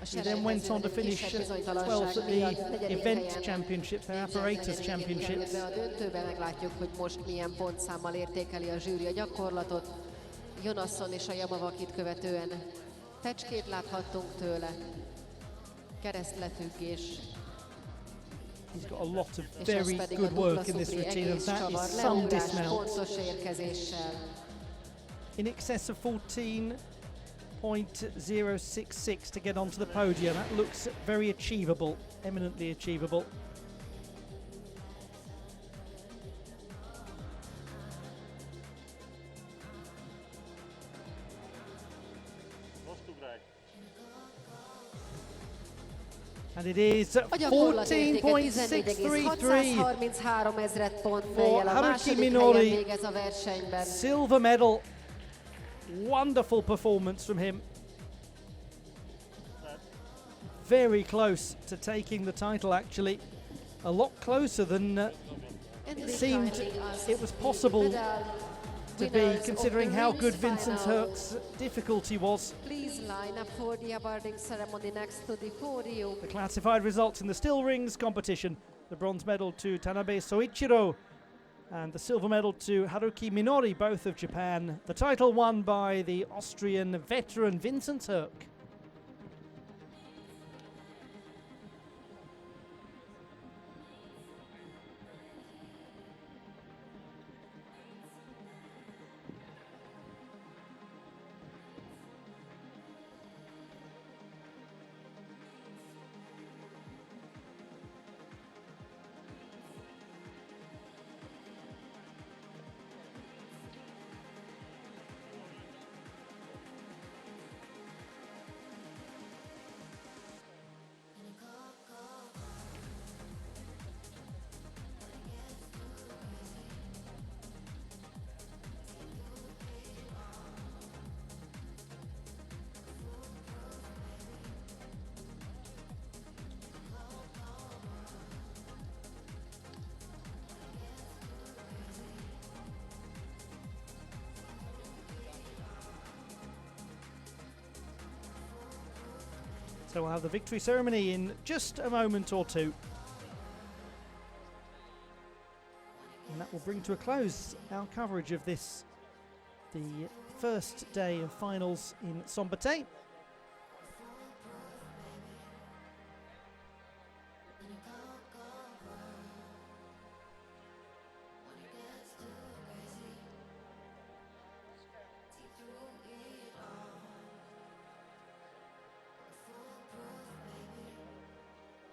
He then went on to finish 12th at the event championships, the Apparatus championships. Döntőben meglátjuk, hogy most milyen pontszámmal értékeli a zsűri a gyakorlatot. Jonasson és a Yamawakit követően fecskét láthattunk tőle. Keresztlefüggés. He's got a lot of very good work in this routine, and that is some dismount. In excess of 14 .066 to get onto the podium. That looks very achievable, eminently achievable. And it is 14.633 for Haruki Minori. Silver medal. Wonderful performance from him. Very close to taking the title, actually. A lot closer than it seemed it was possible to be, considering how good Vincent Herc's difficulty was. Please line up for the awarding ceremony next to the podium. The classified results in the still rings competition. The bronze medal to Tanabe Soichiro and the silver medal to Haruki Minori, both of Japan. The title won by the Austrian veteran Vincent Herc. So we'll have the victory ceremony in just a moment or two. And that will bring to a close our coverage of this, the first day of finals in Szombathely.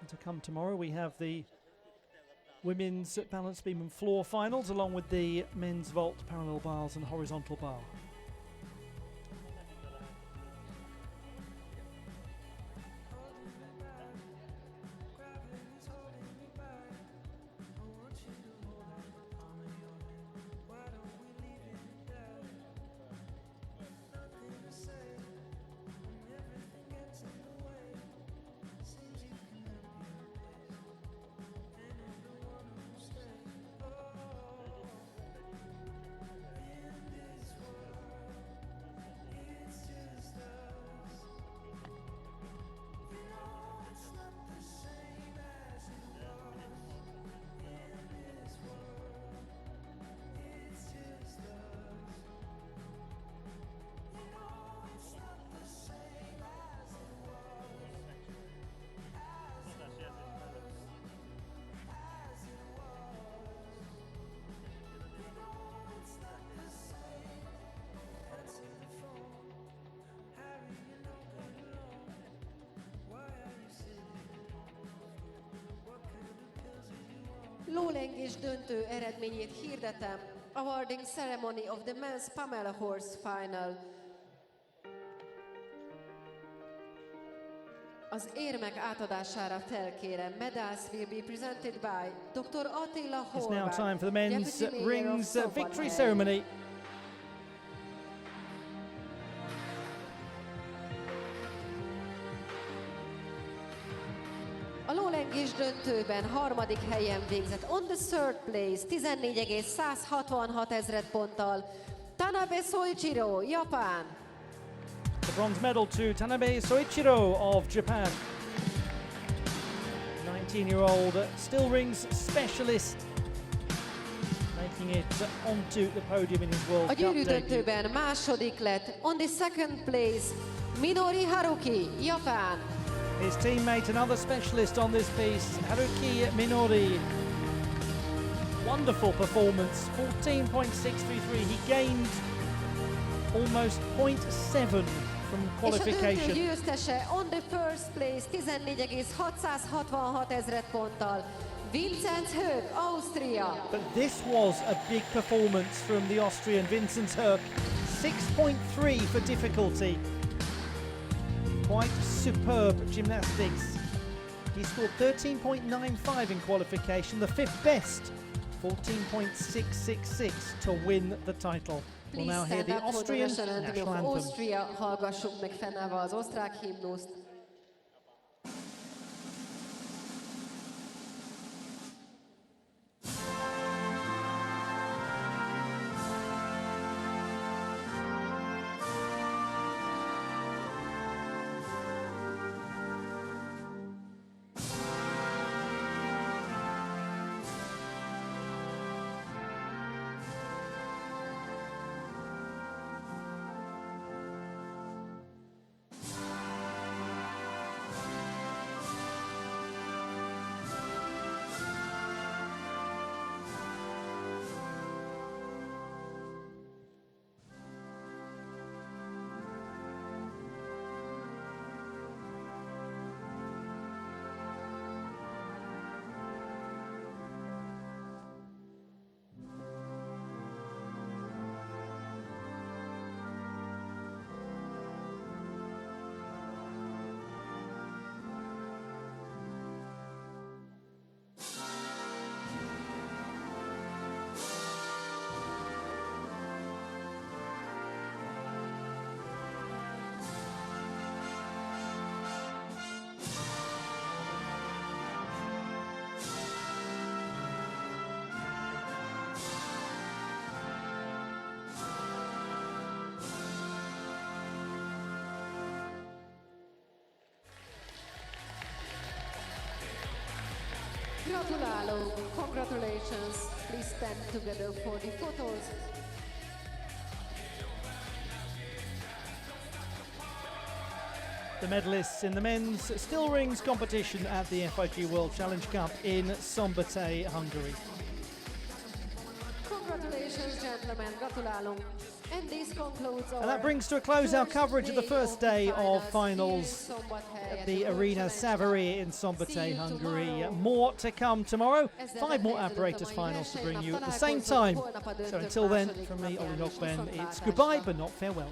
To come tomorrow, we have the women's balance beam and floor finals, along with the men's vault, parallel bars and horizontal bar. Lólengés döntő eredményét hirdetem. Awarding ceremony of the men's Pamela Horse final. Az érmek átadására felkérem. Medals will be presented by Dr. Attila It's now Horváth, time for the men's Deputy Mayor of rings victory Szombathely. ceremony. A lólengés döntőben harmadik helyen végzett. On the third place, 14,166 ponttal. Tanabe Soichiro, Japán. The bronze medal to Tanabe Soichiro of Japan. 19-year-old still rings specialist, making it onto the podium in his World A Cup gyűrű debut. döntőben második lett. On the second place, Minori Haruki, Japán. His teammate, another specialist on this piece, Haruki Minori. Wonderful performance, 14.633. He gained almost 0.7 from És a qualification. döntő győztese on the first place 14,666 ezred ponttal. Vincent Hög, Ausztria. But this was a big performance from the Austrian Vincent Hög. 6.3 for difficulty. Quite superb gymnastics. He scored 13.95 in qualification, the fifth best. 14.666 to win the title. We'll now hear the Austrian national anthem. Austria, hallgassuk meg fennállva az osztrák himnuszt. Gratulálunk! Congratulations! Please stand together for the photos. The medalists in the men's still rings competition at the FIG World Challenge Cup in Szombathely, Hungary. Congratulations, gentlemen. Gratulálunk. And this concludes our And that brings to a close our coverage of the first day of finals at the Arena Savary in Szombathely, Hungary. More to come tomorrow. 5 more Apparatus finals to bring you at the same time. So until then, from me, Ollie Hochben, it's goodbye but not farewell.